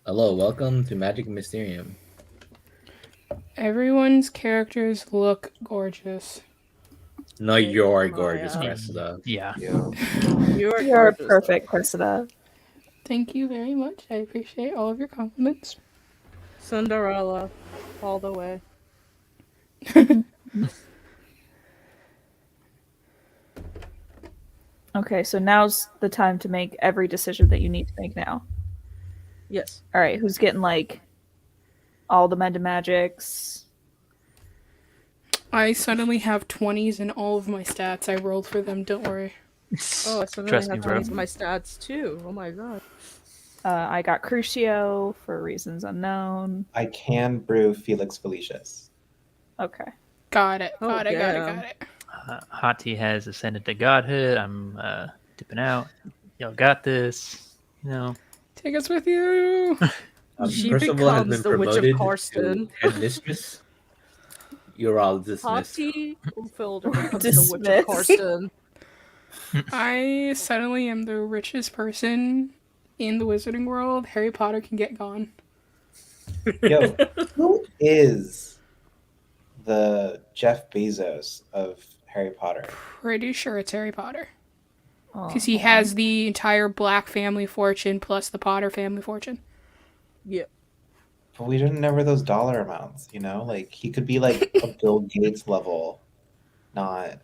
Hello, welcome to Magic and Mysterium. Everyone's characters look gorgeous. No, Thank you're you, gorgeous, Maya. Cressida. Yeah. Yo. You're You're gorgeous, perfect, though. Cressida. Thank you very much. I appreciate all of your compliments. Cinderella, all the way. Okay, so now's the time to make every decision that you need to make now. Yes. All right, who's getting like all the menda magics? I suddenly have 20s in all of my stats. I rolled for them, don't worry. Oh, I suddenly Trust me, have bro. 20s in my stats too. Oh my god. I got Crucio for reasons unknown. I can brew Felix Felicius. Okay. Got it. Oh, Got it. damn. Got it. Hati has ascended to godhood. I'm dipping out. Y'all got this. You know. Take us with you. She Percival has becomes been the Witch of promoted Karsten. to head mistress. You're all dismissed. Hati Ulfilder becomes the Witch of Dismissed. Karsten. I suddenly am the richest person in the wizarding world. Harry Potter can get gone. Yo, who is the Jeff Bezos of Harry Potter? Pretty sure it's Harry Potter. Oh, Because he has the entire Black family fortune plus the Potter family fortune. Yeah. But we didn't know those dollar amounts, you know? Like, he could be like a Bill Gates level, not.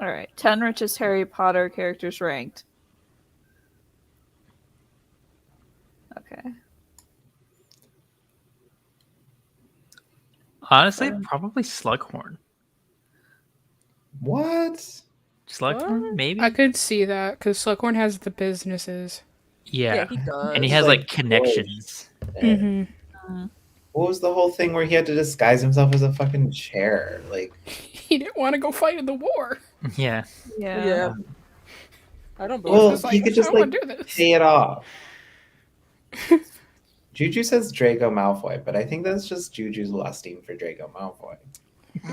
All right, 10 richest Harry Potter characters ranked. Okay. Honestly, probably Slughorn. What? Slughorn, What? maybe? I could see that because Slughorn has the businesses. Yeah. he does. And he has Like, like connections. Mm-hmm. What was the whole thing where he had to disguise himself as a fucking chair? Like, He didn't want to go fight in the war. Yeah. Yeah. Yeah. I don't believe well, this. he could just I don't like wanna do this. pay it off. Juju says Draco Malfoy, but I think that's just Juju's lusting for Draco Malfoy.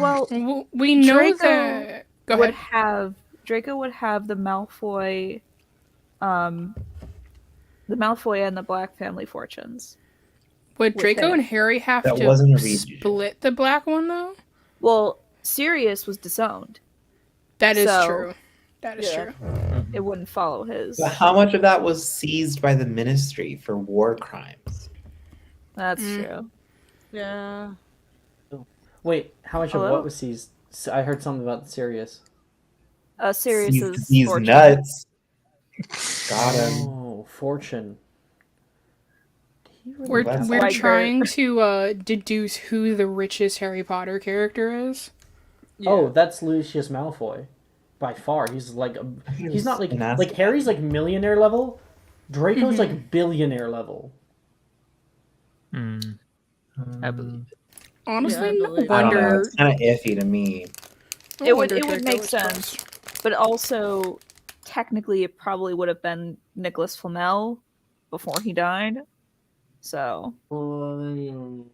Well, We know Draco that. Go would ahead. have Draco would have the Malfoy and the Black family fortunes. Would with Draco him. and Harry have That to wasn't a read, Juju. split the black one though? Well, Sirius was disowned. That is So- true. That is Yeah. true. It wouldn't follow his. But how much of that was seized by the Ministry for war crimes? That's Mm. true. Yeah. Wait, how much of Hello? what was seized? I heard something about Sirius. Sirius's These fortune. nuts. Got him. Oh, fortune. We're That's we're like trying to deduce who the richest Harry Potter character is. Yeah. Oh, that's Lucius Malfoy. By far, he's like he's not like Nasty. Harry's like millionaire level. Draco's Mhm. like billionaire level. I believe it. Honestly, Yeah, I no believe it. I don't know. wonder. It's kind of iffy to me. no It would wonder make Draco is sense. first. But also, technically, it probably would have been Nicholas Flamel before he died. So, True.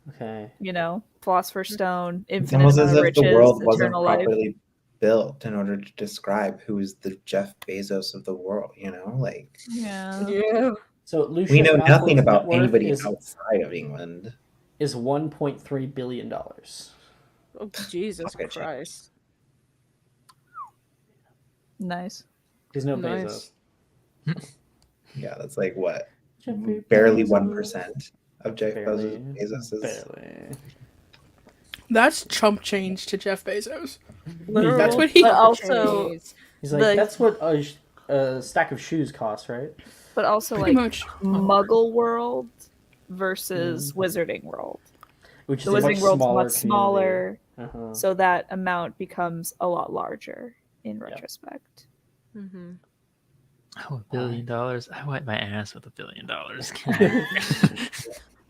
Okay. you know, Philosopher's Stone, It's infinite almost amount as of if the riches, world wasn't eternal life. properly built in order to describe who is the Jeff Bezos of the world, you know? Like, Yeah. Yeah. So Lucius we know Malfoy's nothing net about worth anybody is outside of England. $1.3 billion. Oh, Jesus Okay, check. Christ. Nice. He's no Nice. Bezos. Yeah, that's like what? Jeffrey Barely Bezos. 1% of Jeff Barely. Bezos' Barely. That's chump change to Jeff Bezos. Literal That's what he- But also, cheese. He's like, The- that's what a stack of shoes costs, right? but also Pretty like much. Muggle world versus Wizarding world. Which is The a much Wizarding world's smaller much smaller, Uh-huh. so that amount becomes a lot larger in Yeah. retrospect. Mm-hmm. Oh, $1 billion. I wipe my ass with $1 billion.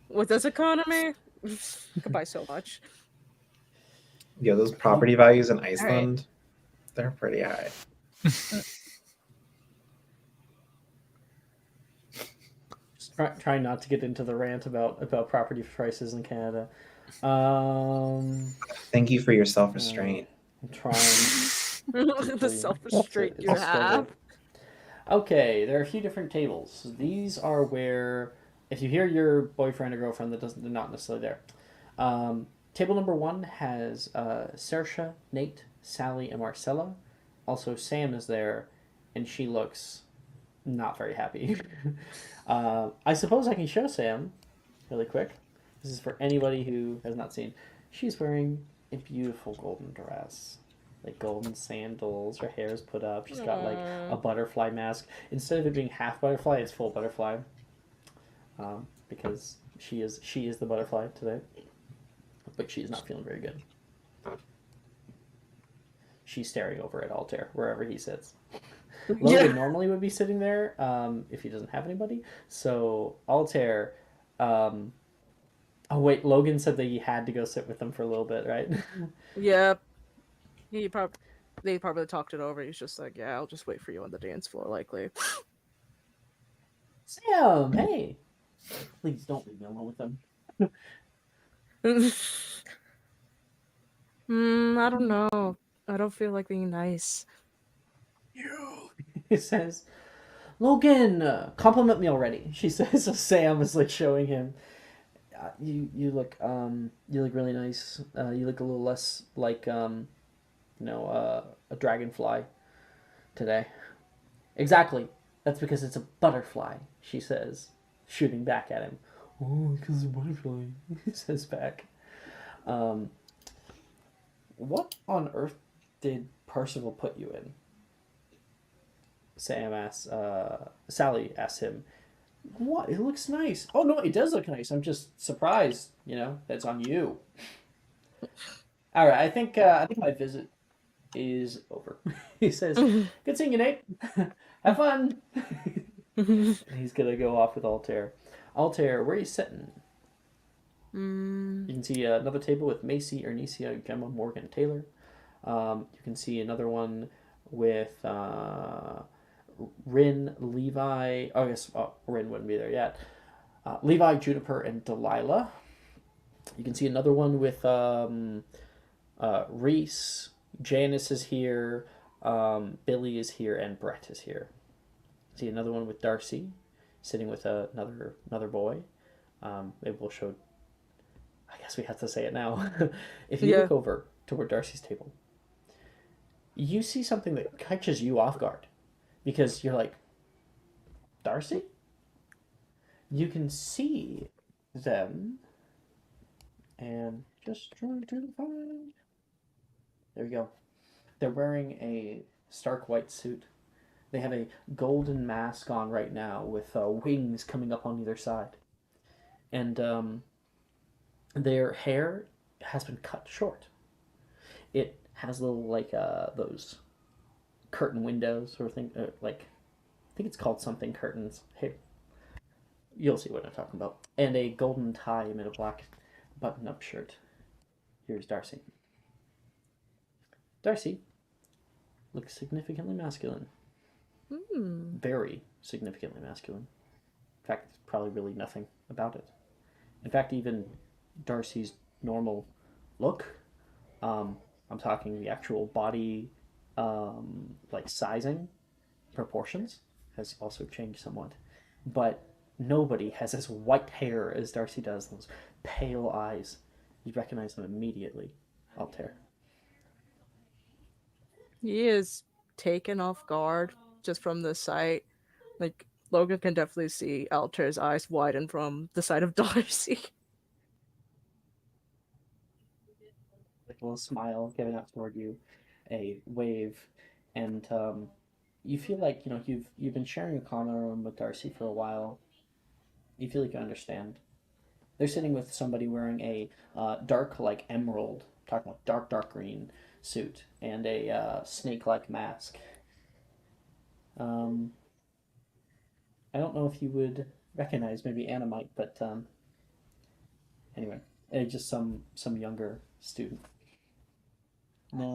With this economy, you could buy so much. Yeah, those property values in right. Iceland, they're pretty high. Just try not to get into the rant about property prices in Canada. Thank you for your self-restraint. I'm trying. The self-restraint It's you a struggle. have. Okay, there are a few different tables. These are where, if you hear your boyfriend or girlfriend, they're not necessarily there. Table number 1 has Saoirse, Nate, Sally, and Marcella. Also, Sam is there, and she looks not very happy. I suppose I can show Sam really quick. This is for anybody who has not seen. She's wearing a beautiful golden dress. Like golden sandals, her hair is put up. She's got like a butterfly mask. Instead of it being half butterfly, it's full butterfly. Because she is the butterfly today. But she's not feeling very good. She's staring over at Altair, wherever he sits. Logan normally would be sitting there if he doesn't have anybody. So Altair... oh wait, Logan said that he had to go sit with them for a little bit, right? Yeah. They probably talked it over. He's just like, yeah, I'll just wait for you on the dance floor, likely. Sam, hey! Please don't leave me alone with them. I don't know. I don't feel like being nice. He says, Logan, compliment me already. She says. So Sam is like showing him. You look really nice. You look a little less like a dragonfly today. Exactly. That's because it's a butterfly. She says, shooting back at him. Oh, because it's a butterfly. He says back. What on earth did Percival put you in? Sally asks him, what? It looks nice. Oh, no, it does look nice. I'm just surprised, that's on you. All right, I think my visit is over. He says, good seeing you, Nate. Have fun. He's going to go off with Altair. Altair, where are you sitting? You can see another table with Macy, Ernesia, Gemma, Morgan, Taylor. You can see another one with Rin, Levi. Oh, I guess Rin wouldn't be there yet. Levi, Juniper, and Delilah. You can see another one with Reese. Janice is here. Billy is here, and Brett is here. See another one with Darcy, sitting with another boy. Maybe we'll show. I guess we have to say it now. If you look over toward Darcy's table, you see something that catches you off guard, because you're like, Darcy? You can see them, and just trying to find. There you go. They're wearing a stark white suit. They have a golden mask on right now with wings coming up on either side. And their hair has been cut short. It has little, like, those curtain windows sort of thing. I think it's called something curtains. Hey, you'll see what I'm talking about. And a golden tie amid a black button-up shirt. Here's Darcy. Darcy looks significantly masculine. Very significantly masculine. In fact, there's probably really nothing about it. In fact, even Darcy's normal look, I'm talking the actual body, sizing, proportions, has also changed somewhat. But nobody has as white hair as Darcy does, those pale eyes. You recognize them immediately, Altair. He is taken off guard just from the sight. Like, Logan can definitely see Altair's eyes widen from the sight of Darcy. Like a little smile giving out toward you, a wave, and you feel like you've been sharing a common room with Darcy for a while. You feel like you understand. They're sitting with somebody wearing a dark, like emerald, talking about dark green suit and a snake-like mask. I don't know if you would recognize, maybe Anna might, but anyway, just some younger student.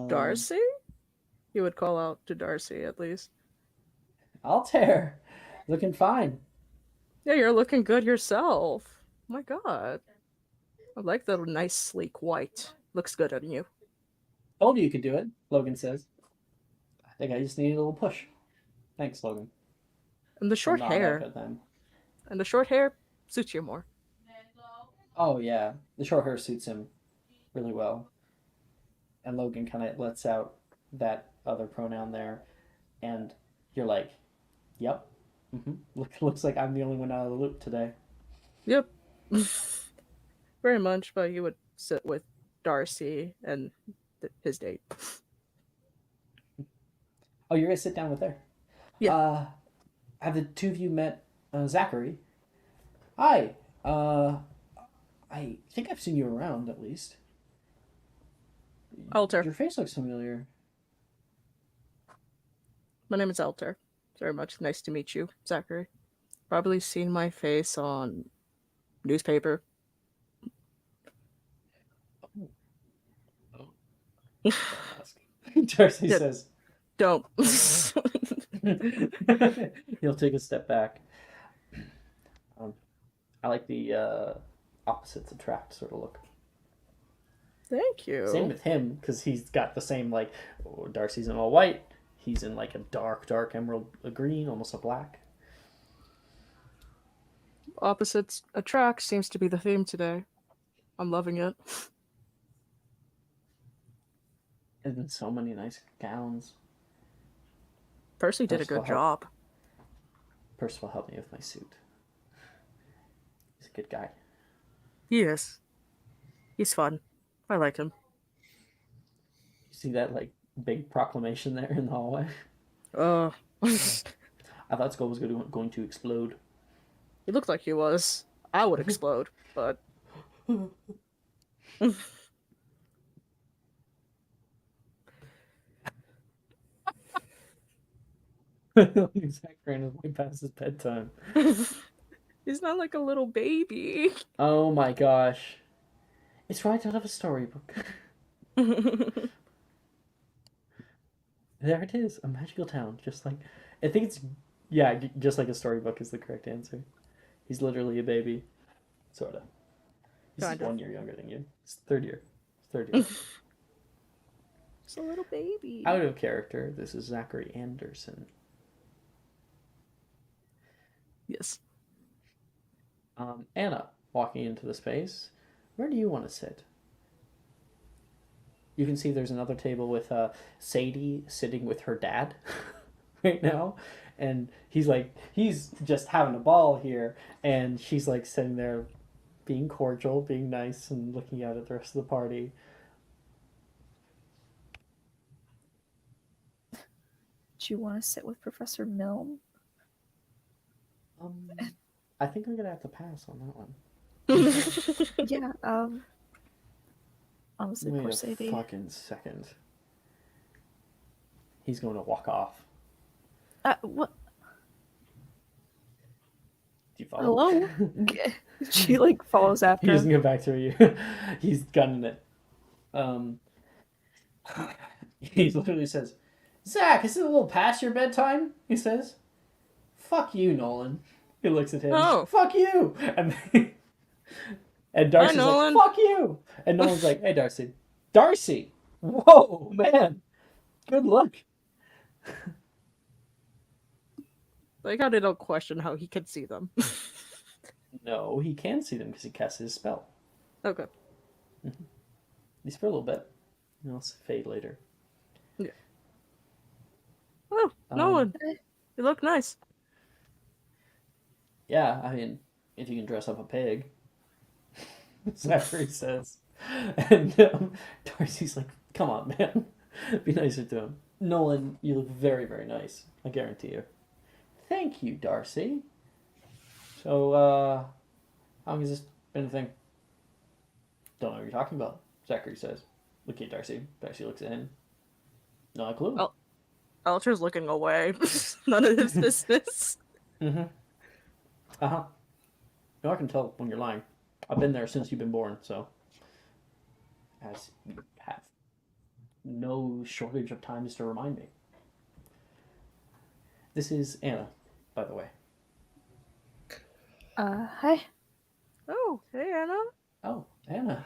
Darcy? You would call out to Darcy at least. Altair, looking fine. Yeah, you're looking good yourself. Oh my god. I like the nice sleek white. Looks good on you. Told you could do it, Logan says. I think I just need a little push. Thanks, Logan. And the short Nod hair. up at them. And the short hair suits you more. Oh yeah, the short hair suits him really well. And Logan kind of lets out that other pronoun there, and you're like, "Yep, looks like I'm the only one out of the loop today." Yep. Very much, but you would sit with Darcy and his date. Oh, you're gonna sit down with her. Yeah. Have the two of you met Zachary? Hi. I think I've seen you around at least. Alter. Your face looks familiar. My name is Alter. Very much nice to meet you, Zachary. Probably seen my face on newspaper. Darcy Yeah, says, don't. He'll take a step back. I like the opposites attract sort of look. Thank you. Same with him, because he's got the same, like, Darcy's in all white. He's in, like, a dark emerald green, almost a black. Opposites attract seems to be the theme today. I'm loving it. There's been so many nice gowns. Percy did a good job. Percival helped me with my suit. He's a good guy. He is. He's fun. I like him. You see that, like, big proclamation there in the hallway? I thought school was going to explode. He looked like he was. I would explode, but... Zach ran his way past his bedtime. He's not like a little baby. Oh my gosh. It's right out of a storybook. There it is, a magical town. Just like, I think it's, yeah, just like a storybook is the correct answer. He's literally a baby. Sorta. He's Kind of. 1 year younger than you. It's third year. Third year. It's a little baby. Out of character, this is Zachary Anderson. Yes. Anna, walking into the space. Where do you want to sit? You can see there's another table with Sadie sitting with her dad right now. And he's just having a ball here. And she's like sitting there being cordial, being nice, and looking out at the rest of the party. Do you want to sit with Professor Milne? I think I'm going to have to pass on that one. Yeah, honestly, Wait poor a Sadie. fucking second. He's going to walk off. What? Do you follow? Hello? She, like, follows after He doesn't him. get back to you. He's gunning it. He literally says, Zach, is it a little past your bedtime? He says. Fuck you, Nolan. He looks at him. Oh. Fuck you! And Darcy's like, Nolan. fuck you! And Nolan's like, hey, Darcy. Darcy! Whoa, man! Good luck. Like, how did I question how he could see them? No, he can see them because he casts his spell. Okay. At least for a little bit. And it'll fade later. Yeah. Oh, Nolan. You look nice. Yeah, I mean, if you can dress up a pig. Zachary says. And Darcy's like, come on, man. Be nicer to him. Nolan, you look very, very nice. I guarantee you. Thank you, Darcy. So, how long has this been a thing? Don't know what you're talking about, Zachary says. Look at Darcy. Darcy looks at him. Not a clue. Alter's looking away. None of his business. Mm-hmm. Uh-huh. No, I can tell when you're lying. I've been there since you've been born, so as you have no shortage of times to remind me. This is Anna, by the way. Hi. Oh, hey Anna. Oh, Anna.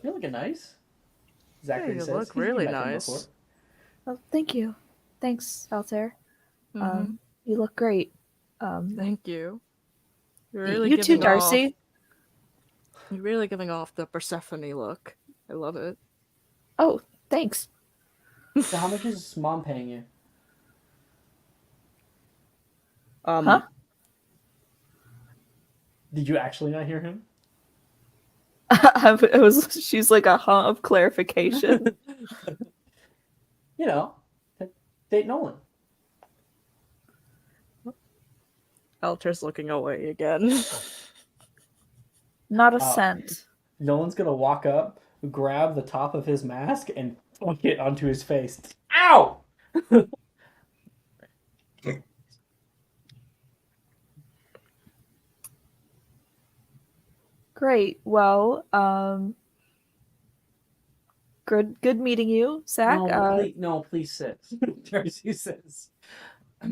You're looking nice. Zachary you says. look You really met him nice. before. Well, thank you. Thanks, Altair. Mm-hmm. You look great. Thank you. You're You really too, giving Darcy. You're really giving off the Persephone look. I love it. Oh, thanks. So how much is Mom paying you? Huh? Did you actually not hear him? It was. She's like a huh of clarification. You know, date Nolan. Altair's looking away again. Not a cent. Nolan's gonna walk up, grab the top of his mask, and flick it onto his face. Ow! Great. Well, good meeting you, Zach. No, please sit. Darcy says. A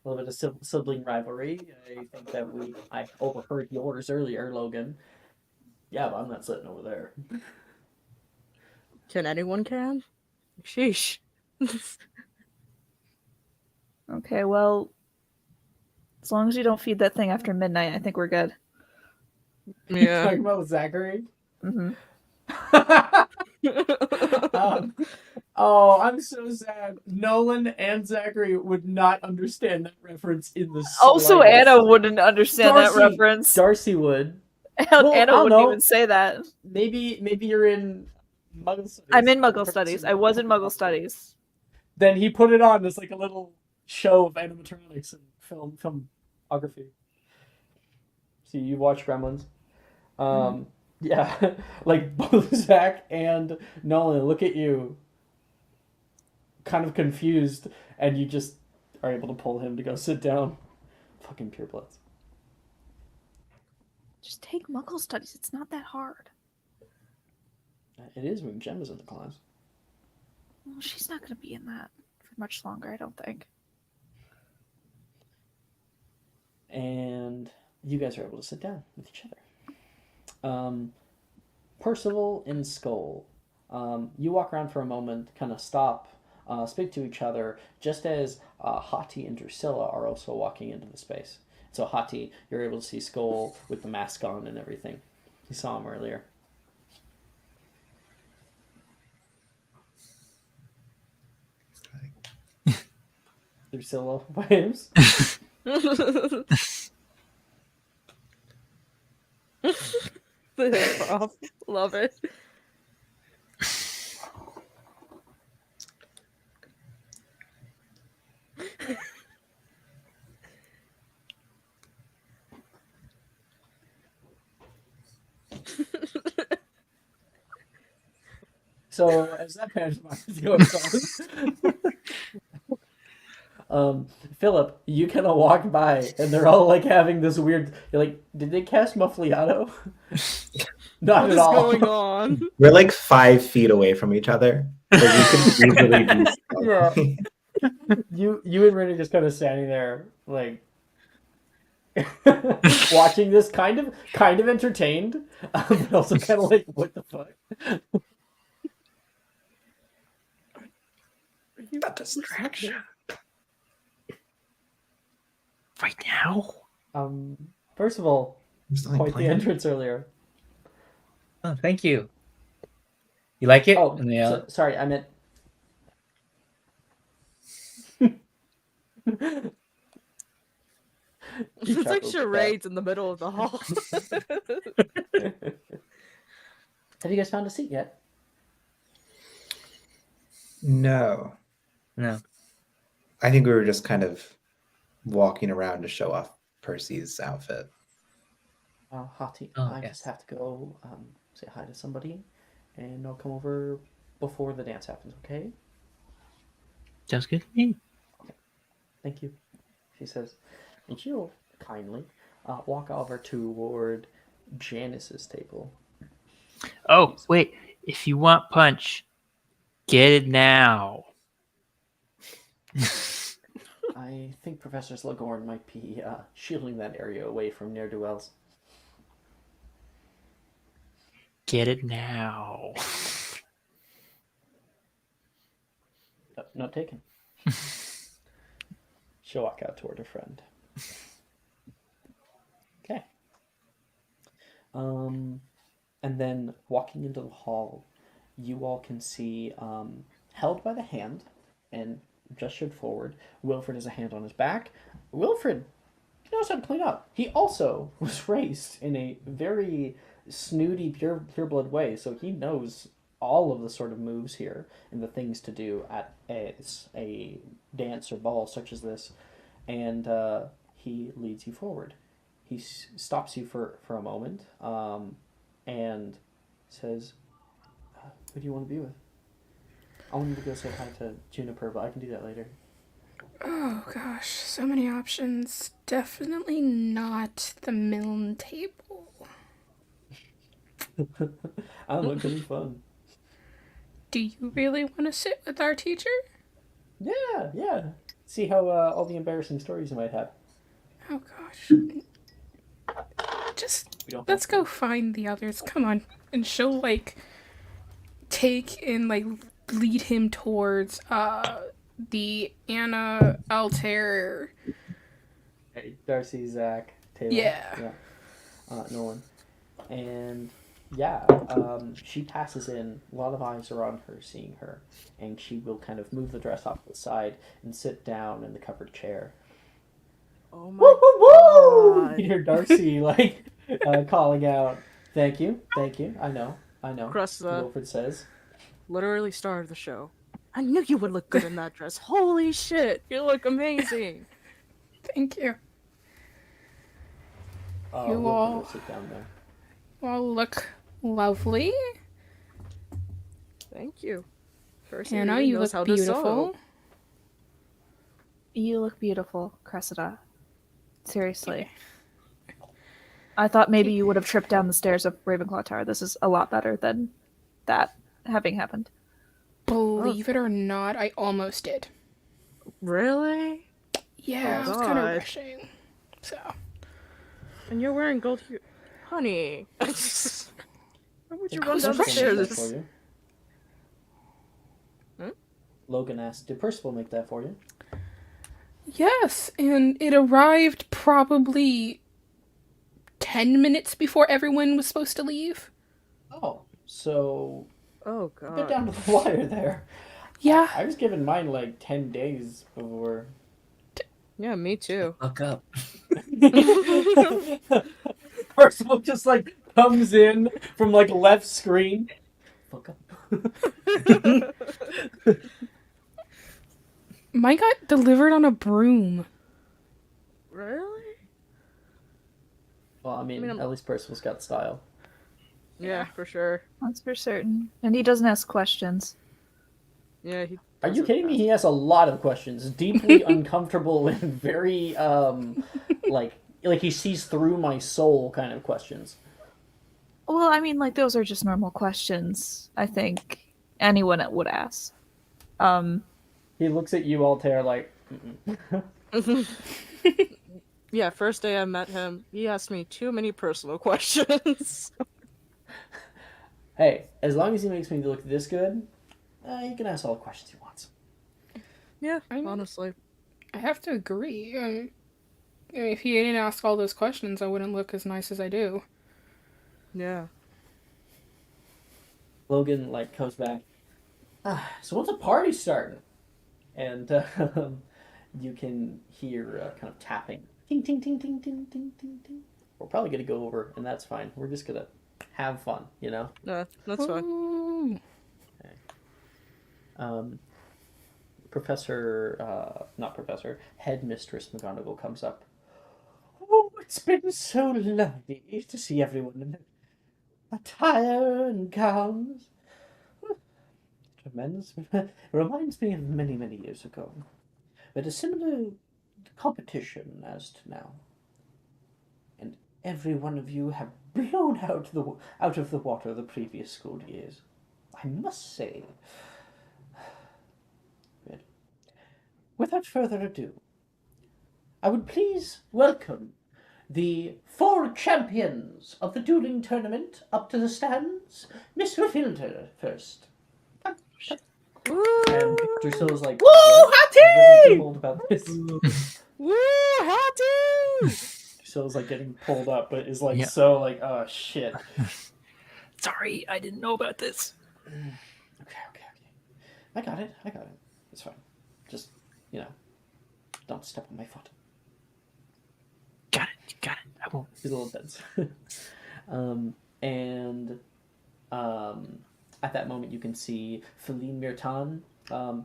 little bit of sibling rivalry. I think that I overheard yours earlier, Logan. Yeah, but I'm not sitting over there. Can anyone can? Sheesh. Okay, well, as long as you don't feed that thing after midnight, I think we're good. Yeah. Talking about Zachary? Mm-hmm. Oh, I'm so sad. Nolan and Zachary would not understand that reference in the Also, slightest. Anna wouldn't understand that reference. Darcy would. Anna wouldn't even say that. Maybe you're in Muggle Studies. I'm in Muggle Studies. I was in Muggle Studies. Then he put it on as like a little show of animatronics and filmography. See, you watch Gremlins. Yeah, like both Zach and Nolan look at you kind of confused, and you just are able to pull him to go sit down. Fucking purebloods. Just take Muggle Studies. It's not that hard. It is when Gemma's in the class. Well, she's not going to be in that for much longer, I don't think. And you guys are able to sit down with each other. Percival and Skull. You walk around for a moment, kind of stop, speak to each other, just as Hati and Drusilla are also walking into the space. So Hati, you're able to see Skull with the mask on and everything. You saw him earlier. Drusilla waves. The hip hop. Love it. So as that pantomime goes on, Philip, you kind of walk by, and they're all like having this weird. You're like, did they cast Muffliato? Not at all. What is going on? We're like 5 feet away from each other. Like we could easily be Yeah. You and Rennie just kind of standing there, like watching this, kind of entertained, but also kind of like, what the fuck? That distraction. Right now? First of all, quite the entrance earlier. Oh, thank you. You like it? Oh, sorry, I meant. It's like charades in the middle of the hall. Have you guys found a seat yet? No. I think we were just kind of walking around to show off Percy's outfit. Hati, I just have to go say hi to somebody, and I'll come over before the dance happens, okay? Sounds good to me. Okay. Thank you, she says. And she'll kindly walk over toward Janice's table. Oh, wait. If you want punch, get it now. I think Professor Slughorn might be shielding that area away from ne'er-do-wells. Get it now. Not taken. She'll walk out toward her friend. Okay. And then walking into the hall, you all can see, held by the hand and gestured forward, Wilfred has a hand on his back. Wilfred knows how to clean up. He also was raised in a very snooty, pureblood way, so he knows all of the sort of moves here and the things to do at a dance or ball such as this. And he leads you forward. He stops you for a moment and says, who do you want to be with? I wanted to go say hi to Juniper, but I can do that later. Oh gosh, so many options. Definitely not the Milne table. I don't know, it could be fun. Do you really want to sit with our teacher? Yeah. See how all the embarrassing stories you might have. Oh gosh. Just let's go find the others. Come on. And she'll like take and like lead him towards the Anna Altair. Hey, Darcy, Zach, Taylor. Yeah. Nolan. And she passes in. A lot of eyes are on her, seeing her. And she will kind of move the dress off to the side and sit down in the covered chair. Oh my God. You hear Darcy like calling out, "Thank you. I know." Cressida Wilfred says, literally star of the show. I knew you would look good in that dress. Holy shit, you look amazing. Thank you. You Wilfred all will sit down there. all look lovely. Thank you. Percy Anna, really you knows look how to sew. beautiful. You look beautiful, Cressida. Seriously. I thought maybe you would have tripped down the stairs of Ravenclaw Tower. This is a lot better than that having happened. Believe it or not, I almost did. Really? Yeah, Oh, I was kind of God. rushing. So. And you're wearing gold here. Honey. Why would you I run was down the rushing. stairs? Logan asked, "Did Percival make that for you?" Yes, and it arrived probably 10 minutes before everyone was supposed to leave. Oh, so Oh a bit God. down to the wire there. Yeah. I was given mine like 10 days before. Yeah, me too. Fuck up. Percival just like comes in from like left screen. Fuck up. Mine got delivered on a broom. Really? Well, I mean, at least Percival's got style. Yeah, for sure. That's for certain. And he doesn't ask questions. Yeah, he Are you kidding me? He has a lot of questions. Deeply uncomfortable and very like he sees through my soul kind of questions. Well, I mean, like, those are just normal questions, I think anyone would ask. He looks at you, Altair, like, Yeah, first day I met him, he asked me too many personal questions. hey, as long as he makes me look this good, he can ask all the questions he wants. Yeah, honestly. I have to agree. I mean, if he didn't ask all those questions, I wouldn't look as nice as I do. Yeah. Logan, like, comes back. So when's the party starting? And you can hear kind of tapping. Ting, ting, ting, ting, ting, ting, ting, ting. We're probably going to go over, and that's fine. We're just going to have fun, you know? That's fine. Ooh. Okay. Headmistress McGonagall comes up. Oh, it's been so lovely to see everyone in attire and gowns. Tremendous. It reminds me of many, many years ago. But a similar competition as to now. every one of you have blown out of the water the previous school years. I must say, without further ado, I would please welcome the 4 champions of the dueling tournament up to the stands. Miss Matilda first. And Drusilla's like, Woo, Hottie! Hottie! About this. Woo, Hottie! Drusilla's like getting pulled up, but is like Yeah. so like, oh shit. Sorry, I didn't know about this. Okay. I got it. It's fine. Just, don't step on my foot. Got it. I won't. He's a little tense. At that moment, you can see Feline Mirtan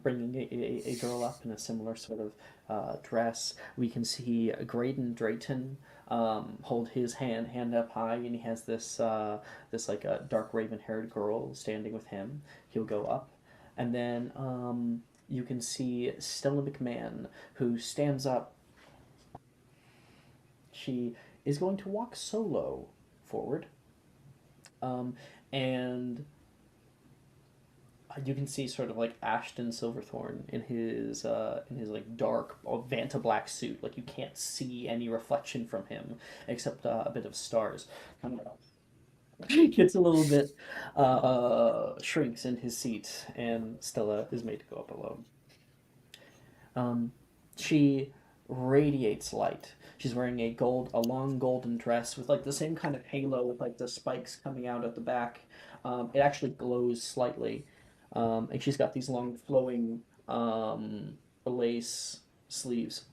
bringing a girl up in a similar sort of dress. We can see Graydon Drayton hold his hand up high, and he has this like a dark raven-haired girl standing with him. He'll go up, and then you can see Stella McMahon, who stands up. She is going to walk solo forward, and you can see sort of like Ashton Silverthorne in his like dark Vanta black suit. Like you can't see any reflection from him except a bit of stars. He gets a little bit shrinks in his seat, and Stella is made to go up alone. She radiates light. She's wearing a long golden dress with like the same kind of halo with like the spikes coming out at the back. It actually glows slightly. And she's got these long flowing lace sleeves.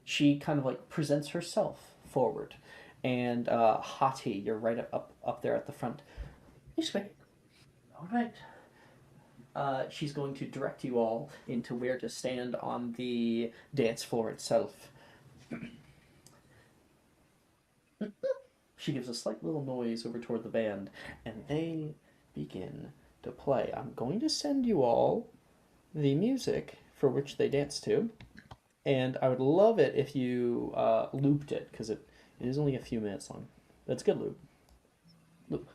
She kind of like presents herself forward. And Hati, you're right up there at the front. This way. All right. She's going to direct you all into where to stand on the dance floor itself. She gives a slight little noise over toward the band, and they begin to play. I'm going to send you all the music for which they dance to, and I would love it if you looped it, because it is only a few minutes long. That's good loop. Loop.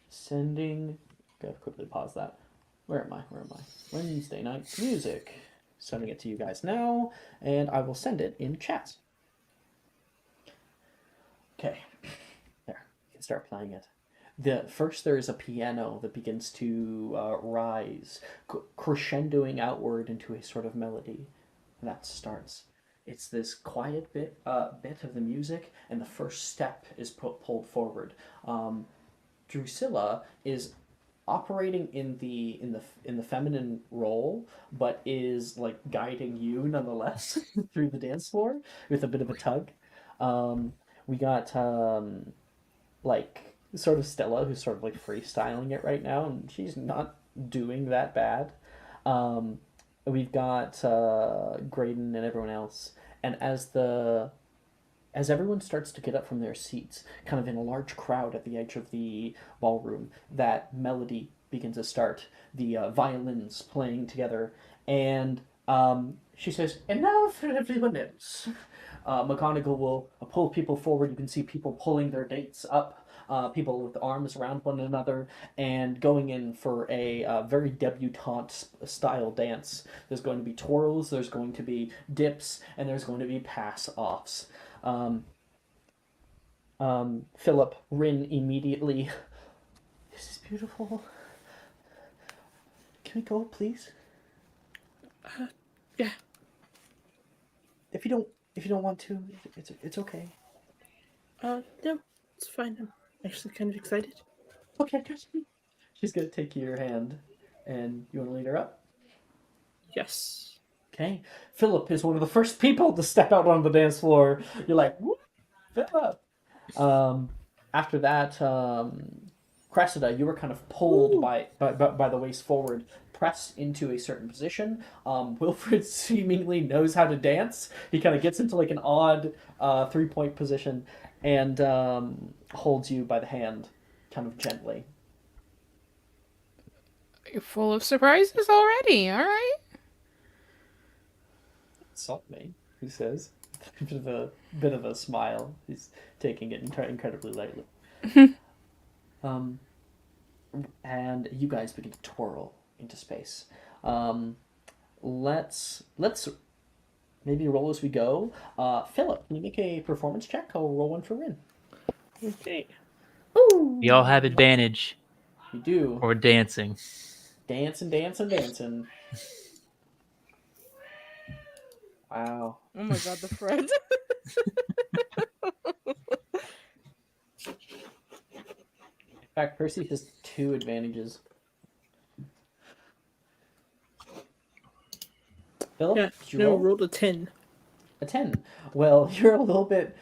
Sending... Gotta quickly pause that. Where am I? Wednesday night music. Sending it to you guys now, and I will send it in chat. Okay. There. You can start playing it. First there is a piano that begins to rise, crescendoing outward into a sort of melody. That starts. It's this quiet bit of the music, and the first step is pulled forward. Drusilla is operating in the feminine role, but is like guiding you nonetheless through the dance floor with a bit of a tug. We got like sort of Stella, who's sort of like freestyling it right now, and she's not doing that bad. We've got Graydon and everyone else, and as everyone starts to get up from their seats, kind of in a large crowd at the edge of the ballroom, that melody begins to start, the violins playing together, and she says, "And now for everyone else." McGonagall will pull people forward. You can see people pulling their dates up, people with arms around one another, and going in for a very debutante-style dance. There's going to be twirls, there's going to be dips, and there's going to be pass-offs. Philip Rin immediately. This is beautiful. Can we go, please? Yeah. If you don't want to, it's okay. No, it's fine. I'm actually kind of excited. Okay, she's gonna take your hand, and you want to lead her up? Yes. Okay. Philip is one of the first people to step out on the dance floor. You're like, whoop, Philip. After that, Cressida, you were kind of pulled by the waist forward, pressed into a certain position. Wilfred seemingly knows how to dance. He kind of gets into like an odd 3-point position and holds you by the hand, kind of gently. You're full of surprises already, alright? Insult me, who says? bit of a smile. He's taking it incredibly lightly. And you guys begin to twirl into space. Let's maybe roll as we go. Philip, can you make a performance check? I'll roll one for Rin. Okay. We all have advantage. You do. Or dancing. Dancing. Wow. Oh my god, the friend. In fact, Percy has 2 advantages. Philip, Yeah, did you no, roll? rolled a 10. A 10. Well, you're a little bit,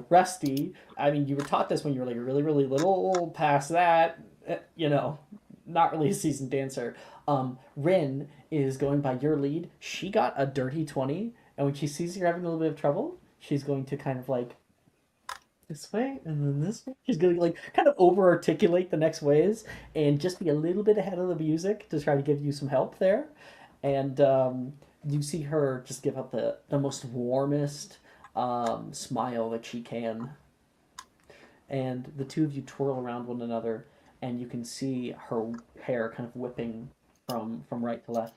rusty. I mean, you were taught this when you were like really, really little. Past that, not really a seasoned dancer. Rin is going by your lead. She got a dirty 20, and when she sees you're having a little bit of trouble, she's going to kind of like this way and then this way. She's going to like kind of over articulate the next ways and just be a little bit ahead of the music to try to give you some help there. And you see her just give up the most warmest smile that she can. And the two of you twirl around one another, and you can see her hair kind of whipping from right to left.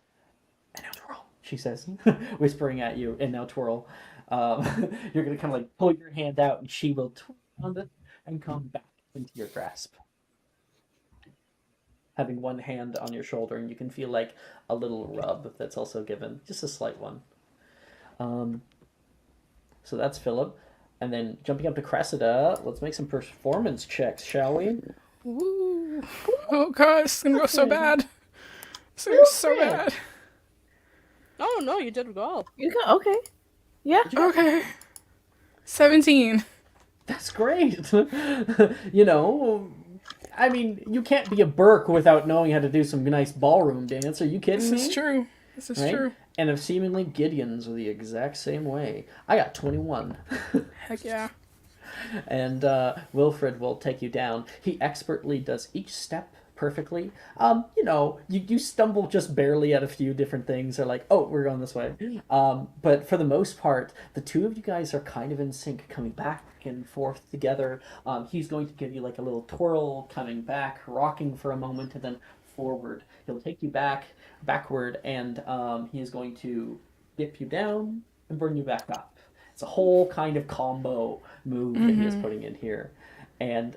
And now twirl, she says, whispering at you, and now twirl. You're going to kind of like pull your hand out, and she will twirl on it and come back into your grasp. Having one hand on your shoulder, and you can feel like a little rub that's also given, just a slight one. So that's Philip. And then jumping up to Cressida, let's make some performance checks, shall we? Ooh. Oh god, it's gonna go so bad. It's gonna go so bad. Oh no, you did well. You got okay. Yeah. Okay. 17. That's great. I mean, you can't be a Burke without knowing how to do some nice ballroom dance. Are you kidding me? This is true. This is true. And if seemingly Gideon's are the exact same way. I got 21. Heck yeah. And Wilfred will take you down. He expertly does each step perfectly. You stumble just barely at a few different things. They're like, oh, we're going this way. But for the most part, the two of you guys are kind of in sync, coming back and forth together. He's going to give you like a little twirl, coming back, rocking for a moment, and then forward. He'll take you backward, and he is going to dip you down and bring you back up. It's a whole kind of combo move that he is putting in here. And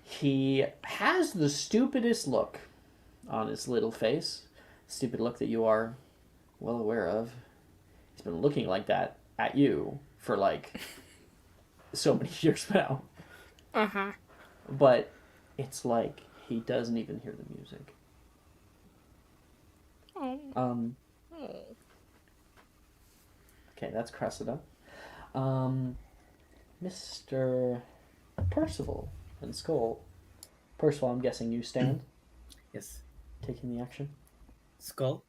he has the stupidest look on his little face. Stupid look that you are well aware of. He's been looking like that at you for like so many years now. Uh-huh. But it's like he doesn't even hear the music. Oh. Okay, that's Cressida. Mr. Percival and Skull. Percival, I'm guessing you stand, Yes. taking the action. Skull,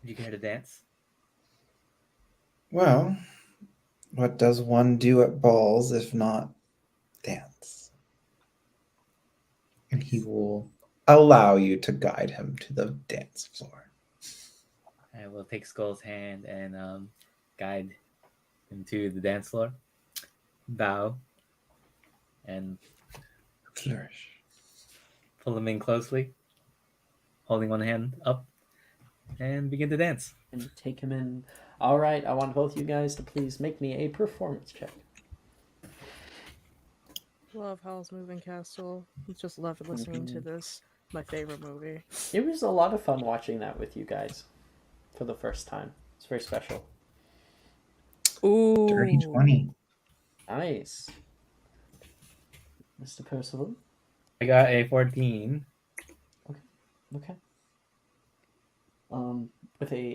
would you care to dance? Well, what does one do at balls if not dance? And he will allow you to guide him to the dance floor. I will take Skull's hand and guide him to the dance floor. Bow. And Flourish. pull him in closely, holding one hand up, and begin to dance. And take him in. All right, I want both you guys to please make me a performance check. Love Howl's Moving Castle. Just love listening to this. My favorite movie. It was a lot of fun watching that with you guys for the first time. It's very special. Ooh. Dirty 20. Nice. Mr. Percival? I got a 14. Okay.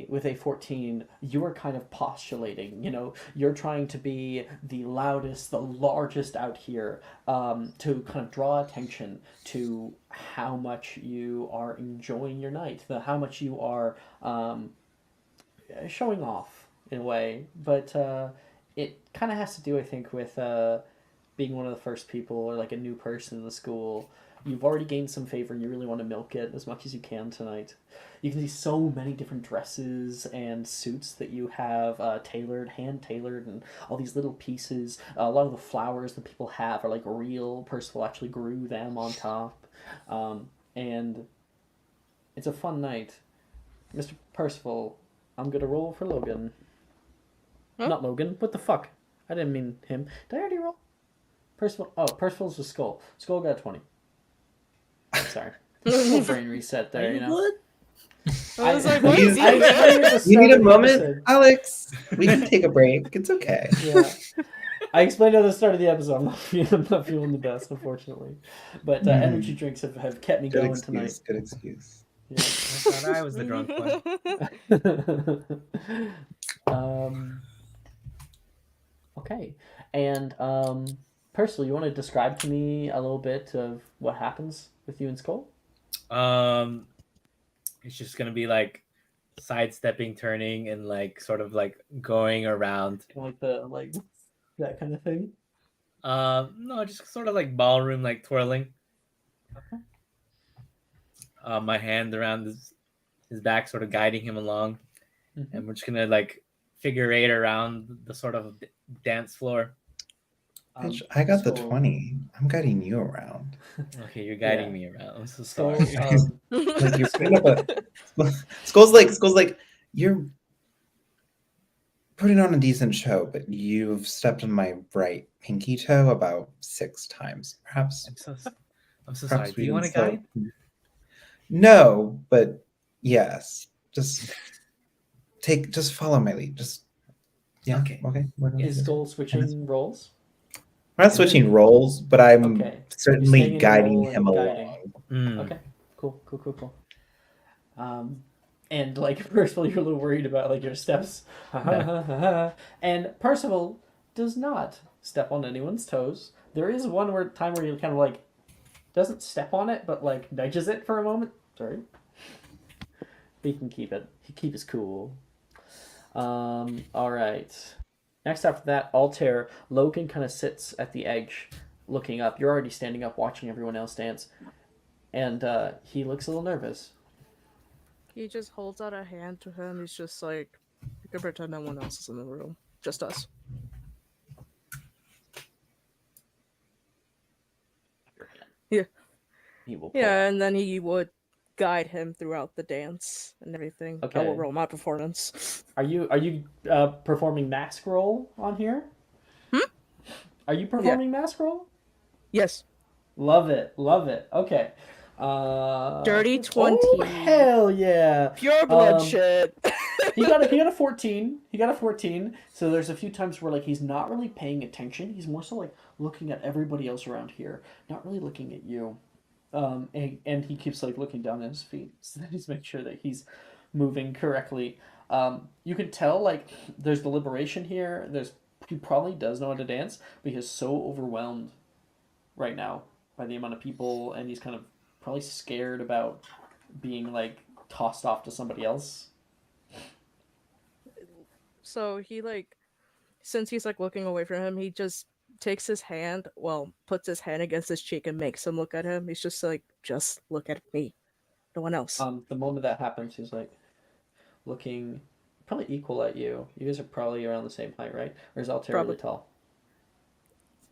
With a 14, you are kind of postulating, you're trying to be the loudest, the largest out here, to kind of draw attention to how much you are enjoying your night, how much you are showing off in a way, but it kind of has to do, I think, with being one of the first people or like a new person in the school. You've already gained some favor and you really want to milk it as much as you can tonight. You can see so many different dresses and suits that you have tailored, hand tailored, and all these little pieces. A lot of the flowers that people have are like real. Percival actually grew them on top, and it's a fun night. Mr. Percival, I'm gonna roll for Logan. Huh? Not Logan. What the fuck? I didn't mean him. Did I already roll? Percival. Oh, Percival's a Skull. Skull got a 20. Sorry. Little brain reset there, you know. Good? I was like, what You- is he I doing? explained at the You need start a of the moment, episode. Alex? We can take a break. It's okay. Yeah. I explained at the start of the episode. I'm not feeling the best, unfortunately. But energy drinks have kept me Good going excuse. tonight. Good excuse. Yeah. I thought I was the drunk one. Okay. And Percival, you want to describe to me a little bit of what happens with you and Skull? It's just gonna be like sidestepping, turning, and like sort of like going around. Like that kind of thing. No, just sort of like ballroom, like twirling. Okay. My hand around his back, sort of guiding him along, Mhm. and we're just gonna like figure eight around the sort of dance floor. Bitch, I got the Skull- 20. I'm guiding you around. Okay, you're guiding Yeah. me around. I'm so Skull, sorry. Like you're putting up a Skull's like you're putting on a decent show, but you've stepped on my right pinky toe about 6 times. Perhaps I'm so perhaps sorry. Do we you can want a slow- guide? No, but yes. Just follow my lead. Just yeah. Okay. We're gonna Is do this. Skull switching roles? We're not switching roles, but I'm Okay. You're certainly staying in your guiding role him and along. guiding. Mm. Okay, cool. And like Percival, you're a little worried about like your steps. And Percival does not step on anyone's toes. There is one time where he kind of like doesn't step on it, but like nudges it for a moment. Sorry. He can keep it. He keep his cool. All right. Next after that, Altair, Logan kind of sits at the edge, looking up. You're already standing up, watching everyone else dance, and he looks a little nervous. He just holds out a hand to him. He's just like, you can pretend no one else is in the room. Just us. Yeah. He will pull. Yeah, and then he would guide him throughout the dance and everything. I Okay. will roll my performance. Are you performing mask roll on here? Are you performing mask roll? Yes. Love it. Okay. Dirty 20. Oh, hell yeah. Pure bloodshed. He got a 14. He got a 14. So there's a few times where like he's not really paying attention. He's more so like looking at everybody else around here, not really looking at you. And he keeps like looking down at his feet, so that he's making sure that he's moving correctly. You can tell like there's deliberation here. He probably does know how to dance, but he's so overwhelmed right now by the amount of people, and he's kind of probably scared about being like tossed off to somebody else. So he since he's like looking away from him, he just takes his hand, puts his hand against his cheek and makes him look at him. He's just like, just look at me. No one else. The moment that happens, he's like looking probably equal at you. You guys are probably around the same height, right? Or is Altair really tall?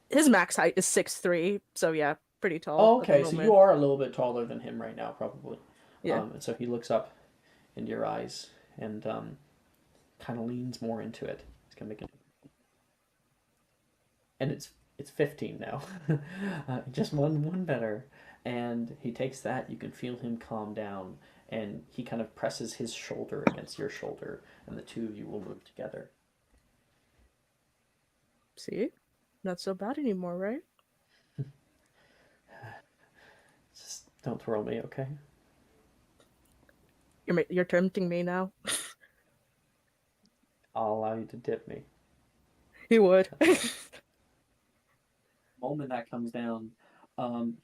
His max height is 6'3", so yeah, pretty tall. Oh, at the okay. So moment. you are a little bit taller than him right now, probably. Yeah. And so he looks up into your eyes and kind of leans more into it. He's gonna make it. And it's 15 now. Just one better. And he takes that. You can feel him calm down, and he kind of presses his shoulder against your shoulder, and the two of you will move together. See? Not so bad anymore, right? Just don't throw me, okay? You're tempting me now. I'll allow you to dip me. He would. Moment that comes down,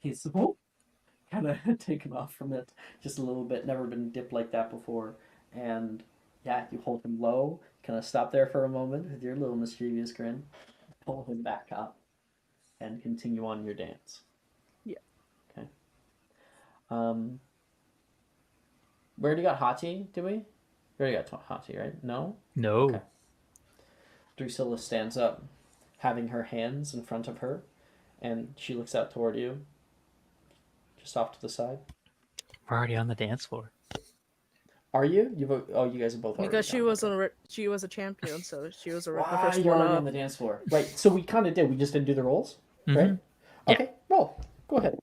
he's kind of taken off from it just a little bit. Never been dipped like that before, and yeah, you hold him low. Kind of stop there for a moment with your little mischievous grin. Pull him back up, and continue on your dance. Yeah. Okay. We already got Hati, did we? We already got Hati, right? No? No. Okay. Drusilla stands up, having her hands in front of her, and she looks out toward you, just off to the side. We're already on the dance floor. Are you? You guys are both already Because she gone, was okay. she was a champion, so she was the Wow, first you're one already up. on the dance floor. Right, so we kind of did. We just didn't do the rolls, right? Yeah. Okay, roll. Go ahead.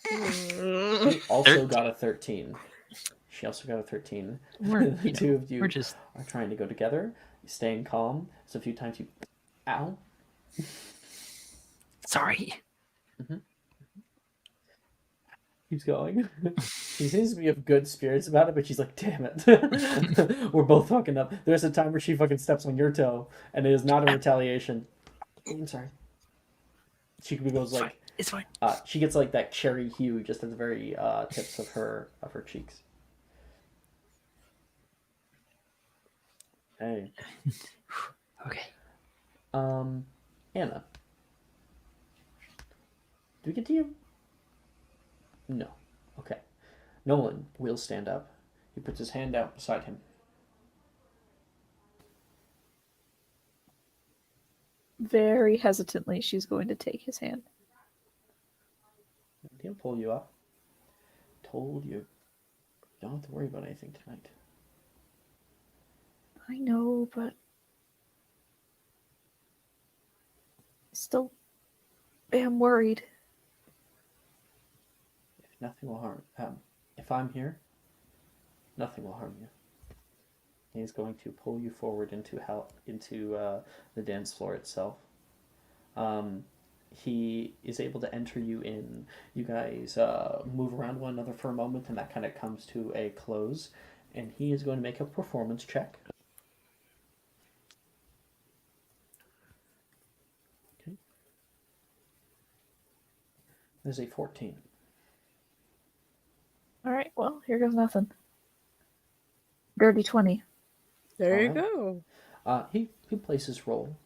She also got a 13. She also got a 13. The two of you are trying to go together. You're staying calm. So a few times you... Ow. Sorry. Keeps going. She seems to be of good spirits about it, but she's like, damn it. We're both fucking up. There's a time where she fucking steps on your toe, and it is not a retaliation. I'm sorry. She goes like... It's fine. She gets like that cherry hue just at the very tips of her cheeks. Hey. Okay. Anna. Do we get to you? No. Okay. Nolan will stand up. He puts his hand out beside him. Very hesitantly, she's going to take his hand. He'll pull you up. Told you. Don't have to worry about anything tonight. I know, but still am worried. Nothing will harm. If I'm here, nothing will harm you. He's going to pull you forward into the dance floor itself. He is able to enter you in. You guys move around one another for a moment, and that kind of comes to a close. And he is going to make a performance check. Okay. There's a 14. All right, well, here goes nothing. Dirty 20. There you go. He plays his role.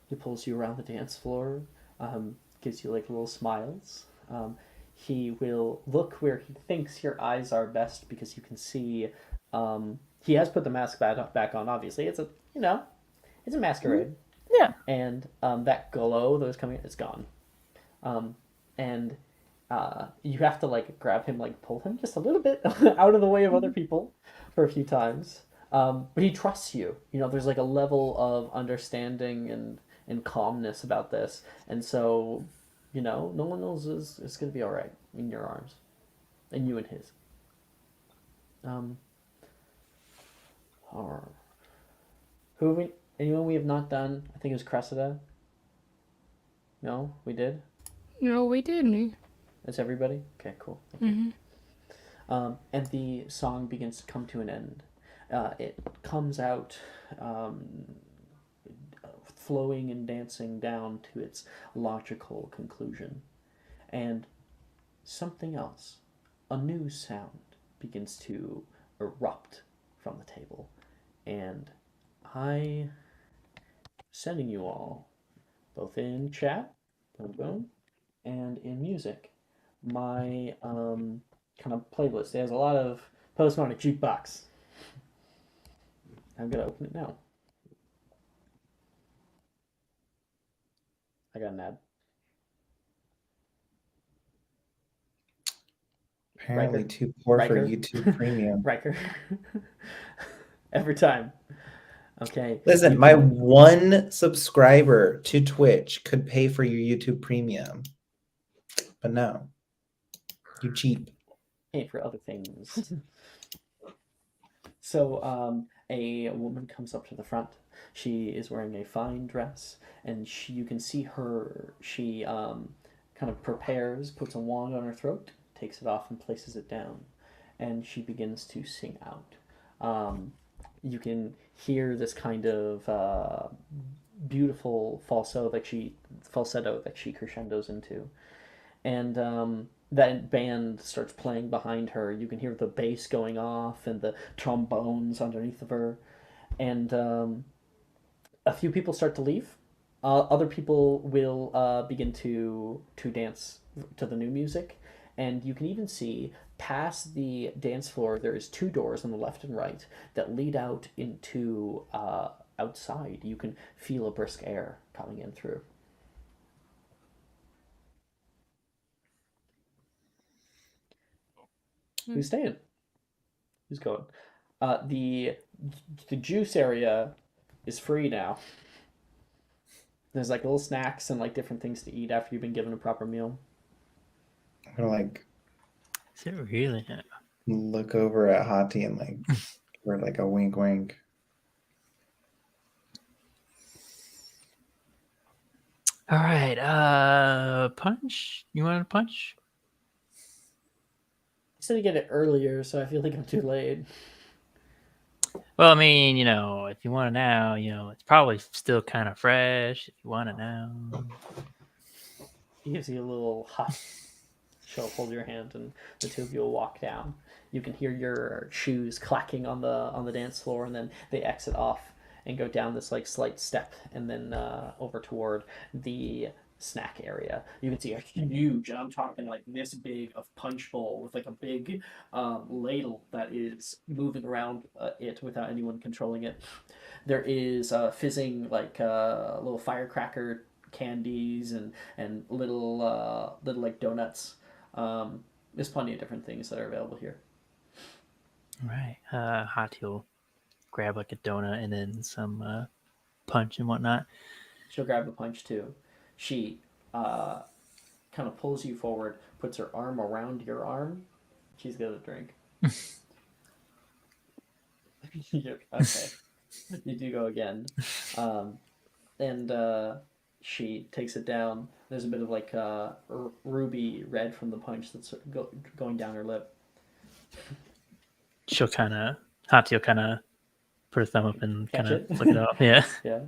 He pulls you around the dance floor, gives you like little smiles. He will look where he thinks your eyes are best because you can see. He has put the mask back on. Obviously, it's a masquerade. Yeah. And that glow that was coming, it's gone. And you have to like grab him, like pull him just a little bit out of the way of other people for a few times. But he trusts you. You know, there's like a level of understanding and calmness about this. And so, you know, no one knows it's going to be all right in your arms. And you in his. Anyone we have not done? I think it was Cressida. No, we did? No, we didn't. That's everybody? Okay, cool. Thank you. And the song begins to come to an end. It comes out flowing and dancing down to its logical conclusion. And something else, a new sound, begins to erupt from the table. And I sending you all, both in chat, boom, and in music, my kind of playlist. It has a lot of postmodern jukebox. I'm gonna open it now. I got an ad. Apparently Riker. too poor for Riker. YouTube Premium. Riker. Every time. Okay. Listen, my one subscriber to Twitch could pay for your YouTube Premium. But no. You cheap. Pay for other things. So a woman comes up to the front. She is wearing a fine dress, and you can see her. She kind of prepares, puts a wand on her throat, takes it off, and places it down, and she begins to sing out. You can hear this kind of beautiful falsetto that she crescendos into, and that band starts playing behind her. You can hear the bass going off and the trombones underneath of her, and a few people start to leave. Other people will begin to dance to the new music, and you can even see past the dance floor there is 2 doors on the left and right that lead out into outside. You can feel a brisk air coming in through. Who's staying? Who's going? The juice area is free now. There's like little snacks and like different things to eat after you've been given a proper meal. I'm gonna like Is it really? look over at Hati and like give her like a wink wink. All right. Punch. You want to punch? I said to get it earlier, so I feel like I'm too late. Well, I mean, if you want it now, it's probably still kind of fresh. If you want it now, He gives you a little huff. She'll hold your hand, and the 2 of you will walk down. You can hear your shoes clacking on the dance floor, and then they exit off and go down this like slight step, and then over toward the snack area. You can see a huge, and I'm talking like this big of punch bowl with like a big ladle that is moving around it without anyone controlling it. There is fizzing like little firecracker candies and little like donuts. There's plenty of different things that are available here. all right. Hot will grab like a donut and then some punch and whatnot. She'll grab the punch too. She kind of pulls you forward, puts her arm around your arm. She's got a drink. Okay. You do go again. And she takes it down. There's a bit of like ruby red from the punch that's going down her lip. Hati will kind of put her thumb up and Catch kind of it? look it up. Yeah. Yeah.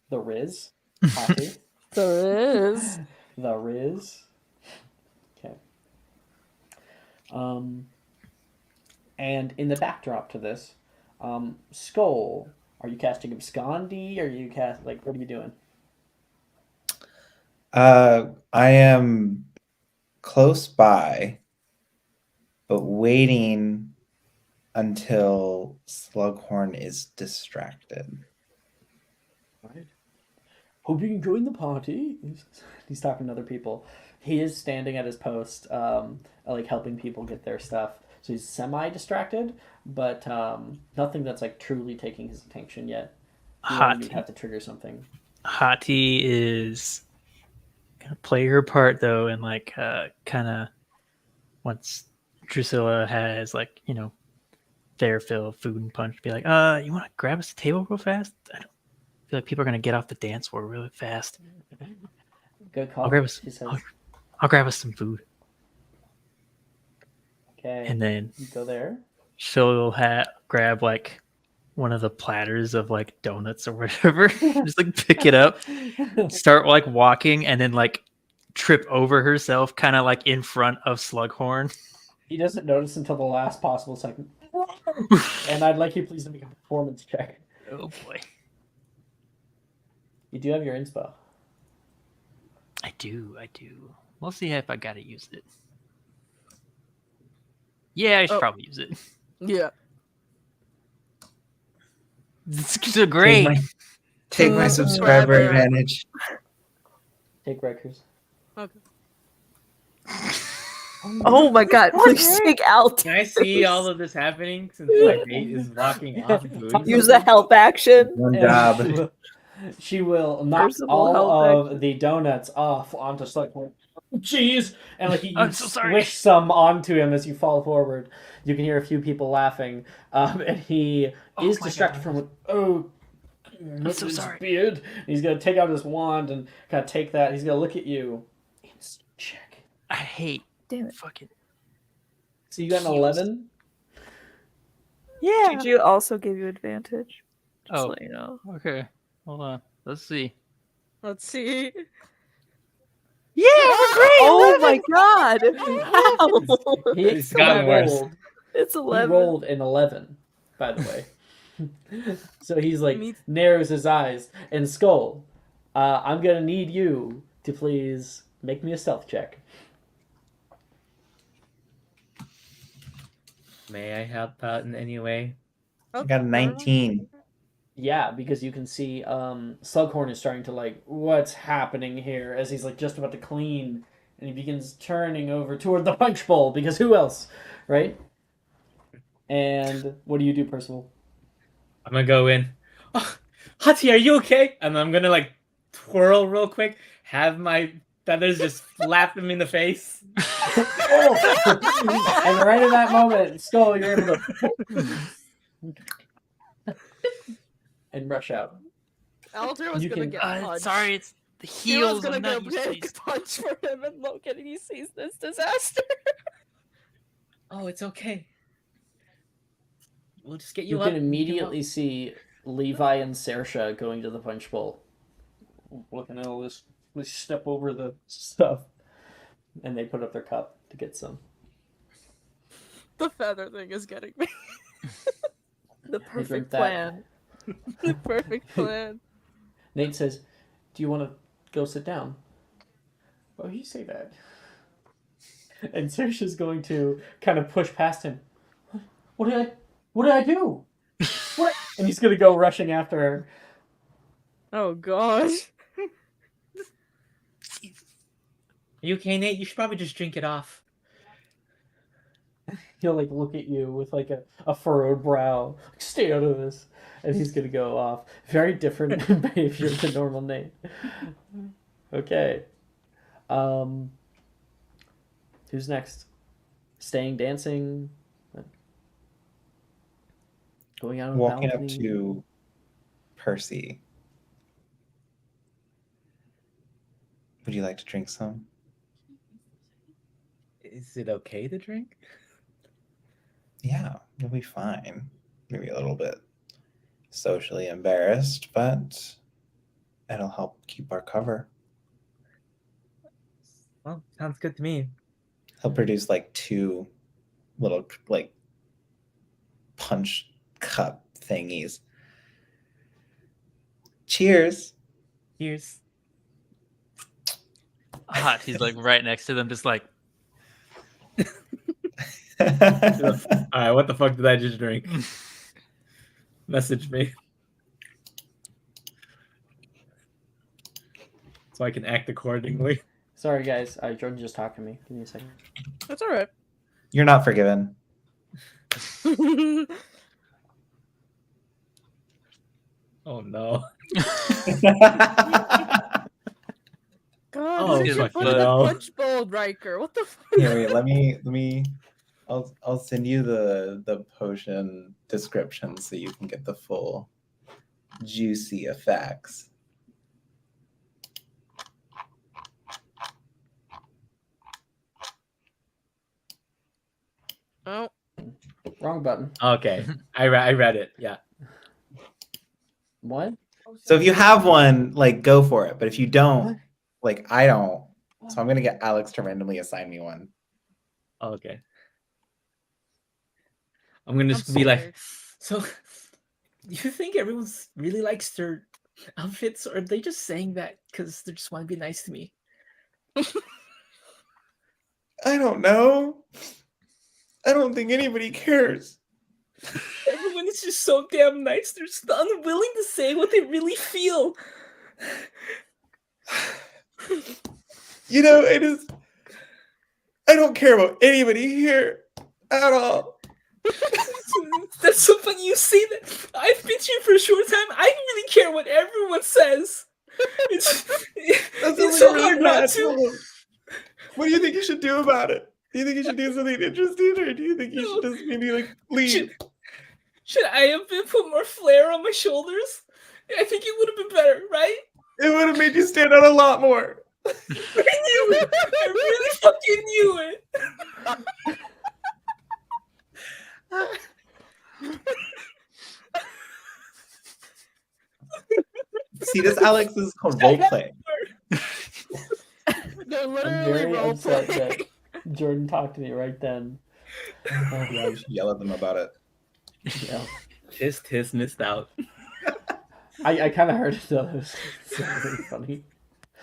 The Riz. Hati. There is. The Riz. Okay. And in the backdrop to this, Skull, are you casting Abscondi? Are you what are you doing? I am close by, but waiting until Slughorn is distracted. Right. Hope you can join the party. He's talking to other people. He is standing at his post, like helping people get their stuff. So he's semi-distracted, but nothing that's like truly taking his attention yet. You'd have to trigger something. Hati is gonna play her part though, and like kind of once Drusilla has like their fill of food and punch, be like, you want to grab us a table real fast? I don't feel like people are gonna get off the dance floor really fast. Good call. I'll grab us some food. Okay. And then you go there. She'll grab like one of the platters of like donuts or whatever, just like pick it up, start like walking, and then like trip over herself, kind of like in front of Slughorn. He doesn't notice until the last possible second. And I'd like you please to make a performance check. Oh boy. You do have your inspo. I do. We'll see if I gotta use it. Yeah, I should probably use it. Yeah. It's so great. Take my subscriber advantage. Take Rikers. Okay. Oh my god, please take out. Can I see all of this happening since my mate is walking off food? Use a help action. One job. She will knock Personal help all of action. the donuts off onto Slughorn. Jeez! And like you I'm so sorry. swish some onto him as you fall forward. You can hear a few people laughing. And he is distracted from I'm so his sorry. beard. He's gonna take out his wand and kind of take that. He's gonna look at you. Instant check. I hate Damn it. fucking. So you got an 11? Yeah. Juju also gave you advantage. Just Oh. let you know. Okay. Hold on. Let's see. Let's see. Yeah, we're great. Oh my god! How? He It's gotten worse. rolled. It's He 11. rolled an 11. by the way. So he's like Me- narrows his eyes. And Skull, I'm gonna need you to please make me a stealth check. May I help out in any way? I got a 19. Yeah, because you can see Slughorn is starting to like, what's happening here? As he's like just about to clean, and he begins turning over toward the punch bowl, because who else, right? And what do you do, Percival? I'm gonna go in. Oh, Hati, are you okay? And I'm gonna like twirl real quick, have my feathers just flap him in the face. And right in that moment, Skull, you're able to and rush out. Alter was You gonna can- get punched. Sorry, it's the He was heels. gonna I'm get not a used to big these. punch for him, and Logan, he sees this disaster. Oh, it's okay. We'll just get You you, can up. immediately see Levi and Saoirse going to the punch bowl. Looking at all this, let's step over the stuff. And they put up their cup to get some. The feather thing is getting me. The drink perfect that. plan. The perfect plan. Nate says, "Do you want to go sit down?" Why would you say that? And Saoirse's going to kind of push past him. What did I do? What? And he's gonna go rushing after her. Oh gosh. Are you okay, Nate? You should probably just drink it off. He'll like look at you with like a furrowed brow. Like, stay out of this. And he's gonna go off. Very different behavior than normal Nate. Okay. Who's next? Staying, dancing, going out on the Walking up balcony? to Percy. Would you like to drink some? Is it okay to drink? Yeah, you'll be fine. Maybe a little bit socially embarrassed, but it'll help keep our cover. Well, sounds good to me. He'll produce like 2 little like punch cup thingies. Cheers. Here's. Hot. He's like right next to them, just like. All right, what the fuck did I just drink? Message me so I can act accordingly. Sorry, guys. Jordan just talked to me. Give me a second. That's alright. You're not forgiven. Oh no. God, Oh, why did he's you like, put in no. a punch bowl, Riker? What the fuck? Here, wait, let me I'll send you the potion description so you can get the full juicy effects. Oh, Wrong button. Okay, I read it. Yeah. What? So if you have one, like go for it. But if you don't, like I don't, so I'm gonna get Alex to randomly assign me one. Okay. I'm gonna I'm just be like, scared. so do you think everyone's really likes their outfits, or are they just saying that because they just want to be nice to me? I don't know. I don't think anybody cares. Everyone is just so damn nice. They're just unwilling to say what they really feel. You know, it is. I don't care about anybody here at all. That's so funny you say that. I've been here for a short time. I don't really care what everyone says. It's That's so really hard not bad. to. What do you think you should do about it? Do you think you should do something interesting, or do you think you No. should just maybe like leave? Should I have been put more flair on my shoulders? I think it would have been better, right? It would have made you stand out a lot more. I knew it. I really fucking knew it. See, this Alex is called roleplay. they're I'm literally very role upset playing. that Jordan talked to me right then. Yeah, you should yell at them about it. Yeah. Tis missed out. I kind of heard it though. It was really funny.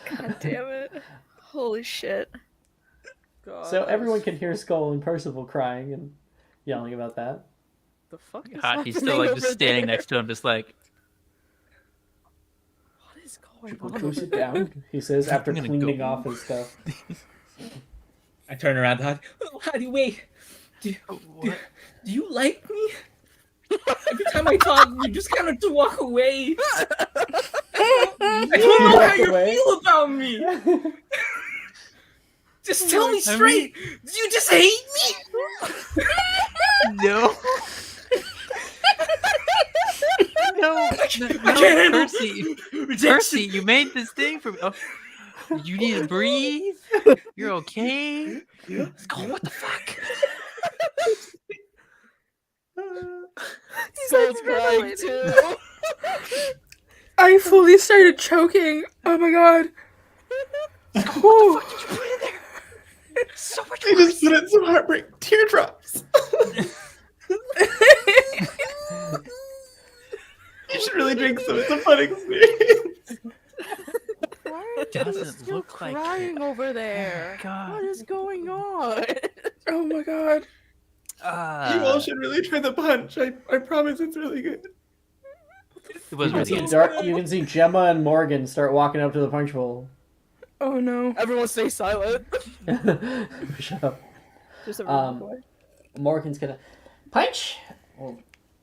God damn it. Holy shit. God, So that everyone was- can hear Skull and Percival crying and yelling about that. The fuck is Hot. He's still happening like just over standing there? next to him, just like What is going Go on? sit down, he says after I'm gonna cleaning go. off his stuff. I turn around to Hadi. Oh, Hadi, wait. Do you like me? Every time I talk, you just kind of walk away. I don't know how you feel about me. Just tell me straight. Do you just hate me? no. No, I can't handle Percy. rejection. Percy, you made this thing for me. Oh, you need to breathe. You're okay. Skull, what the fuck? Skull's crying too. I fully started choking. Oh my god. Whew. So much I just put in some heartbreak teardrops. You should really drink some. It's a fun experience. Why doesn't you look like crying over there? God. What is going on? Oh my god. You all should really try the punch. I promise it's really good. It was really good. You can see Gemma and Morgan start walking up to the punch bowl. Oh no. Everyone stay silent. Shut up. Just a random boy. Morgan's gonna punch. Well,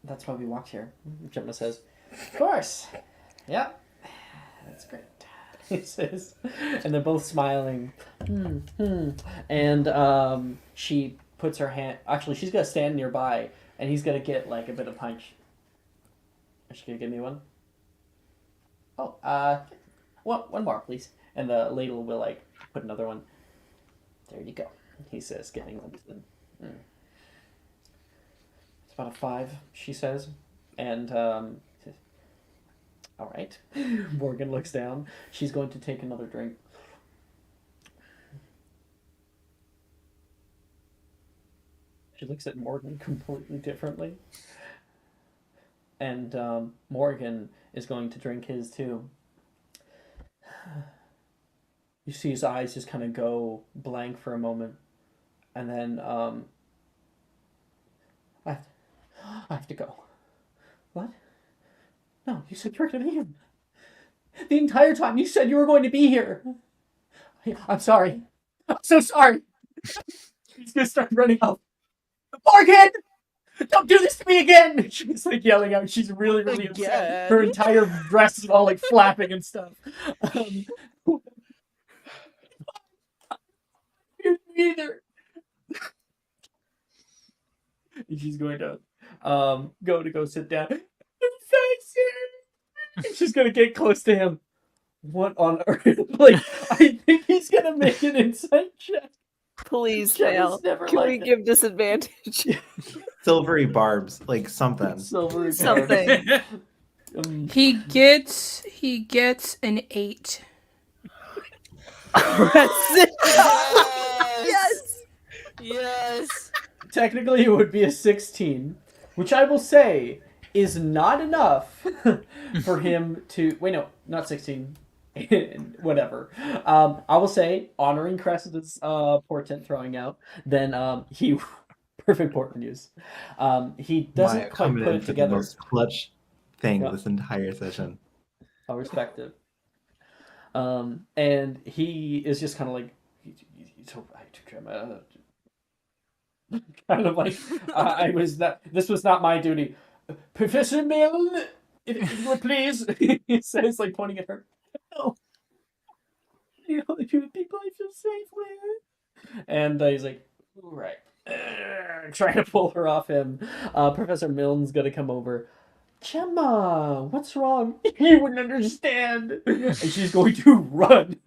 that's why we walked here. Gemma says, "Of course, yeah, that's great." He says, and they're both smiling. And she puts her hand. Actually, she's gonna stand nearby, and he's gonna get like a bit of punch. Is she gonna give me one? Oh, one more, please. And the ladle will like put another one. There you go. He says, getting them. It's about a 5, she says. And, all right. Morgan looks down. She's going to take another drink. She looks at Morgan completely differently. And Morgan is going to drink his too. You see his eyes just kind of go blank for a moment. And then, I have to go. What? No, you said you were going to be here. The entire time you said you were going to be here. I'm sorry. I'm so sorry. He's going to start running up. Morgan! Don't do this to me again! She's like yelling out. She's really, really upset. Her entire dress is all like flapping and stuff. Either. And she's going to go sit down. She's gonna get close to him. What on earth? Like, I think he's gonna make an insight check. Please Gemma's fail. never Can like we it. give disadvantage? Silvery barbs, like something. Silvery Something. He gets an 8. Yes. Yes. Technically, it would be a 16, which I will say is not enough for him to. Wait, no, not 16. Whatever. I will say, honoring Cressida's portent throwing out, then he perfect portent use. He doesn't quite put it The together. most clutch thing Yeah. this entire session. I'll respect it. And he is just kind of like, he's so right, Gemma. Kind of like, this was not my duty. Professor Milne, if you would please, he says, like pointing at her. No. You know, the two people I feel safe with. And he's like, all right. Trying to pull her off him. Professor Milne's gonna come over. Gemma, what's wrong? You wouldn't understand. And she's going to run.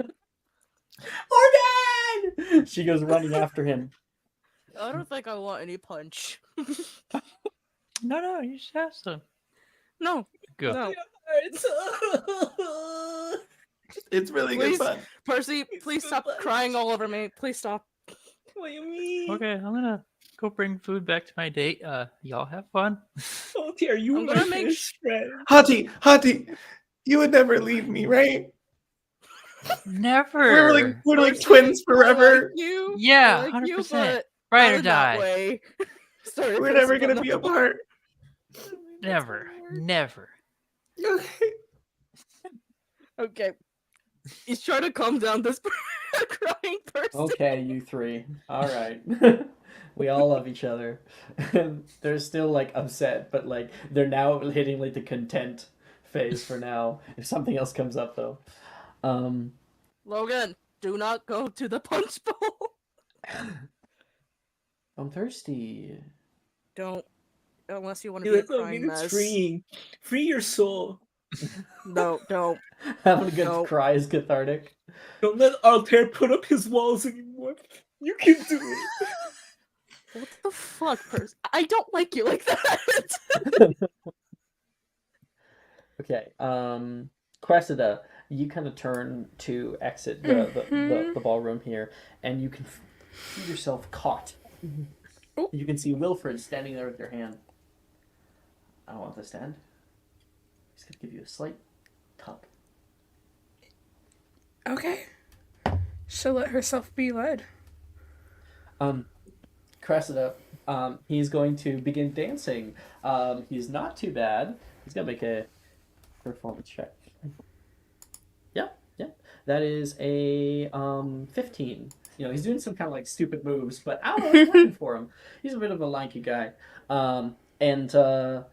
Morgan! She goes running after him. I don't think I want any punch. No, you just have to. No. Go. No. It's really Please, good fun. Percy, please stop crying all over me. Please stop. What do you mean? Okay, I'm gonna go bring food back to my date. Y'all have fun. Salty, are you I'm my gonna make best friend? Hati, you would never leave me, right? Never. We're like twins I like forever. you. Yeah, I like 100%. you, but Ride not or in that die. way. Sorry, We're Percy, never but gonna be no. apart. Never. Never. Okay. Okay. He's trying to calm down this crying person. Okay, you three. All right. We all love each other. They're still like upset, but like they're now hitting like the content phase for now. If something else comes up though. Logan, do not go to the punch bowl. I'm thirsty. Don't. Unless you want to Do be a it, Logan. crying It's mess. freeing. Free your soul. No, don't. Having a good No. cry is cathartic. Don't let Altair put up his walls anymore. You can do it. What the fuck, Percy? I don't like you like that. Okay. Cressida, you kind of turn to exit the ballroom here, and you can feel yourself caught. You can see Wilfred standing there with your hand. I don't want to stand. He's going to give you a slight tug. Okay. She'll let herself be led. Cressida, he's going to begin dancing. He's not too bad. He's going to make a performance check. Yep. That is a 15. You know, he's doing some kind of like stupid moves, but I don't know, it's working for him. He's a bit of a lanky guy. And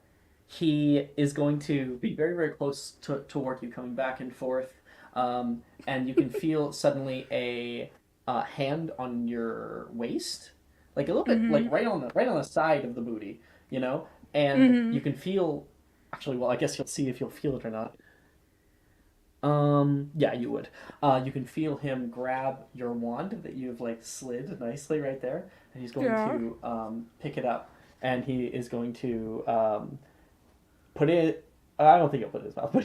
he is going to be very, very close toward you, coming back and forth. And you can feel suddenly a hand on your waist, like a little bit, like right on the side of the booty, you know. And you can feel, actually, well, I guess you'll see if you'll feel it or not. Yeah, you would. You can feel him grab your wand that you've like slid nicely right there, and he's going to pick it up, and he is going to put it. I don't think he'll put it in his mouth, but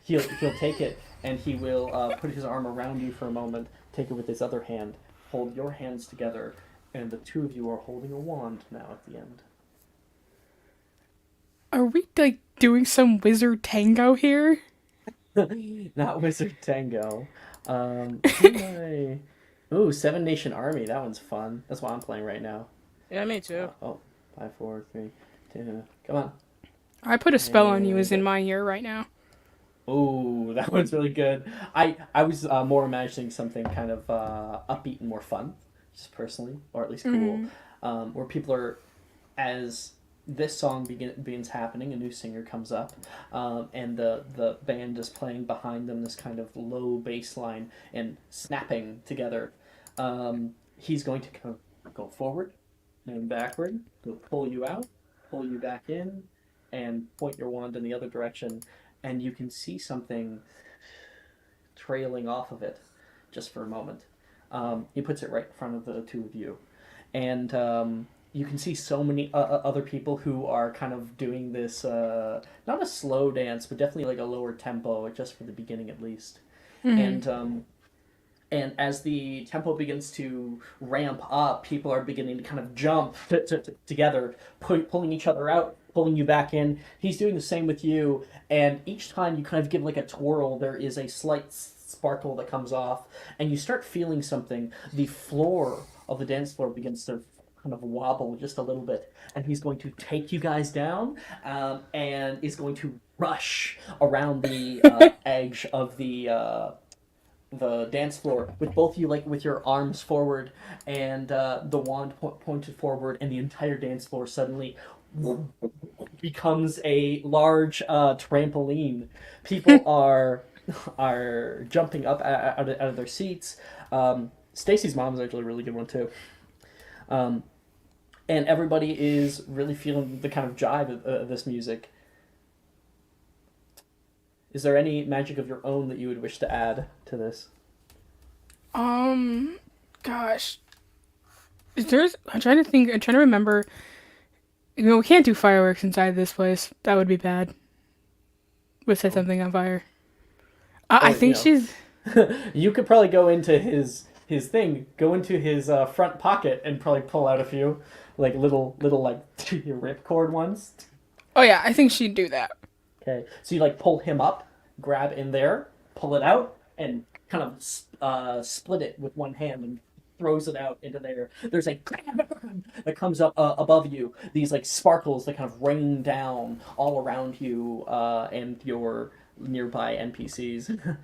he'll take it, and he will put his arm around you for a moment, take it with his other hand, hold your hands together, and the two of you are holding a wand now at the end. Are we like doing some wizard tango here? Not Wizard Tango. Ooh, Seven Nation Army. That one's fun. That's what I'm playing right now. Yeah, me too. 5, 4, 3, 2. Come on. I put a spell on you is in my ear right now. Ooh, that one's really good. I was more imagining something kind of upbeat and more fun, just personally, or at least cool, where people are, as this song begins happening, a new singer comes up, and the band is playing behind them this kind of low bass line and snapping together. He's going to go forward and backward. He'll pull you out, pull you back in, and point your wand in the other direction, and you can see something trailing off of it just for a moment. He puts it right in front of the two of you, and you can see so many other people who are kind of doing this, not a slow dance, but definitely like a lower tempo, just for the beginning at least. And as the tempo begins to ramp up, people are beginning to kind of jump together, pulling each other out, pulling you back in. He's doing the same with you, and each time you kind of give like a twirl, there is a slight sparkle that comes off, and you start feeling something. The floor of the dance floor begins to kind of wobble just a little bit, and he's going to take you guys down, and is going to rush around the edge of the dance floor with both of you like with your arms forward and the wand pointed forward, and the entire dance floor suddenly becomes a large trampoline. People are jumping up out of their seats. Stacy's mom is actually a really good one too. And everybody is really feeling the kind of jive of this music. Is there any magic of your own that you would wish to add to this? Gosh. I'm trying to think, I'm trying to remember. You know, we can't do fireworks inside this place. That would be bad. Would set something on fire. I think she's... You could probably go into his his thing, go into his front pocket and probably pull out a few like little like ripcord ones. Oh yeah, I think she'd do that. Okay, so you like pull him up, grab in there, pull it out, and kind of split it with one hand and throws it out into there. There's like that comes up above you. These like sparkles that kind of rain down all around you and your nearby NPCs.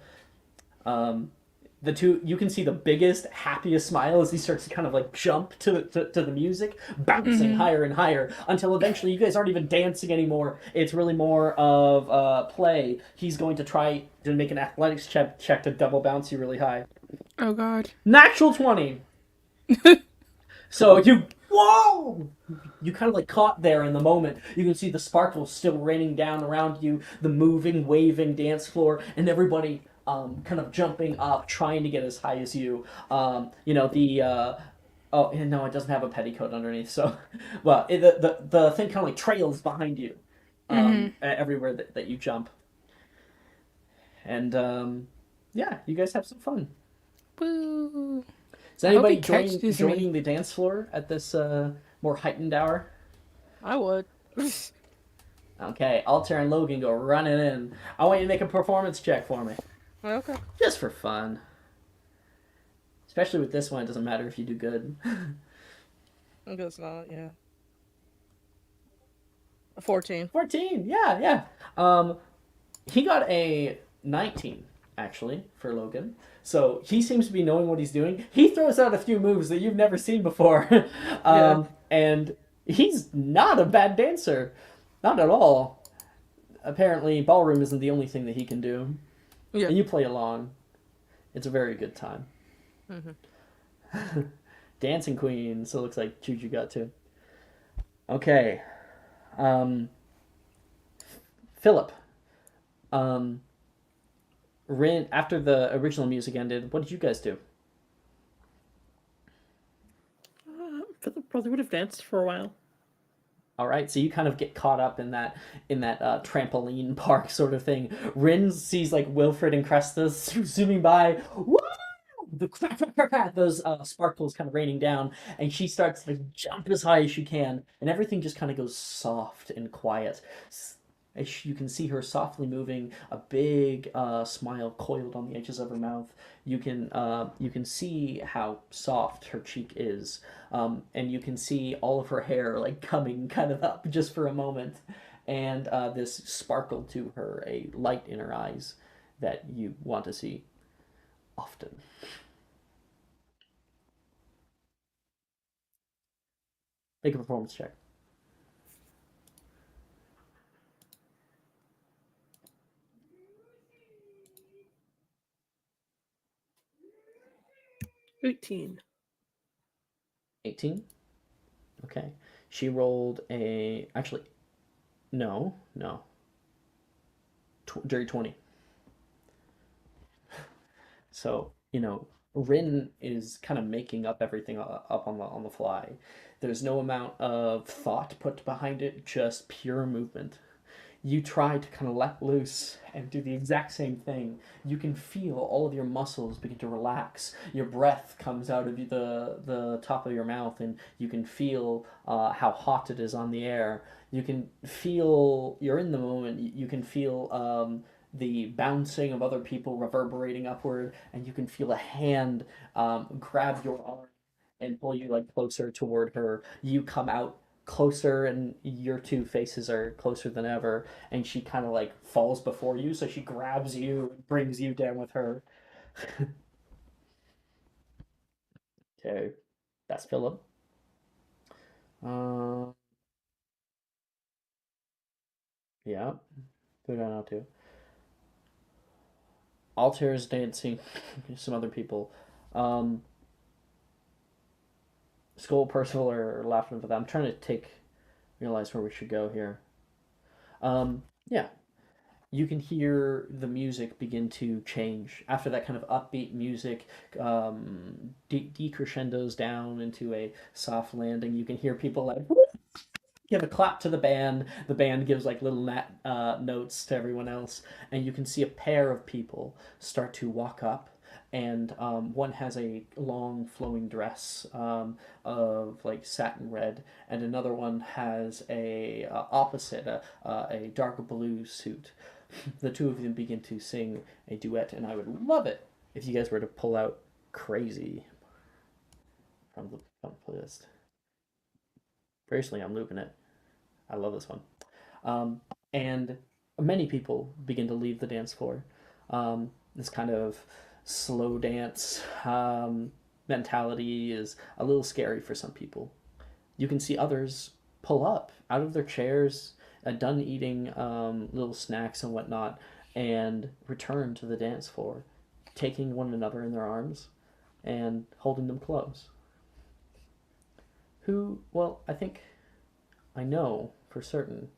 The two, you can see the biggest, happiest smile as he starts to kind of like jump to the music, bouncing higher and higher until eventually you guys aren't even dancing anymore. It's really more of play. He's going to try to make an athletics check to double bounce you really high. Oh god. Natural 20. So you, whoa! You kind of like caught there in the moment. You can see the sparkles still raining down around you, the moving, waving dance floor, and everybody kind of jumping up, trying to get as high as you. You know, oh, no, it doesn't have a petticoat underneath, so... Well, the thing kind of like trails behind you everywhere that you jump. And, yeah, you guys have some fun. Woo. Is anybody catches joining the dance floor at this more heightened hour? I would. Okay, Altair and Logan go running in. I want you to make a performance check for me. Okay. Just for fun. Especially with this one, it doesn't matter if you do good. I guess not, yeah. 14. 14, yeah. He got a 19, actually, for Logan. So he seems to be knowing what he's doing. He throws out a few moves that you've never seen before. And he's not a bad dancer. Not at all. Apparently, ballroom isn't the only thing that he can do. Yeah. And you play along. It's a very good time. Dancing Queen. So it looks like Juju got to. Okay. Philip. Rin, after the original music ended, what did you guys do? Philip probably would have danced for a while. All right, so you kind of get caught up in that trampoline park sort of thing. Rin sees like Wilfred and Cresta zooming by. Woo! The those sparkles kind of raining down, and she starts to jump as high as she can, and everything just kind of goes soft and quiet. As you can see her softly moving, a big smile coiled on the edges of her mouth. You can see how soft her cheek is, and you can see all of her hair like coming kind of up just for a moment, and this sparkle to her, a light in her eyes that you want to see often. Make a performance check. $18. 18? Okay. She rolled a... Actually, no. Dirty 20. So, Rin is kind of making up everything up on the fly. There's no amount of thought put behind it, just pure movement. You try to kind of let loose and do the exact same thing. You can feel all of your muscles begin to relax. Your breath comes out of the top of your mouth, and you can feel how hot it is on the air. You can feel, you're in the moment, you can feel the bouncing of other people reverberating upward, and you can feel a hand grab your arm and pull you like closer toward her. You come out closer, and your two faces are closer than ever, and she kind of like falls before you, so she grabs you and brings you down with her. Okay, that's Philip. Yeah, go down now too. Altair's dancing. Some other people. Skull, Percival are laughing for that. I'm trying to realize where we should go here. Yeah. You can hear the music begin to change. After that kind of upbeat music decrescendos down into a soft landing, you can hear people like give a clap to the band. The band gives like little notes to everyone else, and you can see a pair of people start to walk up. and one has a long flowing dress of like satin red, and another one has a opposite a dark blue suit. The two of them begin to sing a duet, and I would love it if you guys were to pull out "Crazy" from the playlist. Personally, I'm looping it. I love this one. And many people begin to leave the dance floor. This kind of slow dance mentality is a little scary for some people. You can see others pull up out of their chairs, done eating little snacks and whatnot, and return to the dance floor, taking one another in their arms and holding them close. Well, I think I know for certain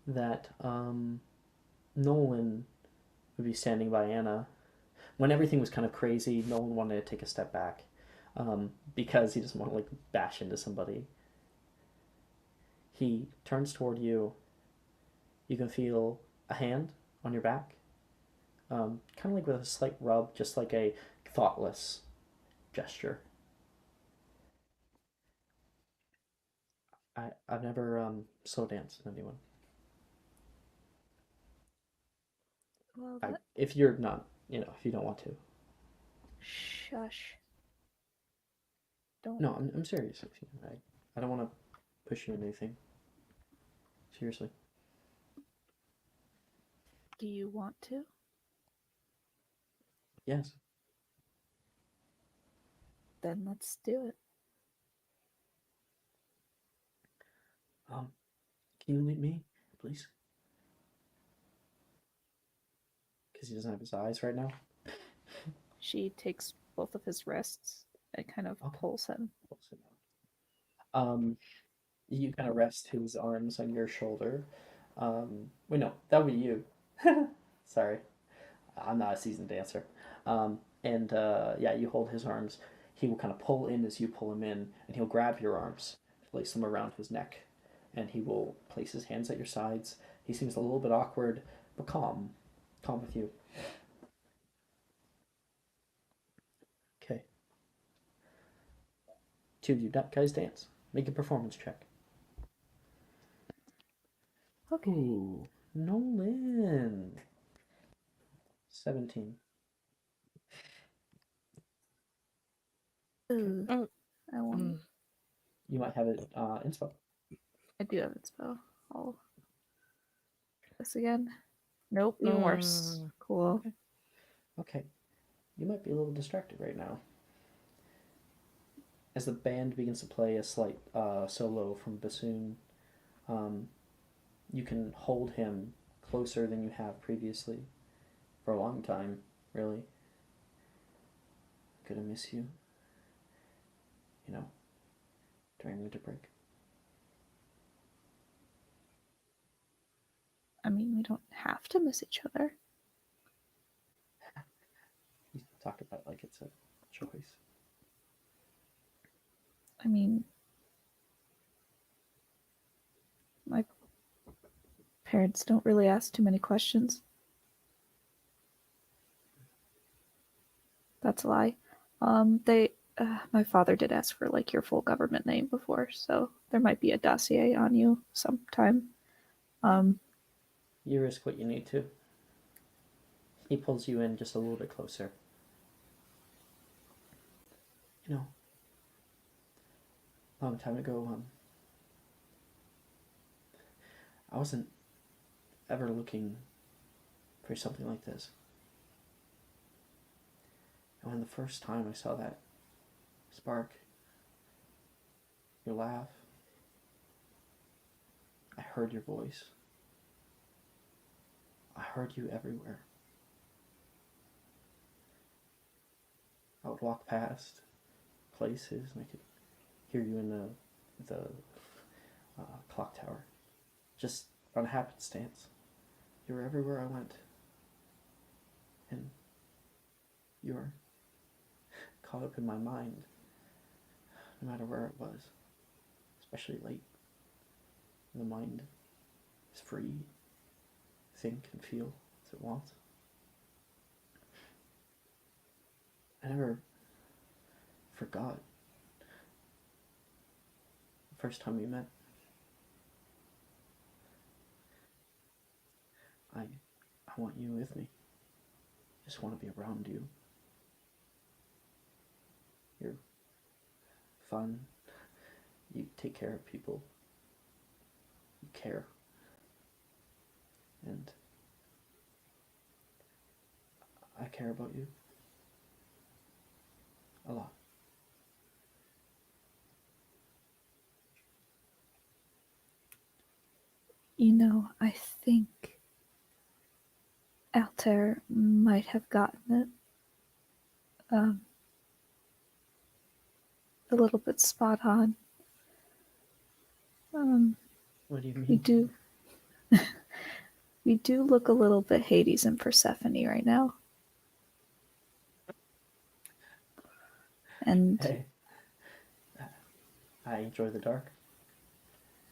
that Nolan would be standing by Anna. When everything was kind of crazy, Nolan wanted to take a step back because he doesn't want to like bash into somebody. He turns toward you. You can feel a hand on your back, kind of like with a slight rub, just like a thoughtless gesture. I've never slow danced with anyone. Well, If you're not, if you don't want to. Shush. Don't. No, I'm serious. I don't want to push you into anything. Seriously. Do you want to? Yes. Then let's do it. Can you lead me, please? Because he doesn't have his eyes right now. She takes both of his wrists and kind of pulls him. You kind of rest his arms on your shoulder. Wait, no, that would be you. Sorry, I'm not a seasoned dancer. Yeah, you hold his arms. He will kind of pull in as you pull him in, and he'll grab your arms, place them around his neck, and he will place his hands at your sides. He seems a little bit awkward, but calm with you. Okay. Two of you guys dance. Make a performance check. Okay. Ooh, Nolan. 17. Ooh, Oh, I want. You might have it inspo. I do have it spell. I'll this again. Nope, even worse. Cool. Okay. You might be a little distracted right now. As the band begins to play a slight solo from bassoon, you can hold him closer than you have previously for a long time, really. I'm gonna miss you. During winter break. I mean, we don't have to miss each other. You talk about it like it's a choice. I mean, my parents don't really ask too many questions. That's a lie. My father did ask for like your full government name before, so there might be a dossier on you sometime. You risk what you need to. He pulls you in just a little bit closer. Long time ago, I wasn't ever looking for something like this. And when the first time I saw that spark, your laugh, I heard your voice. I heard you everywhere. I would walk past places and I could hear you in the clock tower. Just on happenstance. You were everywhere I went. And you were caught up in my mind, no matter where it was, especially late. The mind is free, think and feel as it wants. I never forgot the first time we met. I want you with me. I just want to be around you. You're fun. You take care of people. You care. And I care about you. A lot. You know, I think Altair might have gotten it a little bit spot on. What do you mean? We do. We do look a little bit Hades and Persephone right now. And Hey, I enjoy the dark.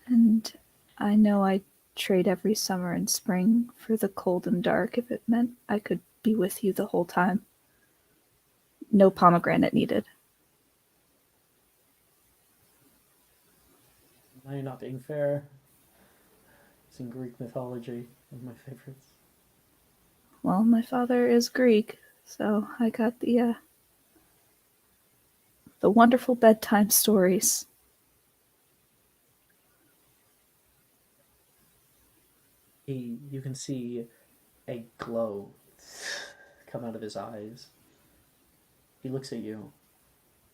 and I know I'd trade every summer and spring for the cold and dark if it meant I could be with you the whole time. No pomegranate needed. Now you're not being fair. It's in Greek mythology, one of my favorites. Well, my father is Greek, so I got the wonderful bedtime stories. You can see a glow come out of his eyes. He looks at you,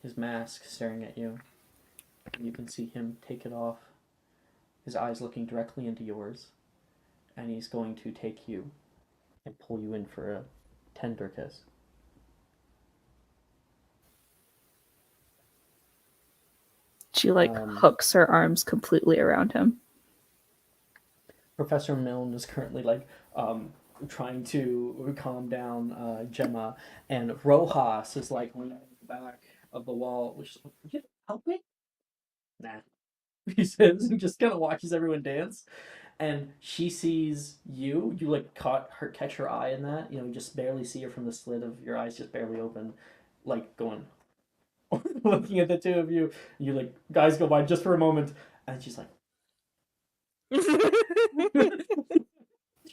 his mask staring at you. You can see him take it off, his eyes looking directly into yours, and he's going to take you and pull you in for a tender kiss. She hooks her arms completely around him. Professor Milne is currently trying to calm down Gemma, and Rojas is like on the back of the wall, which is like, "You help me?" Nah, he says, and just kind of watches everyone dance. And she sees you. You catch her eye in that. You just barely see her from the slit of your eyes, just barely open, going, looking at the two of you. You guys go by just for a moment, and she's like.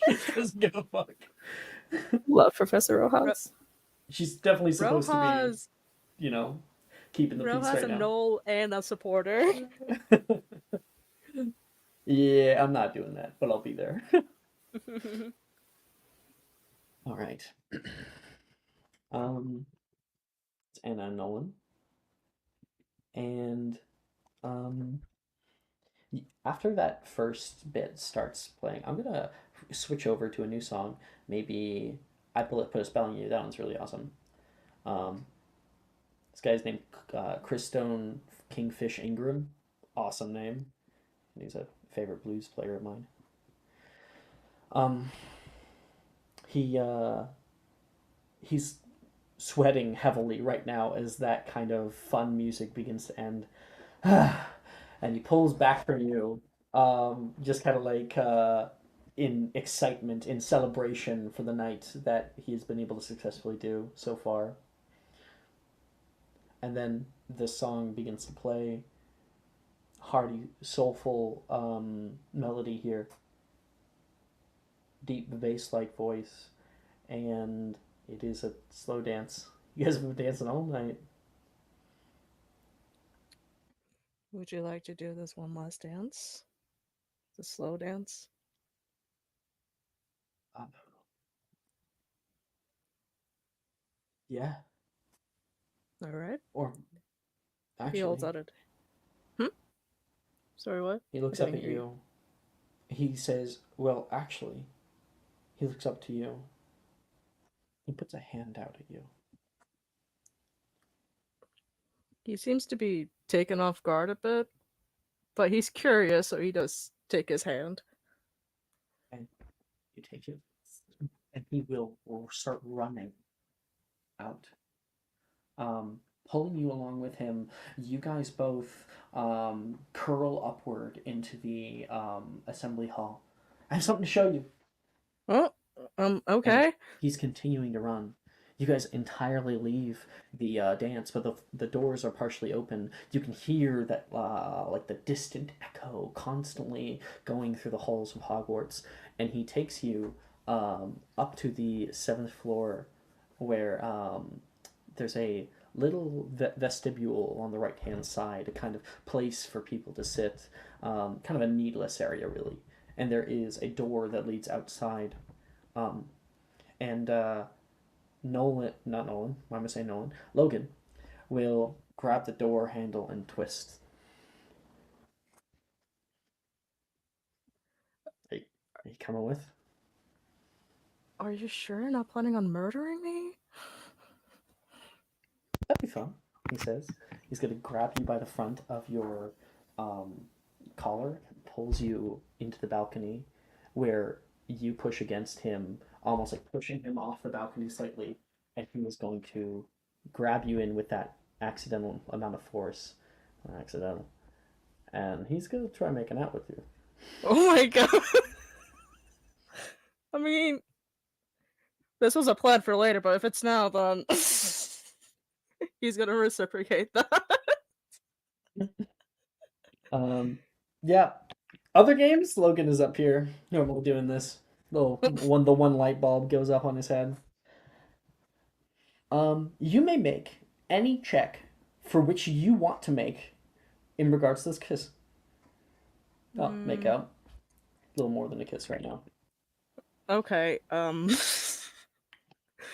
She doesn't give a fuck. Love Professor Rojas. She's definitely supposed Rojas, to be, keeping the peace Rojas right a now. Knoll and a supporter. Yeah, I'm not doing that, but I'll be there. All right. It's Anna and Nolan. And after that first bit starts playing, I'm gonna switch over to a new song. Maybe I put a spell on you. That one's really awesome. This guy's named Christone Kingfish Ingram. Awesome name. He's a favorite blues player of mine. He's sweating heavily right now as that kind of fun music begins to end. And he pulls back from you, just kind of in excitement, in celebration for the night that he's been able to successfully do so far. And then this song begins to play. Hearty, soulful melody here. Deep bass-like voice. And it is a slow dance. You guys have been dancing all night. Would you like to do this one last dance? The slow dance? Yeah. All right. Or actually, He holds out it. Sorry, what? He looks up at you. He says, "Well, actually," he looks up to you. He puts a hand out at you. He seems to be taken off guard a bit, but he's curious, so he does take his hand. And you take it, and he will start running out. Pulling you along with him, you guys both curl upward into the assembly hall. I have something to show you. Oh, okay. And he's continuing to run. You guys entirely leave the dance, but the doors are partially open. You can hear that like the distant echo constantly going through the halls of Hogwarts, and he takes you up to the seventh floor, where there's a little vestibule on the right hand side, a kind of place for people to sit, kind of a needless area really, and there is a door that leads outside, and not Nolan, why am I saying Nolan? Logan will grab the door handle and twist. Are you coming with? Are you sure you're not planning on murdering me? That'd be fun, he says. He's going to grab you by the front of your collar and pulls you into the balcony where you push against him, almost like pushing him off the balcony slightly, and he was going to grab you in with that accidental amount of force. Accidental. And he's going to try making out with you. Oh my god. I mean, this was a plan for later, but if it's now, then he's gonna reciprocate that. Yeah. Other games, Logan is up here, normally doing this. The one light bulb goes up on his head. You may make any check for which you want to make in regards to this kiss. Oh, make out. A little more than a kiss right now. Okay,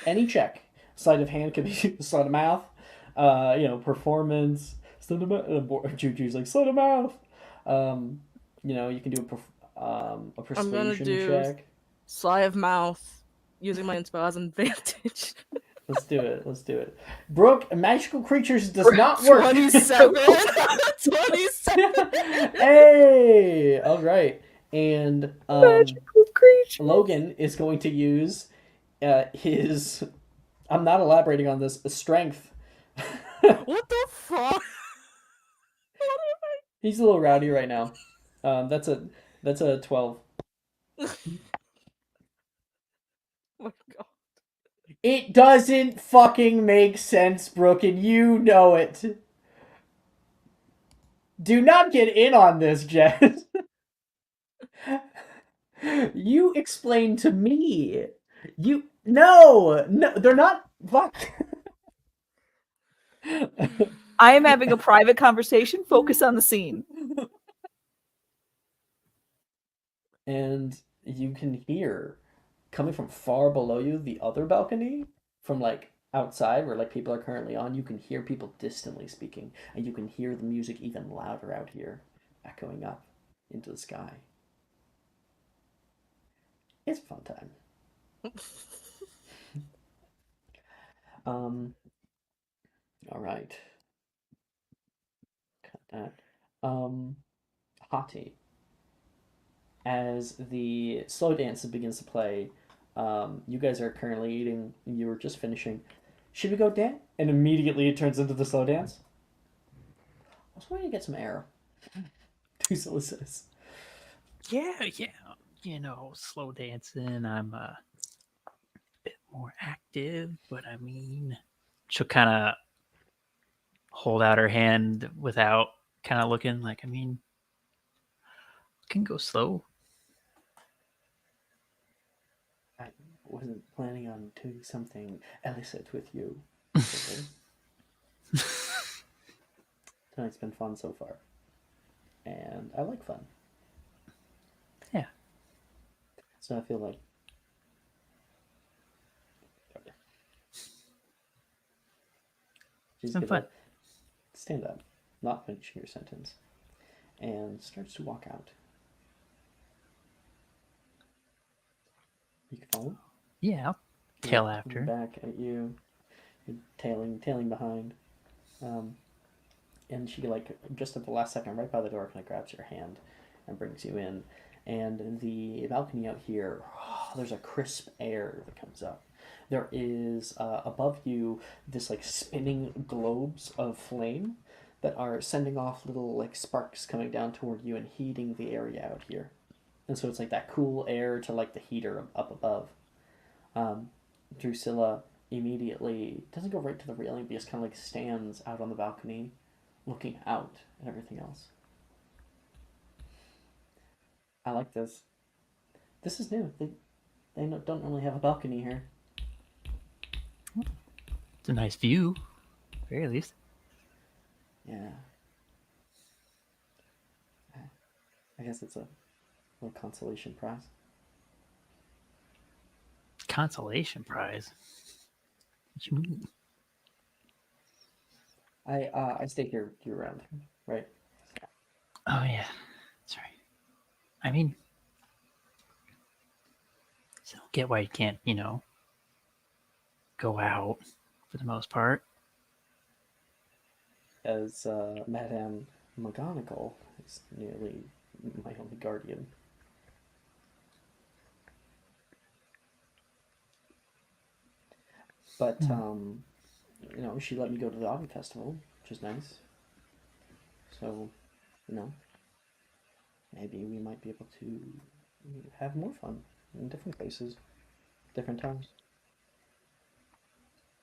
Any check. Sleight of hand could be sleight of mouth. Performance. Sleight of mouth. Juju's like sleight of mouth. You can do a persuasion I'm gonna do check. sleight of mouth, using my inspo as an advantage. Let's do it. Brooke, magical creatures does not work. 27. 27. Hey, all right. And Magical creatures. Logan is going to use his. I'm not elaborating on this. Strength. What the fuck? He's a little rowdy right now. That's a 12. Oh my god. It doesn't fucking make sense, Brooke, and you know it. Do not get in on this, Jess. You explain to me. No, they're not. Fuck. I am having a private conversation. Focus on the scene. And you can hear, coming from far below you, the other balcony, from like outside where like people are currently on, you can hear people distantly speaking, and you can hear the music even louder out here, echoing up into the sky. It's a fun time. All right. Cut that. Hati. As the slow dance begins to play, you guys are currently eating. You were just finishing. Should we go dance? And immediately it turns into the slow dance. I was wanting to get some air. Drusilla says. Yeah. Slow dancing. I'm a bit more active, but I mean, she'll kind of hold out her hand without kind of looking like, I mean, can go slow. I wasn't planning on doing something illicit with you. Tonight's been fun so far. And I like fun. Yeah. So I feel like... She's Some fun. Stand up, not finishing your sentence, and starts to walk out. You can follow? Yeah, I'll tail after. Back at you, you're tailing behind. And she, like, just at the last second, right by the door, kind of grabs your hand and brings you in. And the balcony out here, there's a crisp air that comes up. There is, above you, this, like, spinning globes of flame that are sending off little, like, sparks coming down toward you and heating the area out here. And so it's, like, that cool air to, like, the heater up above. Drusilla immediately doesn't go right to the railing, but just kind of like stands out on the balcony, looking out at everything else. I like this. This is new. They don't really have a balcony here. It's a nice view, at the very least. Yeah. I guess it's a little consolation prize. Consolation prize? What you mean? I stay here year round, right? Oh, yeah. That's right. I mean, so I don't get why you can't, go out for the most part. As Madame McGonagall is nearly my only guardian. But she let me go to the Autumn Festival, which is nice. So, maybe we might be able to have more fun in different places, different times.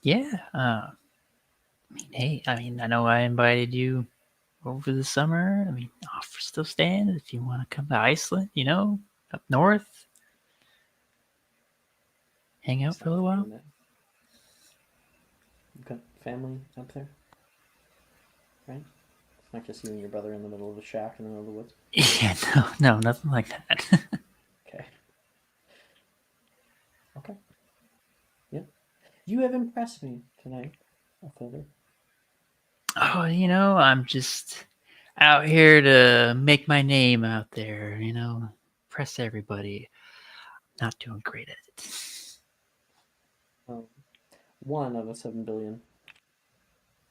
Yeah. Hey, I know I invited you over the summer. Offer still stands if you want to come to Iceland, up north. Hang out for a little while. You've got family up there, right? It's not just you and your brother in the middle of a shack in the middle of the woods. Yeah, no, nothing like that. Okay. Okay. Yeah. You have impressed me tonight, Feather. Oh, I'm just out here to make my name out there, impress everybody. Not doing great at it. 1 out of 7 billion.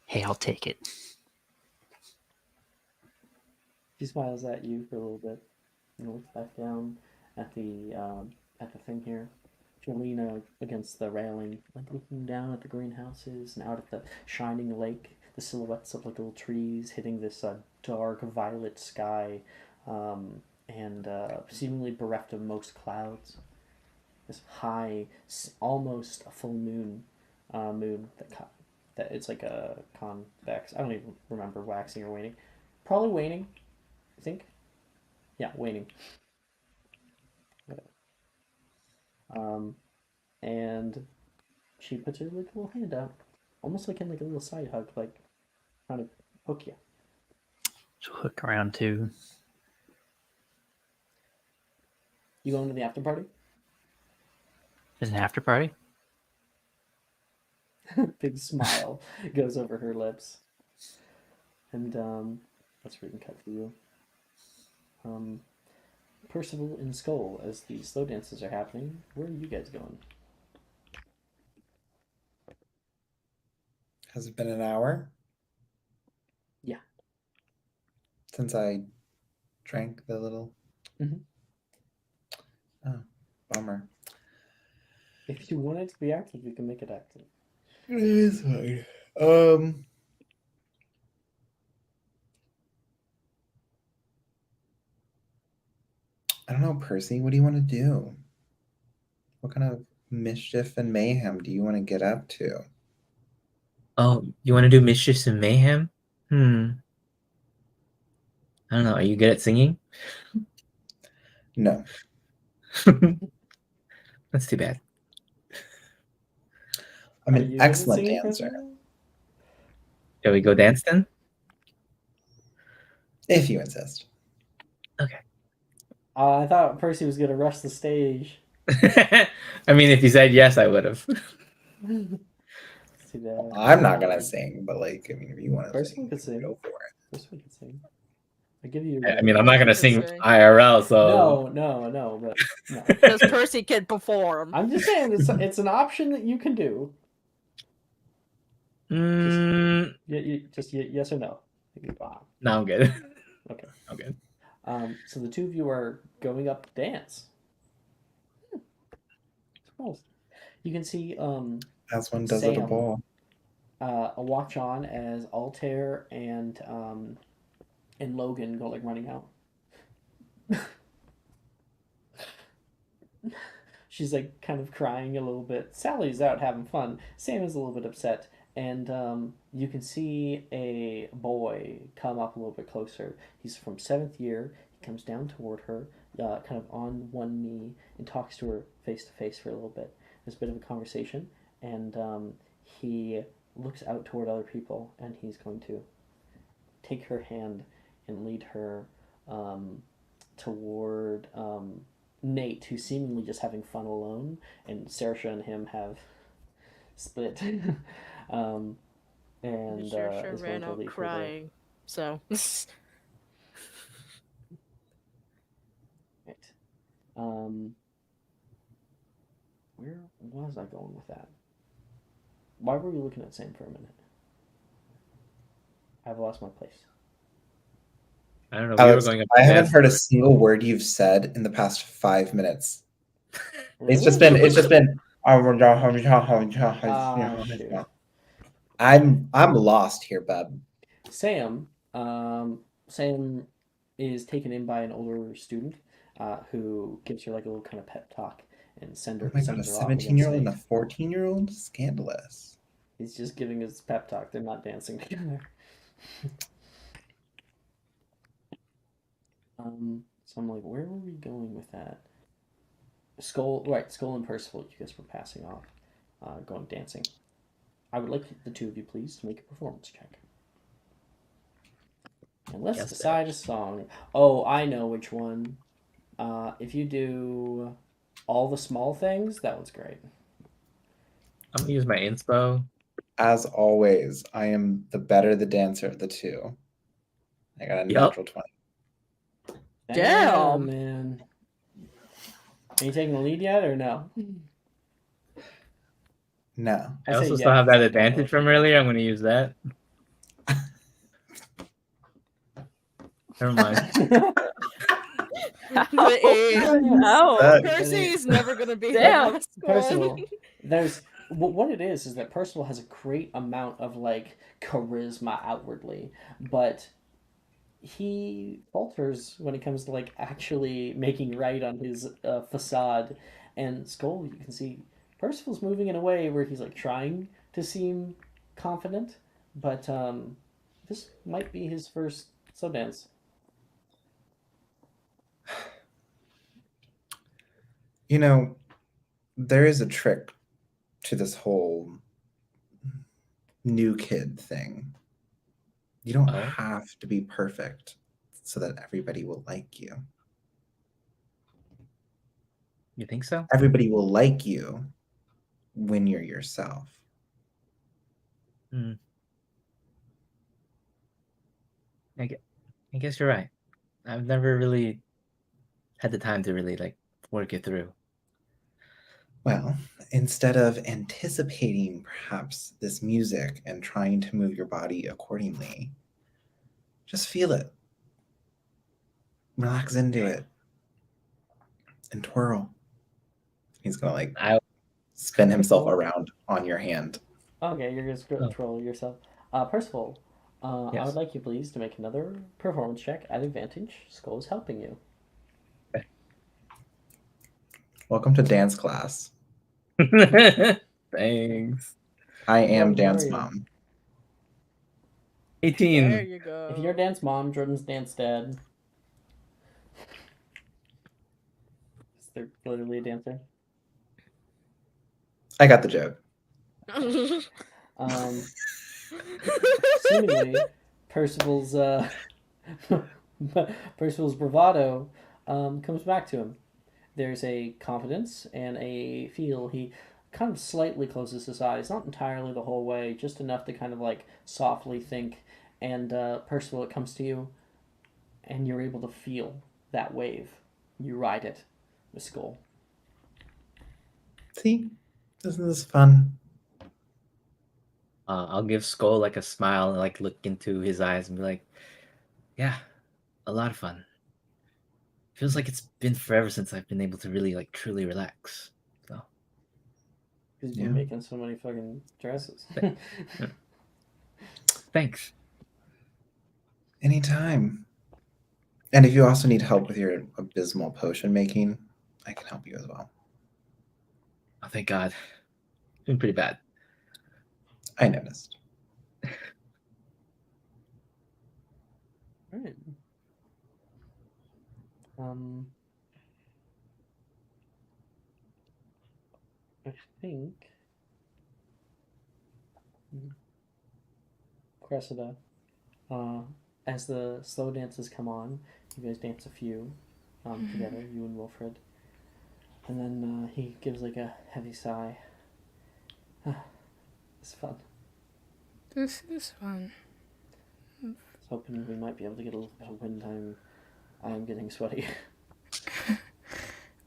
Hey, I'll take it. She smiles at you for a little bit and looks back down at the thing here. She'll lean against the railing, like looking down at the greenhouses and out at the shining lake, the silhouettes of like little trees hitting this dark violet sky, and seemingly bereft of most clouds. This high, almost a full moon that it's like a convex. I don't even remember waxing or waning. Probably waning, I think. Yeah, waning. And she puts her like little hand out, almost like in like a little side hug, like trying to hook you. She'll hook around too. You going to the after party? There's an after party? Big smile goes over her lips. And that's written cut for you. Percival and Skull, as the slow dances are happening, where are you guys going? Has it been an hour? Yeah. Since I drank the little. Mm-hmm. Oh, bummer. If you want it to be active, you can make it active. It is fine. I don't know, Percy. What do you want to do? What kind of mischief and mayhem do you want to get up to? Oh, you want to do mischiefs and mayhem? I don't know. Are you good at singing? No. That's too bad. I'm an excellent dancer. Shall we go dance then? If you insist. Okay. I thought Percy was going to rush the stage. I mean, if you said yes, I would have. Too bad. I'm not gonna sing, but like, I mean, if you want to Percy sing, could sing. go for it. Percy could sing. I give you. I mean, I'm not gonna sing sing. IRL, so No, but no. Because Percy can perform. I'm just saying it's an option that you can do. Just yes or no. No, I'm good. Okay, I'm good. So the two of you are going up to dance. You can see As one does at a ball. A watch on as Altair and Logan go like running out. she's like kind of crying a little bit. Sally's out having fun. Sam is a little bit upset, and you can see a boy come up a little bit closer. He's from 7th year. He comes down toward her, kind of on one knee, and talks to her face to face for a little bit. There's a bit of a conversation, and he looks out toward other people, and he's going to take her hand and lead her toward Nate, who's seemingly just having fun alone, and Saoirse and him have split. And Saoirse is ran going to out lead her crying. So there. Right. Where was I going with that? Why were we looking at Sam for a minute? I've lost my place. I don't know. Alex, I haven't past- heard a single word you've said in the past 5 minutes. It's just Really? been. Shoot. I'm lost here, bub. Sam is taken in by an older student who gives her like a little kind of pep talk and sends her Oh my god, a off against 17-year-old and a Nate. 14-year-old? Scandalous. He's just giving his pep talk. They're not dancing together. So I'm like, where were we going with that? Skull and Percival, you guys were passing off, going dancing. I would like the two of you, please, to make a performance check. And let's decide a song. Oh, I know which one. If you do All the Small Things, that one's great. I'm gonna use my inspo. As always, I am the better the dancer of the two. I got a natural 20. Damn. Man. Are you taking the lead yet or no? No. I also still have that advantage from earlier. I'm going to use that. Never mind. Oh, Percy's never gonna be Damn. Percival. There's what it is that Percival has a great amount of like charisma outwardly, but he falters when it comes to like actually making right on his facade. And Skull, you can see Percival's moving in a way where he's like trying to seem confident, but this might be his first slow dance. You know, there is a trick to this whole new kid thing. You don't have to be perfect so that everybody will like you. You think so? Everybody will like you when you're yourself. I guess you're right. I've never really had the time to really like work it through. Well, instead of anticipating perhaps this music and trying to move your body accordingly, just feel it. Relax into it. And twirl. He's gonna like spin himself around on your hand. Okay, you're just going to twirl yourself. Percival, I would like you please to make another performance check at advantage. Skull is helping you. Welcome to dance class. Thanks. I am What dance are you? mom. 18. There you go. If you're dance mom, Jordan's dance dad. Is there literally a dancer? I got the joke. Seemingly, Percival's Percival's bravado comes back to him. There's a confidence and a feel. He kind of slightly closes his eyes, not entirely the whole way, just enough to kind of like softly think. And Percival, it comes to you, and you're able to feel that wave. You ride it with Skull. See? Isn't this fun? I'll give Skull like a smile and like look into his eyes and be like, yeah, a lot of fun. Feels like it's been forever since I've been able to really like truly relax. So Because you've been making so many fucking dresses. Thanks. Anytime. And if you also need help with your abysmal potion making, I can help you as well. Oh, thank God. Doing pretty bad. I noticed. All right. I think Cressida, as the slow dances come on, you guys dance a few together, you and Wilfred. And then he gives like a heavy sigh. It's fun. This is fun. I was hoping we might be able to get a little bit of wind time. I am getting sweaty.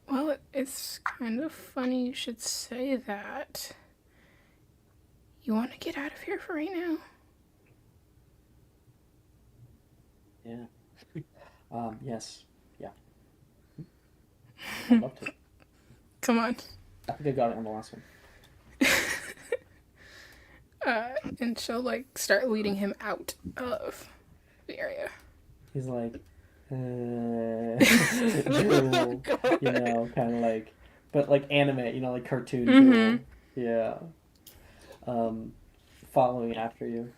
Well, it's kind of funny you should say that. You want to get out of here for right now? Yeah. Yes. Yeah. I'd love to. Come on. I think I got it on the last one. And she'll like start leading him out of the area. He's like, drool, you know, kind of like, but like anime, you know, like cartoon drool. Yeah. Following after you.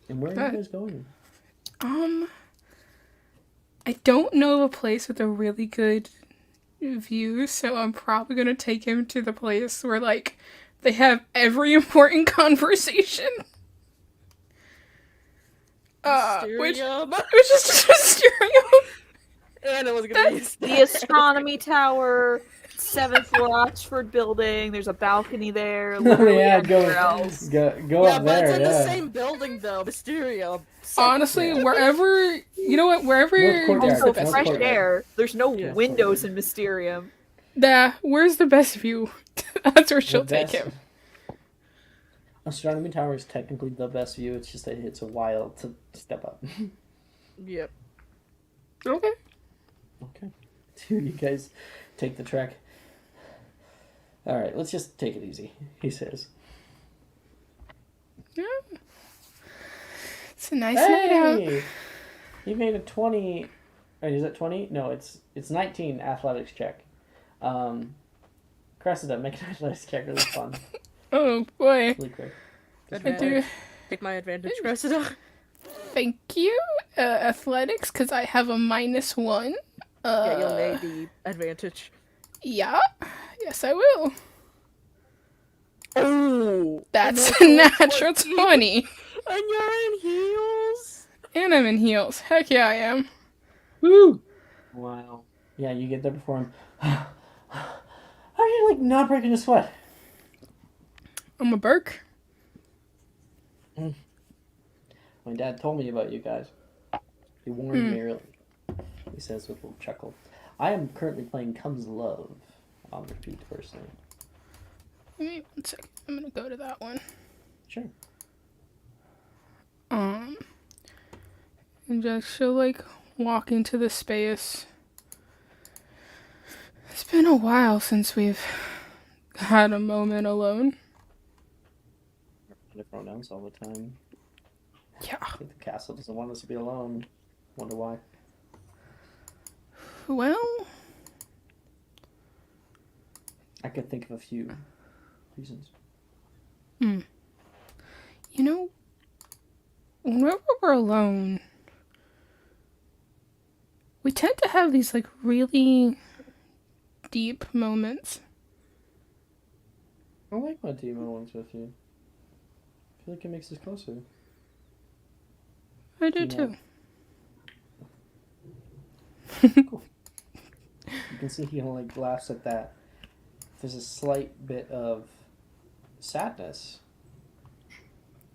And where are you guys going? I don't know of a place with a really good view, so I'm probably gonna take him to the place where like they have every important conversation. Which is just Mysterium. And it was gonna be The astronomy tower, 7th floor Oxford building. There's a balcony there. Literally Yeah, everywhere else. Go yeah, up but there. it's in Yeah. the same building though. Mysterium. Honestly, wherever you know what, wherever North Courtyard. there's the Also, best fresh Courtyard. air. There's no Yeah. windows in Mysterium. where's the best view? That's where she'll The take best- him. Astronomy tower is technically the best view. It's just that it's a while to step up. Yep. Okay. Okay. You guys take the trek. All right, let's just take it easy, he says. Yeah. It's a nice night out. Hey! You made a 20. Wait, is it 20? No, it's 19 athletics check. Cressida, make an athletics check. Really fun. Oh boy. Really quick. I do. Take my advantage, Cressida. Thank you. Athletics, because I have a -1. Yeah, you'll need the advantage. Yeah. Yes, I will. Oh, That's a natural 20. And you're in heels. And I'm in heels. Heck yeah, I am. Woo! Wow. Yeah, you get there before him. How are you, like, not breaking a sweat? I'm a Burke. My dad told me about you guys. He warned me early. He says with a little chuckle. I am currently playing Comes Love on repeat, personally. Give me 1 second. I'm gonna go to that one. Sure. And just she'll like walk into the space. It's been a while since we've had a moment alone. Kind of pronouns all the time. Yeah. I think the castle doesn't want us to be alone. Wonder why. Well, I could think of a few reasons. you know, whenever we're alone, we tend to have these like really deep moments. I like my team moments with you. I feel like it makes us closer. I do You know. too. Cool. You can see he like laughs at that. There's a slight bit of sadness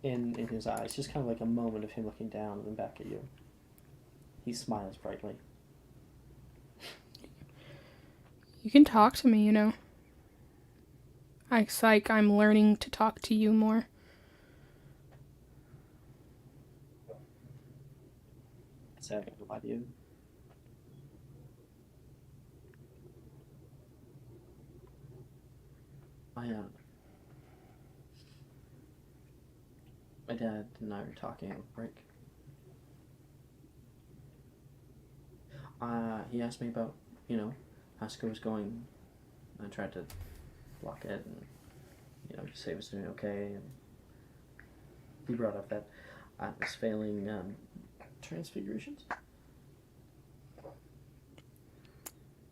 in his eyes. Just kind of like a moment of him looking down and then back at you. He smiles brightly. You can talk to me, you know. It's like I'm learning to talk to you more. Is that about you? My dad and I were talking on break. He asked me about, how school was going I tried to block it and, just say it was doing okay. And he brought up that I was failing transfigurations.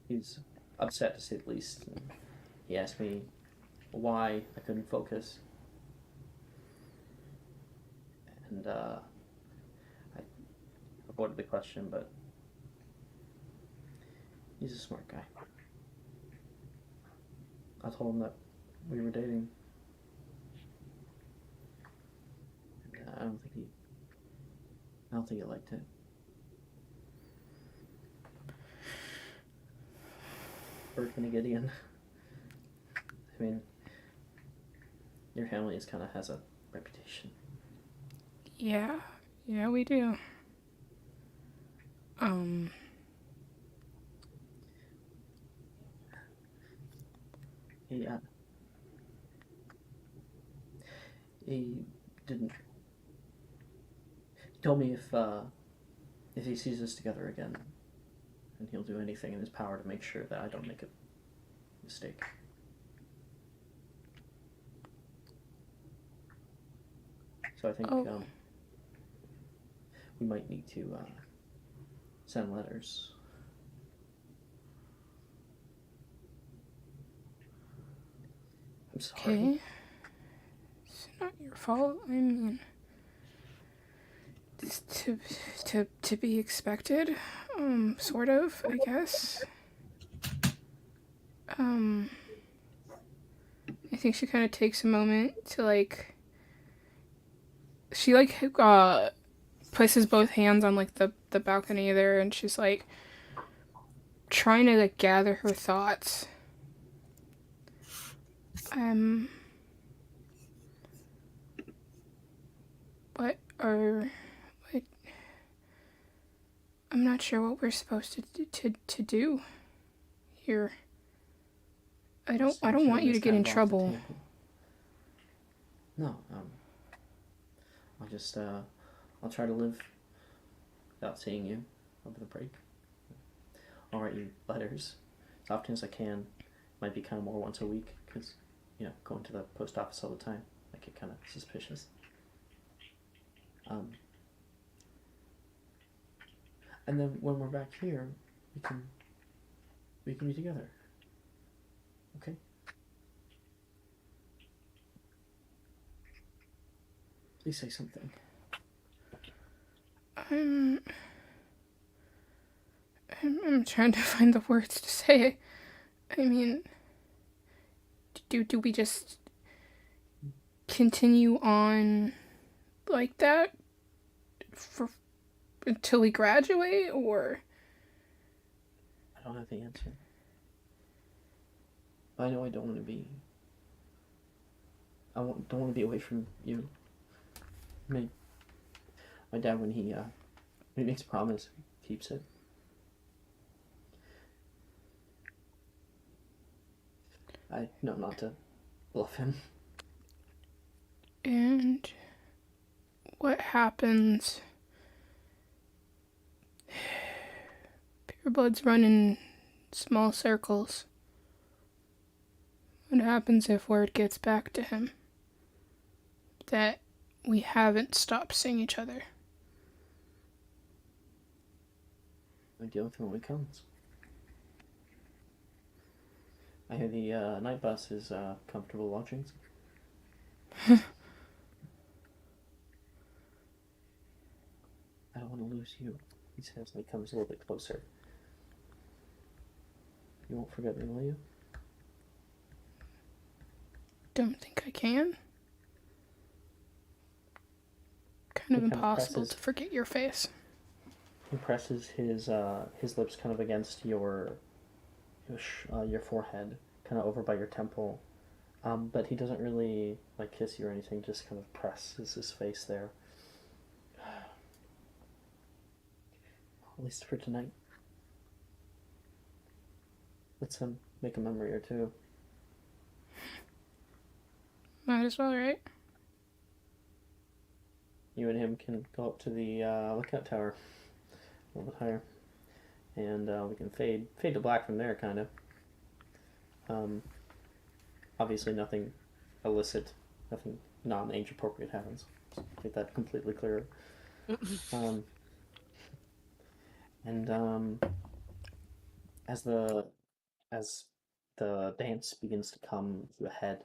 He's upset, to say the least. And he asked me why I couldn't focus. And I avoided the question, but he's a smart guy. I told him that we were dating. And I don't think he liked it. Burke and Gideon. I mean, your family kind of has a reputation. Yeah, we do. He didn't. He told me if he sees us together again, and he'll do anything in his power to make sure that I don't make a mistake. So I think we might need to send letters. I'm sorry. Okay. It's not your fault. I mean, it's to be expected. Sort of, I guess. I think she kind of takes a moment to she places both hands on the balcony there, and she's trying to gather her thoughts. I'm not sure what we're supposed to do here. I don't want you to get in trouble. No, I'll try to live without seeing you over the break. I'll write you letters as often as I can. Might be kind of more once a week, because, going to the post office all the time, I get kind of suspicious. And then when we're back here, we can be together. Okay? Please say something. I'm trying to find the words to say. I mean, do we just continue on like that until we graduate, or? I don't have the answer. I know I don't want to be. Don't want to be away from you. My dad, when he makes a promise, he keeps it. I know not to bluff him. And what happens? Pure bloods run in small circles. What happens if word gets back to him that we haven't stopped seeing each other? I deal with him when it comes. I hear the night bus is comfortable lodgings. I don't want to lose you, he says, and he comes a little bit closer. You won't forget me, will you? Don't think I can. Kind of impossible to forget your face. He presses his lips kind of against your forehead, kind of over by your temple, but he doesn't really kiss you or anything. Just kind of presses his face there. At least for tonight. Let's make a memory or two. Might as well, right? You and him can go up to the lookout tower a little bit higher, and we can fade to black from there, kind of. Obviously, nothing illicit, nothing non-age appropriate happens. Just make that completely clear. Um, and as the as the dance begins to come to a head,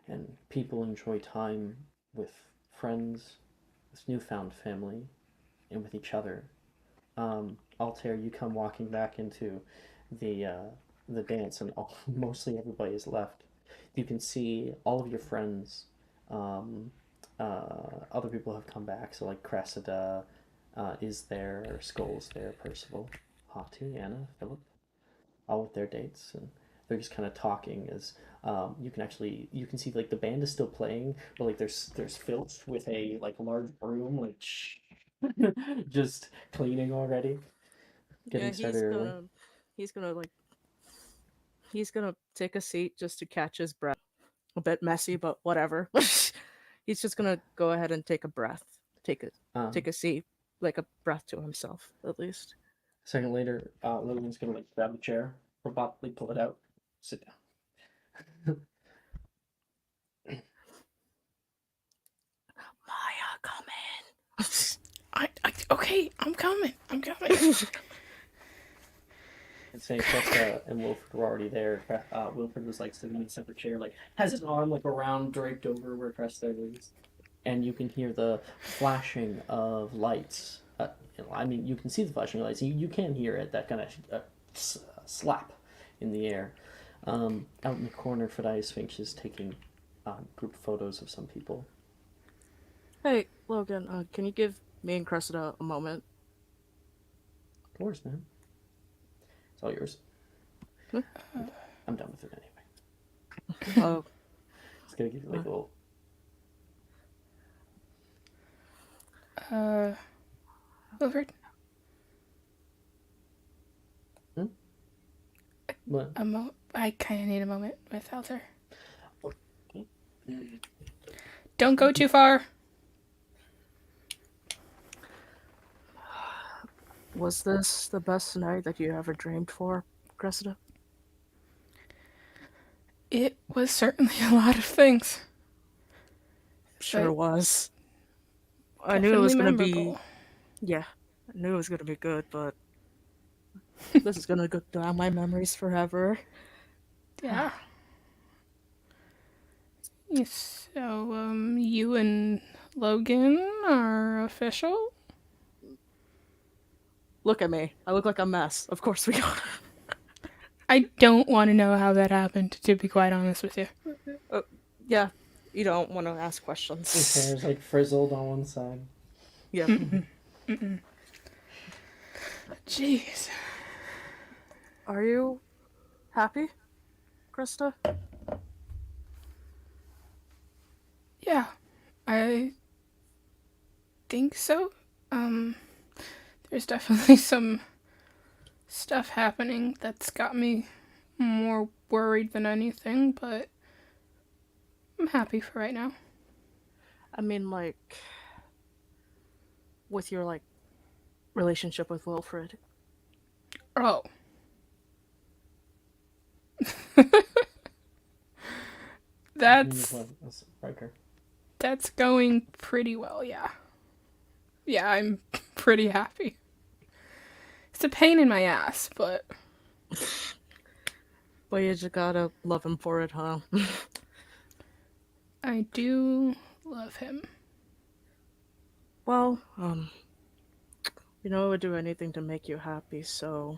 and people enjoy time with friends, with newfound family, and with each other. Altair, you come walking back into the uh, the dance, and mostly everybody is left. You can see all of your friends. Um, Other people have come back, so like Cressida is there, Skull's there, Percival, Hatu, Anna, Philip, all with their dates, and they're just kind of talking as you can see like the band is still playing, but like there's Filch with a like large broom like just cleaning already, getting Yeah, started early. he's gonna like he's gonna take a seat just to catch his breath. A bit messy, but whatever. He's just gonna go ahead and take a breath. Take a seat, like a breath to himself, at least. A second later, Lillian's gonna like grab a chair, robotically pull it out, sit down. Maya, come in. Okay, I'm coming. And saying Cresta and Wilfred were already there. Wilfred was like sitting in a separate chair, like has his arm like around draped over where Cresta is, and you can hear the flashing of lights. I mean, you can see the flashing lights. You can hear it. That kind of slap in the air. Out in the corner, Fedaya Sphinx is taking group photos of some people. Hey, Logan, can you give me and Cressida a moment? Of course, man. It's all yours. Huh? I'm done with it anyway. Oh. It's gonna give you like a little. Wilfred? What? I kind of need a moment with Alter. Okay. Don't go too far. Was this the best night that you ever dreamed for, Cressida? It was certainly a lot of things. Sure But was. I knew it was gonna be. memorable. Yeah, I knew it was gonna be good, but this is gonna go down my memories forever. Yeah. So, you and Logan are official? Look at me. I look like a mess. Of course we are. I don't want to know how that happened, to be quite honest with you. Yeah, you don't want to ask questions. His hair's like frizzled on one side. Yeah. Jeez. Are you happy, Krista? Yeah, I think so. There's definitely some stuff happening that's got me more worried than anything, but I'm happy for right now. I mean, like, with your, like, relationship with Wilfred. Oh. That's going pretty well, yeah. Yeah, I'm pretty happy. It's a pain in my ass, but... But you just gotta love him for it, huh? I do love him. Well, you know, I would do anything to make you happy, so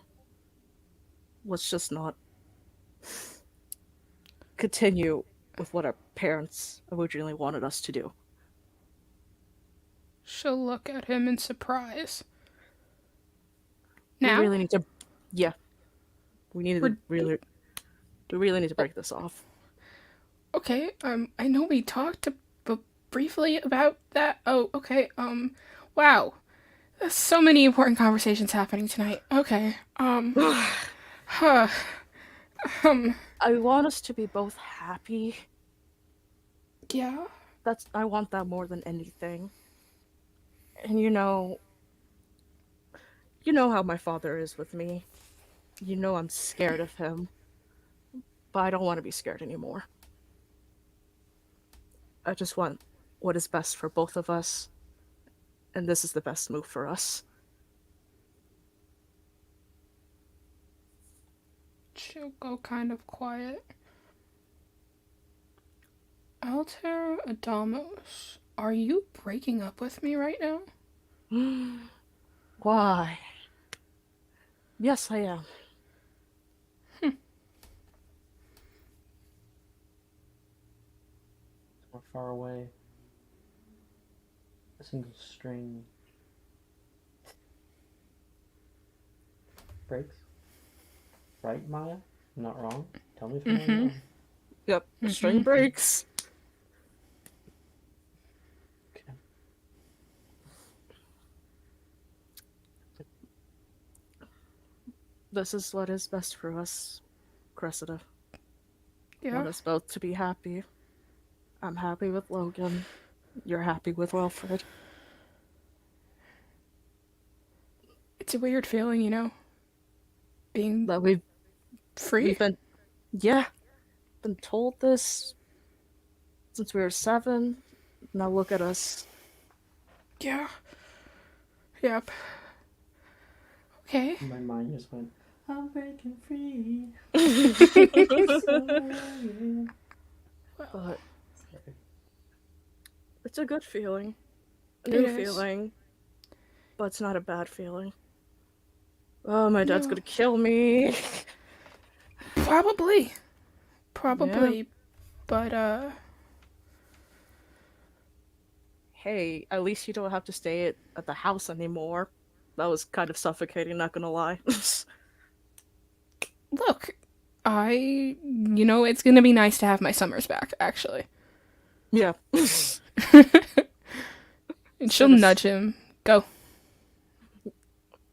let's just not continue with what our parents originally wanted us to do. She'll look at him in surprise. Now? We really need to... Yeah. We really need to break this off. Okay, I know we talked briefly about that. Oh, okay, wow. There's so many important conversations happening tonight. Okay, I want us to be both happy. Yeah? I want that more than anything. And you know how my father is with me. You know I'm scared of him. but I don't want to be scared anymore. I just want what is best for both of us, and this is the best move for us. She'll go kind of quiet. Altair Adamos, are you breaking up with me right now? Why? Yes, I am. More far away. A single string breaks. Right, Maya? I'm not wrong. Tell me if I'm wrong. Yep, the string breaks. Okay. This is what is best for us, Cressida. Yeah. Want us both to be happy. I'm happy with Logan. You're happy with Wilfred. It's a weird feeling, you know? Being That we've free. been told this since we were 7. Now look at us. Yeah. Yep. Okay. My mind just went, I'm breaking free. But it's a good feeling. A new It is. feeling. But it's not a bad feeling. Oh, my dad's No. gonna kill me. Probably. Yeah. But, Hey, at least you don't have to stay at the house anymore. That was kind of suffocating, not gonna lie. look, it's gonna be nice to have my summers back, actually. Yeah. And she'll nudge him. Go.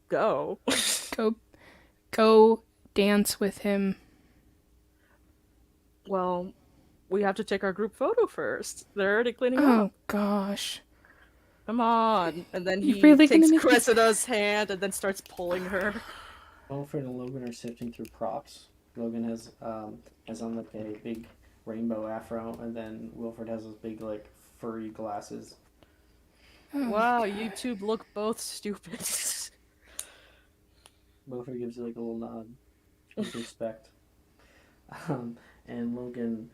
Go. Go dance with him. Well, we have to take our group photo first. They're already cleaning Oh, up. gosh. Come on. And then You he really gonna takes make me- Cressida's hand and then starts pulling her. Wilfred and Logan are sifting through props. Logan has on like a big rainbow afro, and then Wilfred has those big like furry glasses. Wow, you two look both stupid. Wilfred gives you like a little nod with respect. And Logan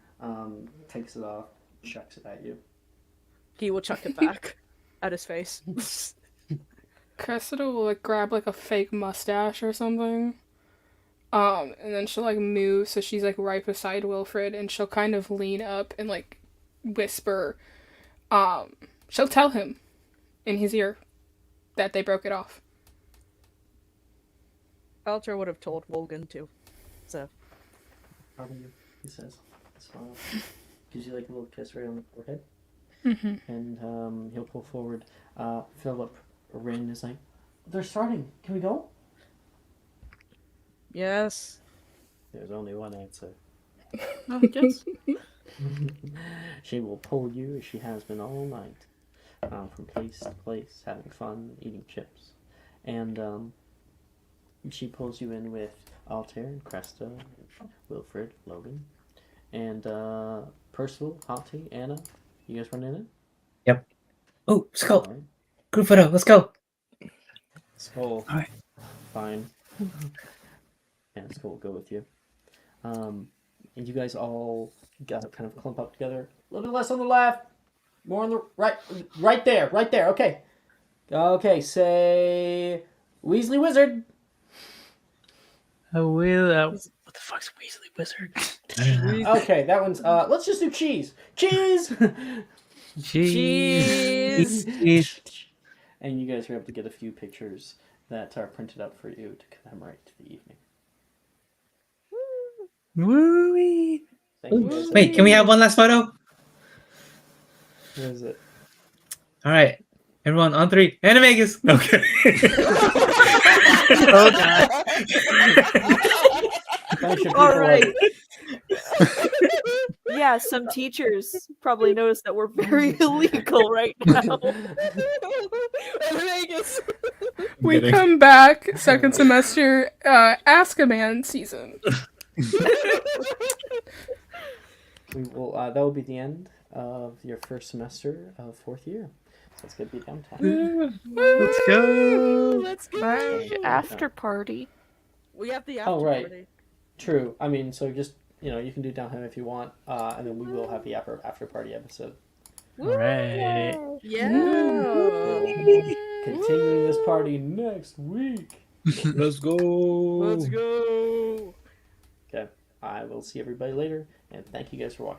takes it off, chucks it at you. He will chuck it back at his face. Cressida will like grab like a fake mustache or something. And then she'll like move so she's like right beside Wilfred, and she'll kind of lean up and like whisper. She'll tell him in his ear that they broke it off. Alter would have told Logan too. So. Pardon you, he says. Smiles. Gives you like a little kiss right on the forehead. Mm-hmm. And he'll pull forward. Philip Rin is like, they're starting. Can we go? Yes. There's only one answer. Oh, yes. She will pull you as she has been all night, from place to place, having fun, eating chips, and she pulls you in with Altair and Cresta, Wilfred, Logan, and Percival, Hati, Anna. You guys run in it? Yep. Oh, Skull. All right. Group photo. Let's go. Skull. All right. Fine. And Skull will go with you. And you guys all got kind of clump up together. A little bit less on the left, more on the right. Right there. Okay. Okay. Say Weasley Wizard. I will. What the fuck's Weasley Wizard? Okay, that one's. Let's just do cheese. Cheese. Cheese. And you guys are able to get a few pictures that are printed up for you to commemorate the evening. Woo-wee. Thank you guys. Wait, can we have one last photo? What is it? All right, everyone on 3. Animagus. Okay. Oh god. All right. Yeah, some teachers probably noticed that we're very illegal right now. Vegas. We come back second semester, Ask a Man season. We will. That will be the end of your first semester of 4th year. So it's gonna be downtime. Let's go. Let's go. My after party. We have the after Oh right, party. true. I mean, so just you can do downtime if you want, and then we will have the after party episode. All right. Yeah. Continuing this party next week. Let's go. Let's go. Okay, I will see everybody later, and thank you guys for watching.